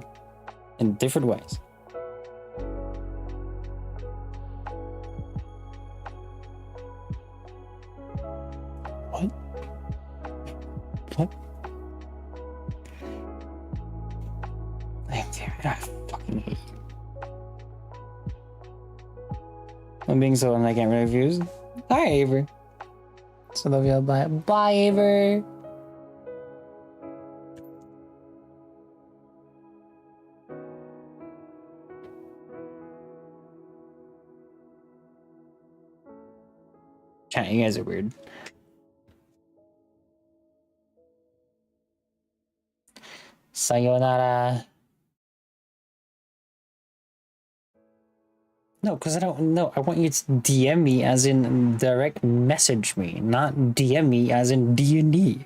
in different ways. What? What? I fucking hate you. I'm being so I can't really refuse. Hi, Avery. So love you. Bye. Bye, Avery. Chat, you guys are weird. Sayonara. No, because I don't know. I want you to DM me as in direct message me, not DM me as in D&D.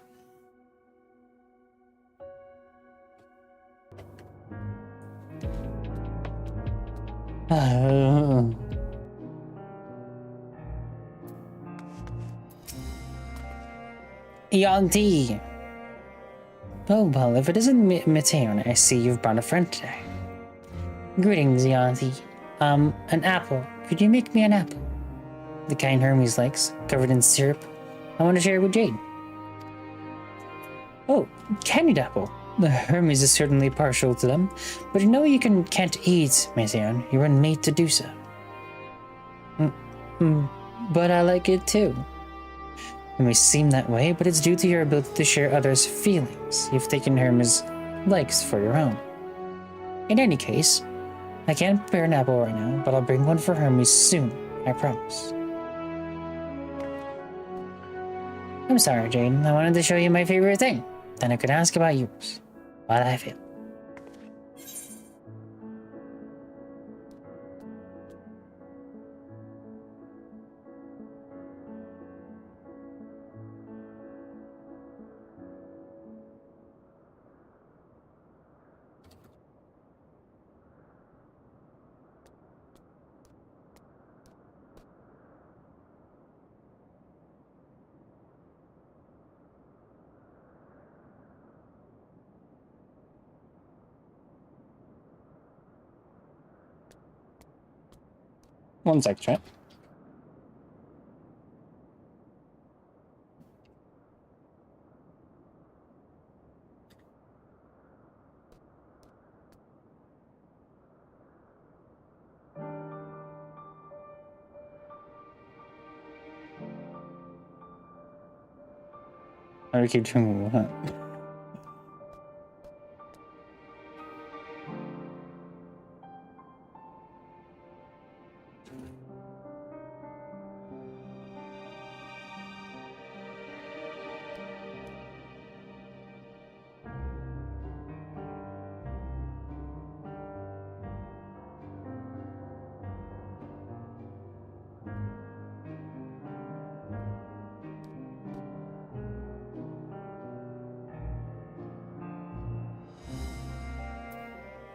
Eonti. Oh, well, if it isn't Mateon, I see you've brought a friend today. Greetings, Eonti. An apple. Could you make me an apple? The kind Hermes likes, covered in syrup. I want to share it with Jade. Oh, candied apple. The Hermes is certainly partial to them, but you know you can't eat, Mateon. You weren't made to do so. But I like it too. It may seem that way, but it's due to your ability to share others' feelings. You've taken Hermes' likes for your own. In any case, I can't prepare an apple right now, but I'll bring one for Hermes soon, I promise. I'm sorry, Jade. I wanted to show you my favorite thing. Then I could ask about yours. What I feel. One sec, chat. I keep doing what?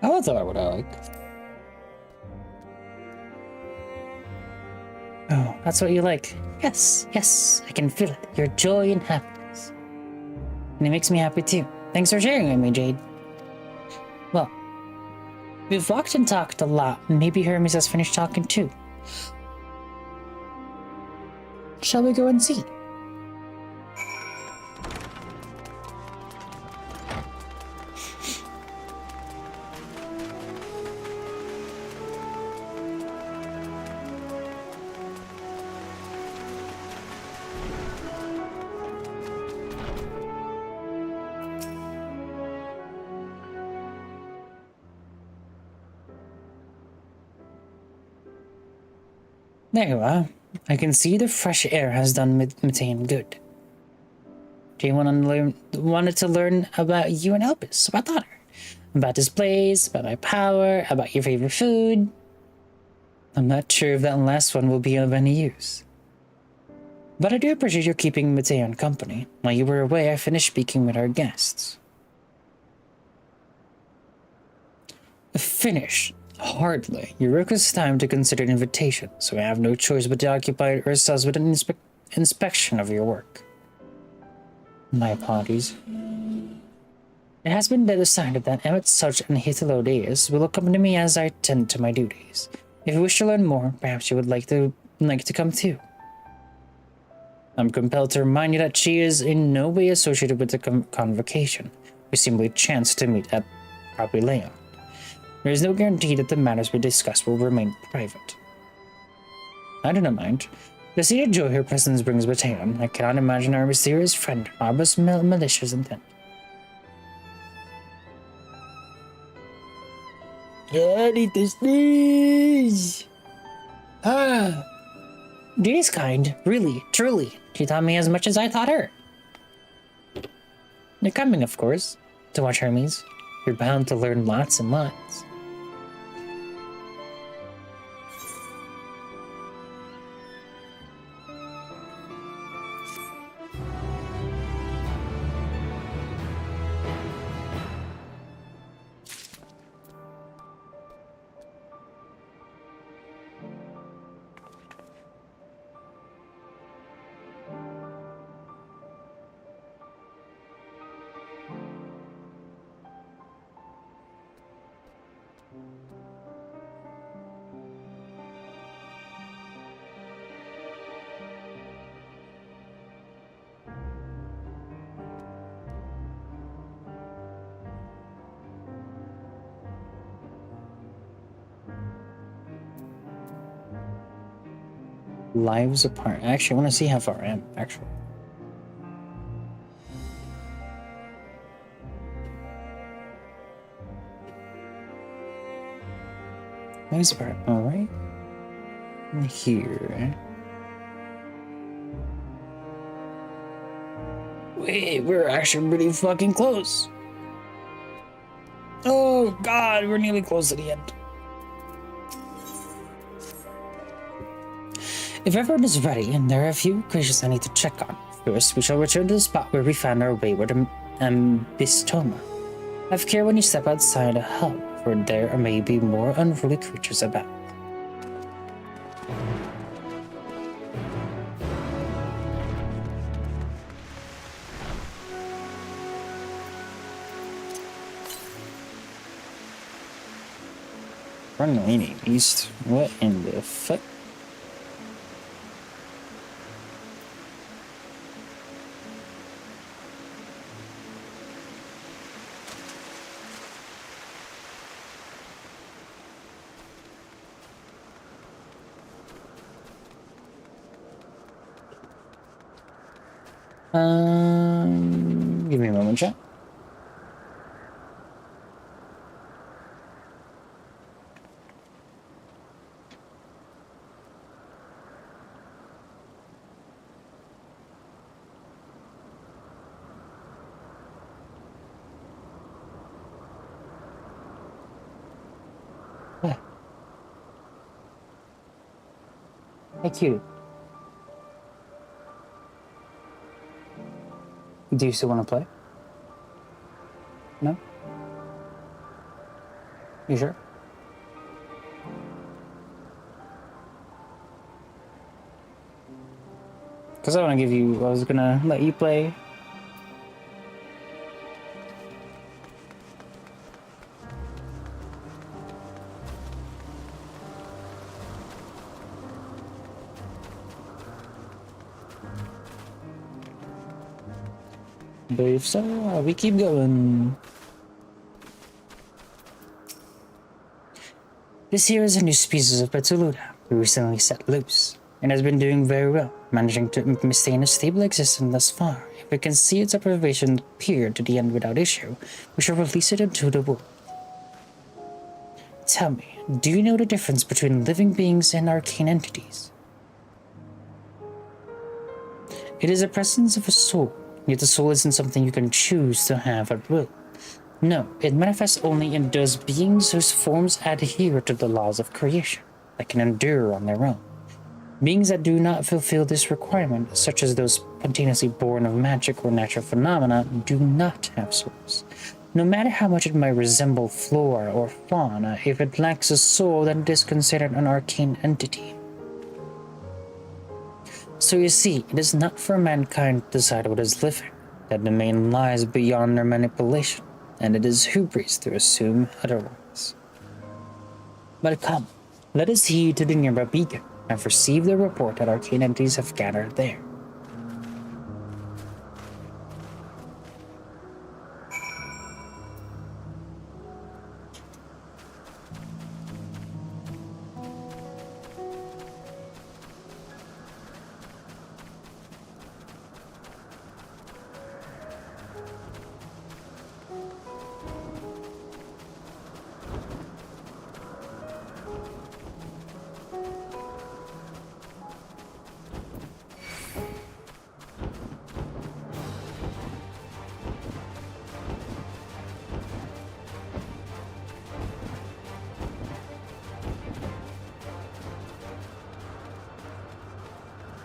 I thought what I like. Oh, that's what you like. Yes, yes, I can feel it. Your joy and happiness. And it makes me happy too. Thanks for sharing with me, Jade. Well, we've walked and talked a lot, and maybe Hermes has finished talking too. Shall we go and see? There you are. I can see the fresh air has done Matane good. Do you wanted to learn about you and Elpis? About Donner? About his place, about my power, about your favorite food? I'm not sure if that last one will be of any use. But I do appreciate you keeping Matane company. While you were away, I finished speaking with our guests. Finish? Hardly. Eureka's time to consider an invitation, so we have no choice but to occupy ourselves with an inspection of your work. My apologies. It has been decided that Emmett Such and Hetelodeus will accompany me as I tend to my duties. If you wish to learn more, perhaps you would like to come too. I'm compelled to remind you that she is in no way associated with the convocation. We simply chanced to meet at Propileon. There is no guarantee that the matters we discuss will remain private. I do not mind. The seated joy her presence brings Bateon. I cannot imagine our mysterious friend harbors malicious intent. I need to sneeze! Judy's kind, really, truly. She taught me as much as I taught her. You're coming, of course, to watch Hermes. You're bound to learn lots and lots. Lives apart. Actually, I want to see how far I am, actually. Lives apart, alright. Here. Wait, we're actually really fucking close. Oh god, we're nearly close to the end. If everyone is ready, and there are a few creatures I need to check on. First, we shall return to the spot where we found our wayward Ambistoma. Have care when you step outside a hub, for there may be more unruly creatures about. We're leaning east. What in the fuck? Give me a moment, chat. Hey, cute. Do you still want to play? No? You sure? Because I want to give you, I was gonna let you play. But if so, we keep going. This here is a new species of Petuluda we recently set loose, and has been doing very well, managing to maintain a stable existence thus far. If we can see its observation period to the end without issue, we shall release it into the world. Tell me, do you know the difference between living beings and arcane entities? It is the presence of a soul, yet the soul isn't something you can choose to have at will. No, it manifests only in those beings whose forms adhere to the laws of creation, that can endure on their own. Beings that do not fulfill this requirement, such as those spontaneously born of magic or natural phenomena, do not have souls. No matter how much it might resemble flora or fauna, if it lacks a soul, then it is considered an arcane entity. So you see, it is not for mankind to decide what is living. That domain lies beyond their manipulation, and it is hubris to assume otherwise. But come, let us heed to the nearby beacon and receive the report that arcane entities have gathered there.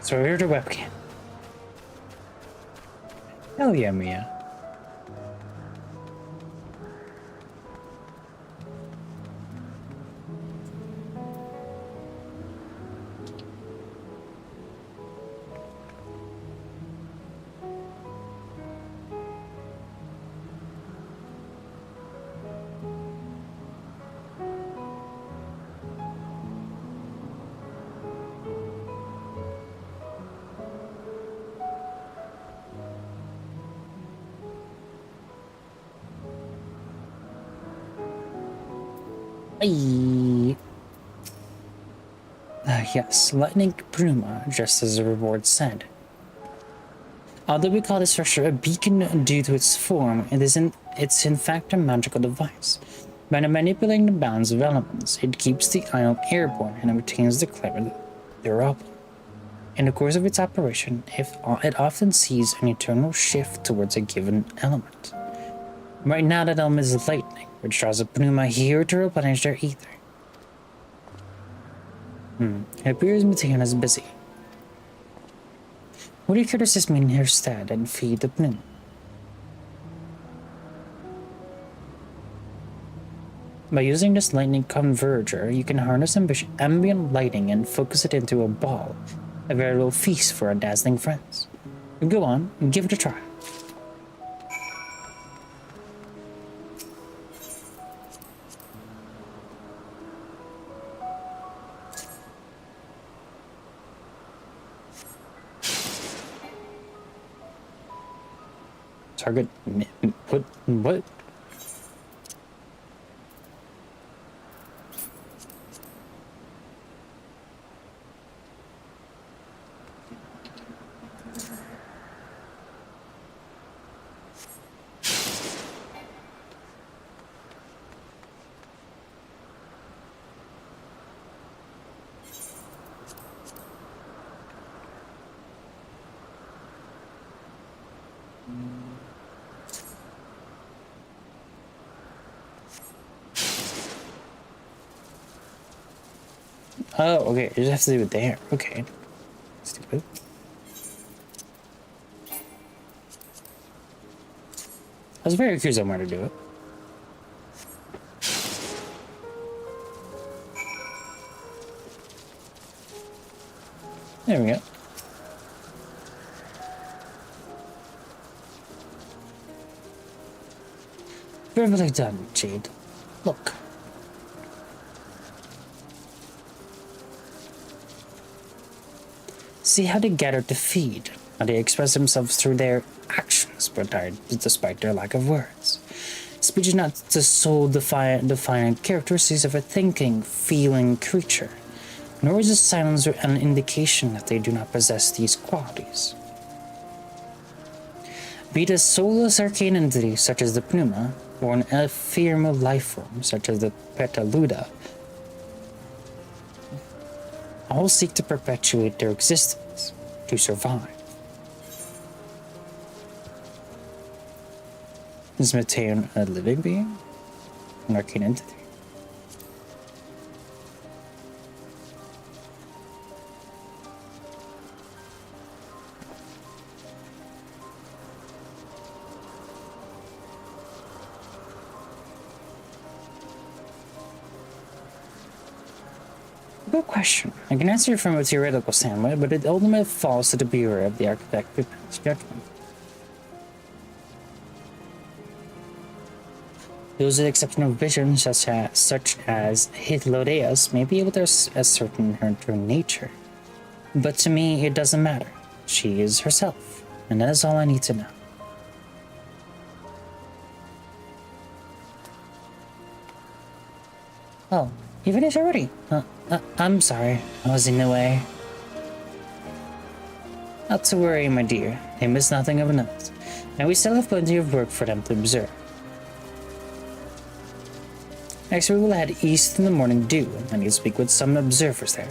So here's the webcam. Hell yeah, Mia. Yes, lightning Bruma, just as the reward said. Although we call this structure a beacon due to its form, it's in fact a magical device. By manipulating the balance of elements, it keeps the ion airborne and retains the climate durable. In the course of its operation, it often sees an eternal shift towards a given element. Right now that element is lightning, which draws a pneuma here to replenish their ether. It appears Matilda is busy. Would you care to assist me in her stead and feed the pneuma? By using this lightning converger, you can harness ambient lighting and focus it into a ball, a veritable feast for our dazzling friends. Go on, and give it a try. Target, what? Oh, okay. You just have to do it there. Okay. Stupid. I was very curious on where to do it. There we go. Very well done, Jade. Look. See how they gather to feed, how they express themselves through their actions, despite their lack of words. Speech is not the sole defining characteristics of a thinking, feeling creature, nor is the silence an indication that they do not possess these qualities. Be it a soulless arcane entity such as the Pneuma, or an ephemeral life form such as the Petaluda, all seek to perpetuate their existence, to survive. Is Matean a living being? An arcane entity? Good question. I can answer from a theoretical standpoint, but it ultimately falls to the bearer of the architect to pass judgment. Those with exceptional vision, such as Hythlodaeus, may be able to ascertain her true nature. But to me, it doesn't matter. She is herself, and that is all I need to know. Oh, you finished already? I'm sorry, I was in the way. Not to worry, my dear. They miss nothing of note, and we still have plenty of work for them to observe. Next, we will head east in the morning dew, and I need to speak with some observers there.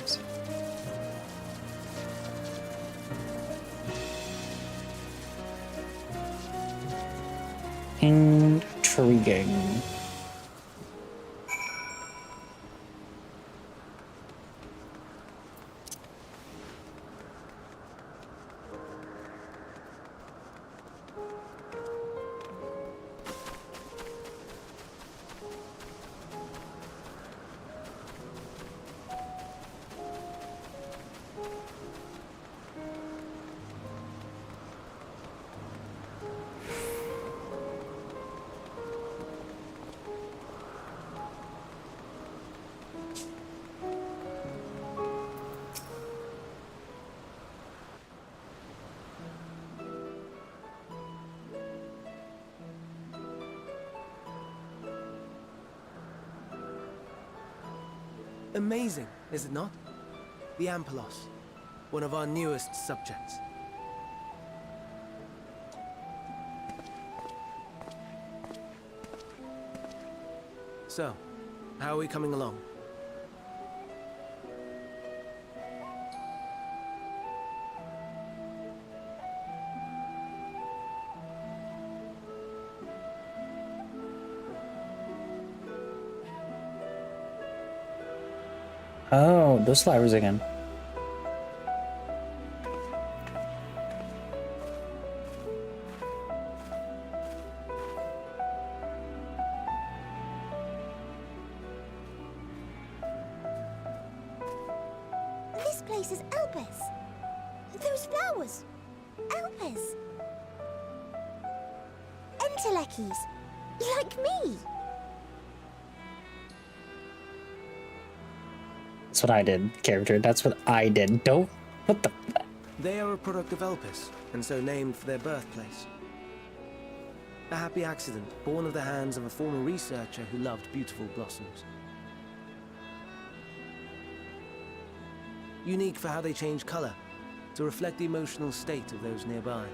Intriguing. Amazing, is it not? The Ampelos, one of our newest subjects. So, how are we coming along? Oh, those flowers again. This place is Elpis. Those flowers. Elpis. Entelekis. Like me. That's what I did, character. That's what I did. Don't. What the? They are a product of Elpis, and so named for their birthplace. A happy accident, born of the hands of a former researcher who loved beautiful blossoms. Unique for how they change color, to reflect the emotional state of those nearby.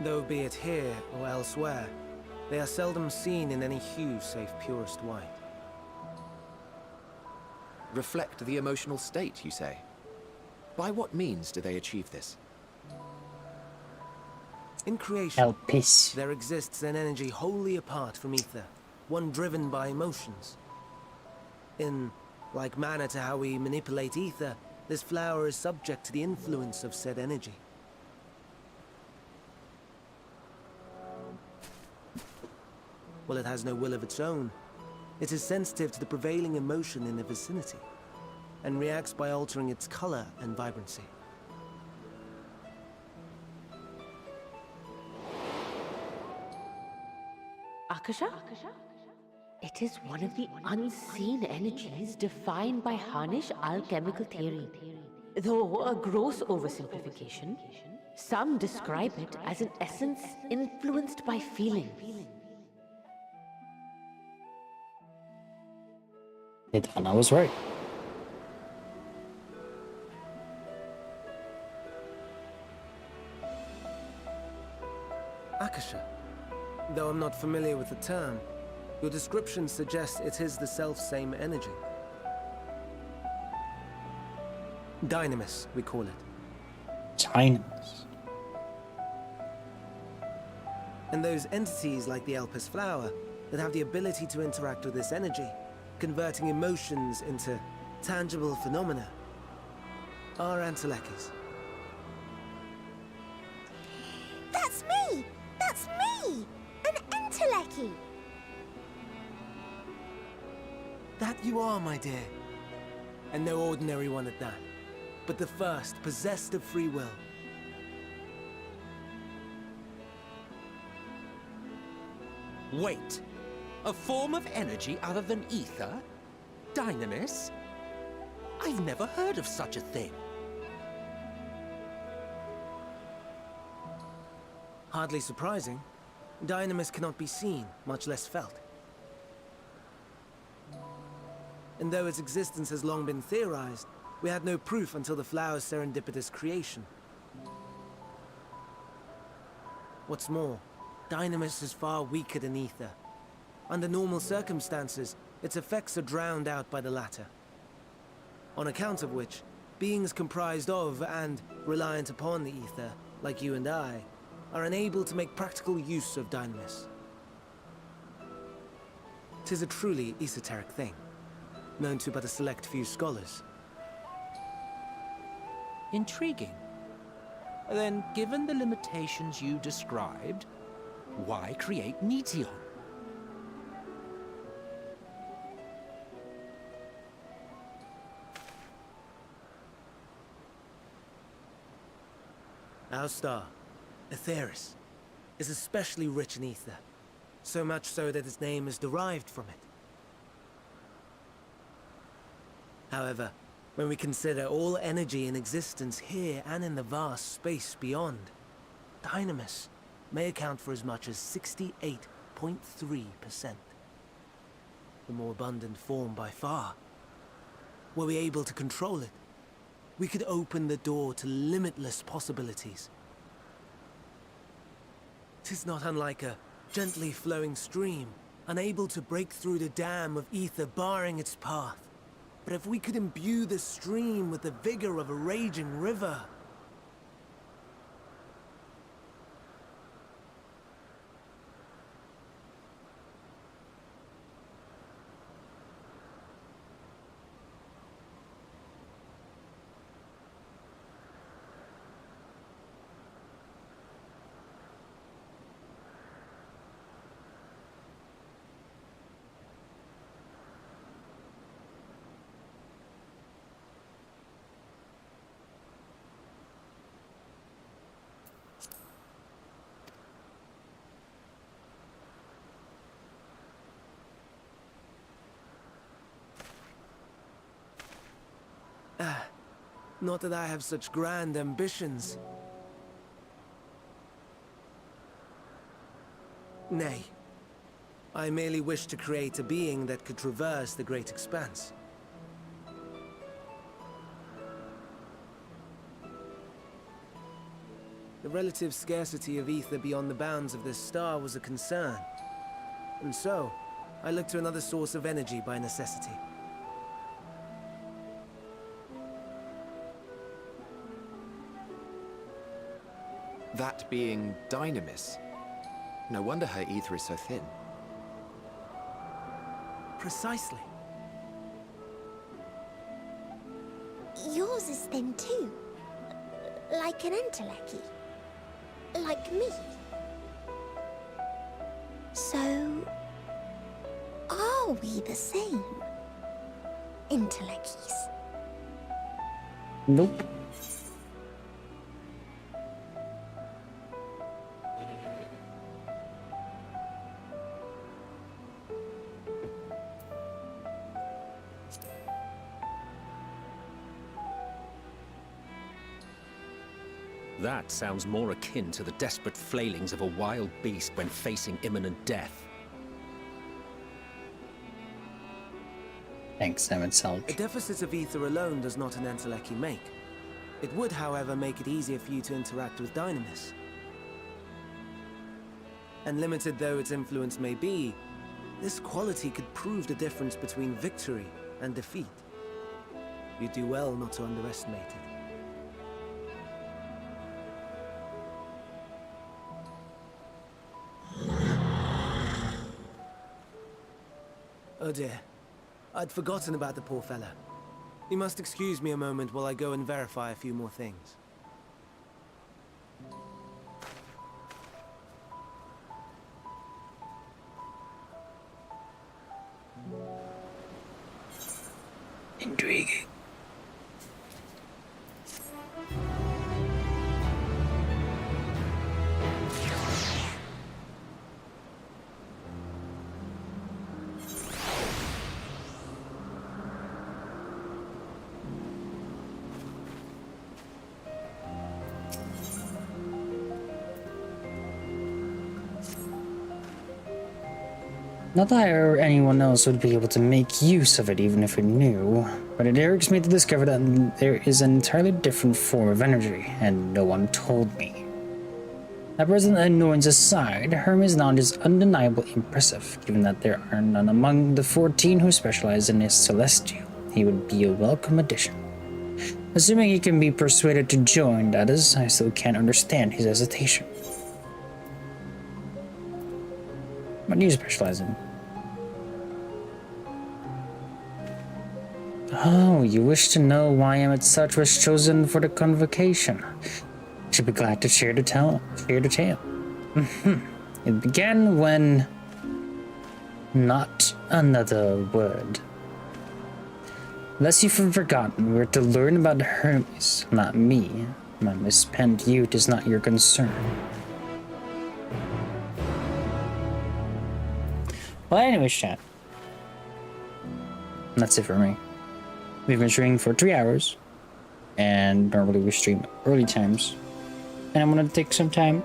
Though be it here or elsewhere, they are seldom seen in any hue save purest white. Reflect the emotional state, you say? By what means do they achieve this? In creation, Peace. there exists an energy wholly apart from ether, one driven by emotions. In like manner to how we manipulate ether, this flower is subject to the influence of said energy. While it has no will of its own, it is sensitive to the prevailing emotion in the vicinity, and reacts by altering its color and vibrancy. Akasha? It is one of the unseen energies defined by Harnish alchemical theory. Though a gross oversimplification, some describe it as an essence influenced by feeling. And I was right. Akasha. Though I'm not familiar with the term, your description suggests it is the self-same energy. Dynamis, we call it. Dynamis. And those entities like the Elpis flower that have the ability to interact with this energy, converting emotions into tangible phenomena, are Antelekis. That's me! That's me! An Enteleki! That you are, my dear. And no ordinary one at that, but the first possessed of free will. Wait. A form of energy other than ether? Dynamis? I've never heard of such a thing. Hardly surprising. Dynamis cannot be seen, much less felt. And though its existence has long been theorized, we had no proof until the flower's serendipitous creation. What's more, Dynamis is far weaker than ether. Under normal circumstances, its effects are drowned out by the latter. On account of which, beings comprised of and reliant upon the ether, like you and I, are unable to make practical use of Dynamis. 'Tis a truly esoteric thing, known to but a select few scholars. Intriguing. Then, given the limitations you described, why create Meteon? Our star, Aetheris, is especially rich in ether, so much so that its name is derived from it. However, when we consider all energy in existence here and in the vast space beyond, Dynamis may account for as much as 68.3%. The more abundant form by far. Were we able to control it, we could open the door to limitless possibilities. 'Tis not unlike a gently flowing stream, unable to break through the dam of ether barring its path. But if we could imbue the stream with the vigor of a raging river... Not that I have such grand ambitions. Nay. I merely wish to create a being that could traverse the great expanse. The relative scarcity of ether beyond the bounds of this star was a concern. And so, I looked to another source of energy by necessity. That being Dynamis. No wonder her ether is so thin. Precisely. Yours is thin too. Like an entelechy. Like me. So, are we the same? Intellecchies. Nope. That sounds more akin to the desperate flailings of a wild beast when facing imminent death. Thanks, Emmett Selch. A deficit of ether alone does not an entelechy make. It would, however, make it easier for you to interact with Dynamis. And limited though its influence may be, this quality could prove the difference between victory and defeat. You do well not to underestimate it. Oh dear. I'd forgotten about the poor fella. You must excuse me a moment while I go and verify a few more things. Intriguing. Not that I or anyone else would be able to make use of it even if we knew, but it irks me to discover that there is an entirely different form of energy, and no one told me. That present annoyance aside, Hermes' knowledge is undeniably impressive, given that there are none among the 14 who specialize in his celestial. He would be a welcome addition. Assuming he can be persuaded to join, that is, I still can't understand his hesitation. What do you specialize in? Oh, you wish to know why Emmett Such was chosen for the convocation. I should be glad to share the tale. It began when... Not another word. Lest you've forgotten, we're to learn about Hermes, not me. My misspent youth is not your concern. Well, anyways, chat. That's it for me. We've been streaming for 3 hours, and normally we stream early times. And I'm gonna take some time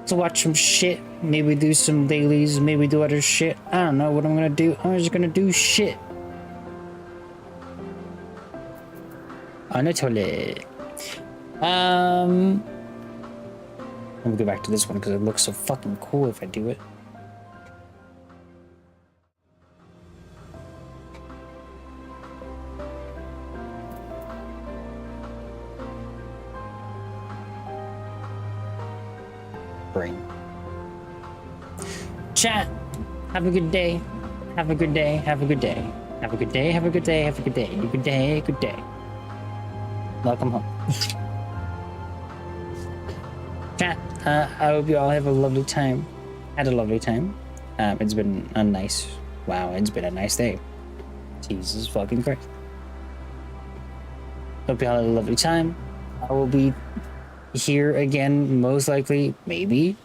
to watch some shit, maybe do some dailies, maybe do other shit. I don't know what I'm gonna do. I'm just gonna do shit. Anatoly. Let me go back to this one because it looks so fucking cool if I do it. Brain. Chat, have a good day. Have a good day. Have a good day. Have a good day. Have a good day. Have a good day. Good day. Good day. Welcome home. Chat, I hope you all have a lovely time. Had a lovely time. It's been a nice, wow, it's been a nice day. Jesus fucking Christ. Hope you all had a lovely time. I will be here again, most likely, maybe.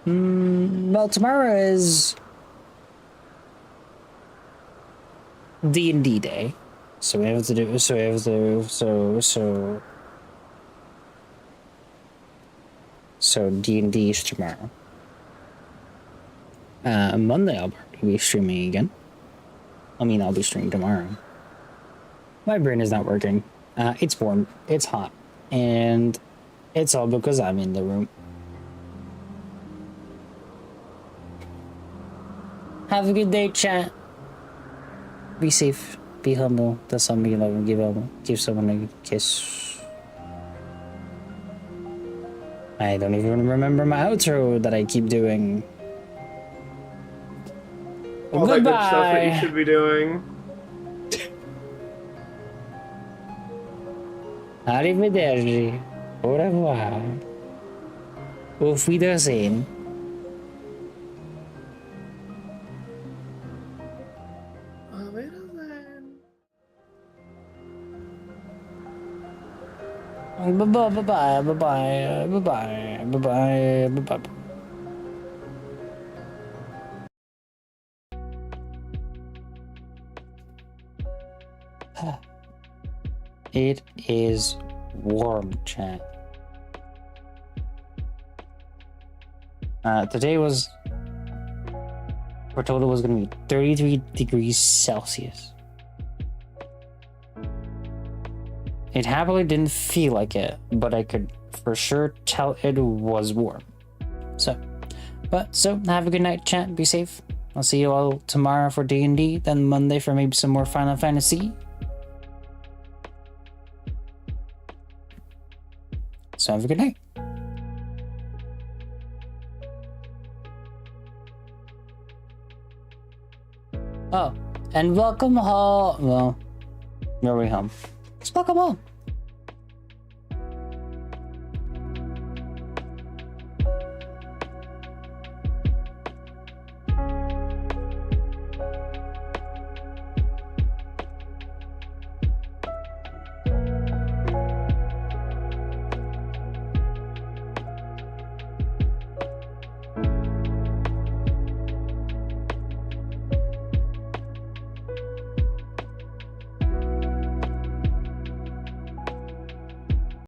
Well, tomorrow is D&D day, so we have to do. So D&D is tomorrow. Monday I'll probably be streaming again. I mean, I'll be streaming tomorrow. My brain is not working. It's warm, it's hot, and it's all because I'm in the room. Have a good day, chat. Be safe, be humble, tell somebody you love and give someone a kiss. I don't even remember my outro that I keep doing. All that good stuff that you Goodbye. should be doing. Arrivederci. Au revoir. Auf Wiedersehen. Bye-bye, bye-bye, bye-bye, bye-bye, bye-bye, bye-bye. It is warm, chat. Today was... We're told it was going to be 33 degrees Celsius. It happily didn't feel like it, but I could for sure tell it was warm. So have a good night, chat. Be safe. I'll see you all tomorrow for D&D, then Monday for maybe some more Final Fantasy. So have a good night. Oh, and welcome home. Well, your way home. Just welcome home.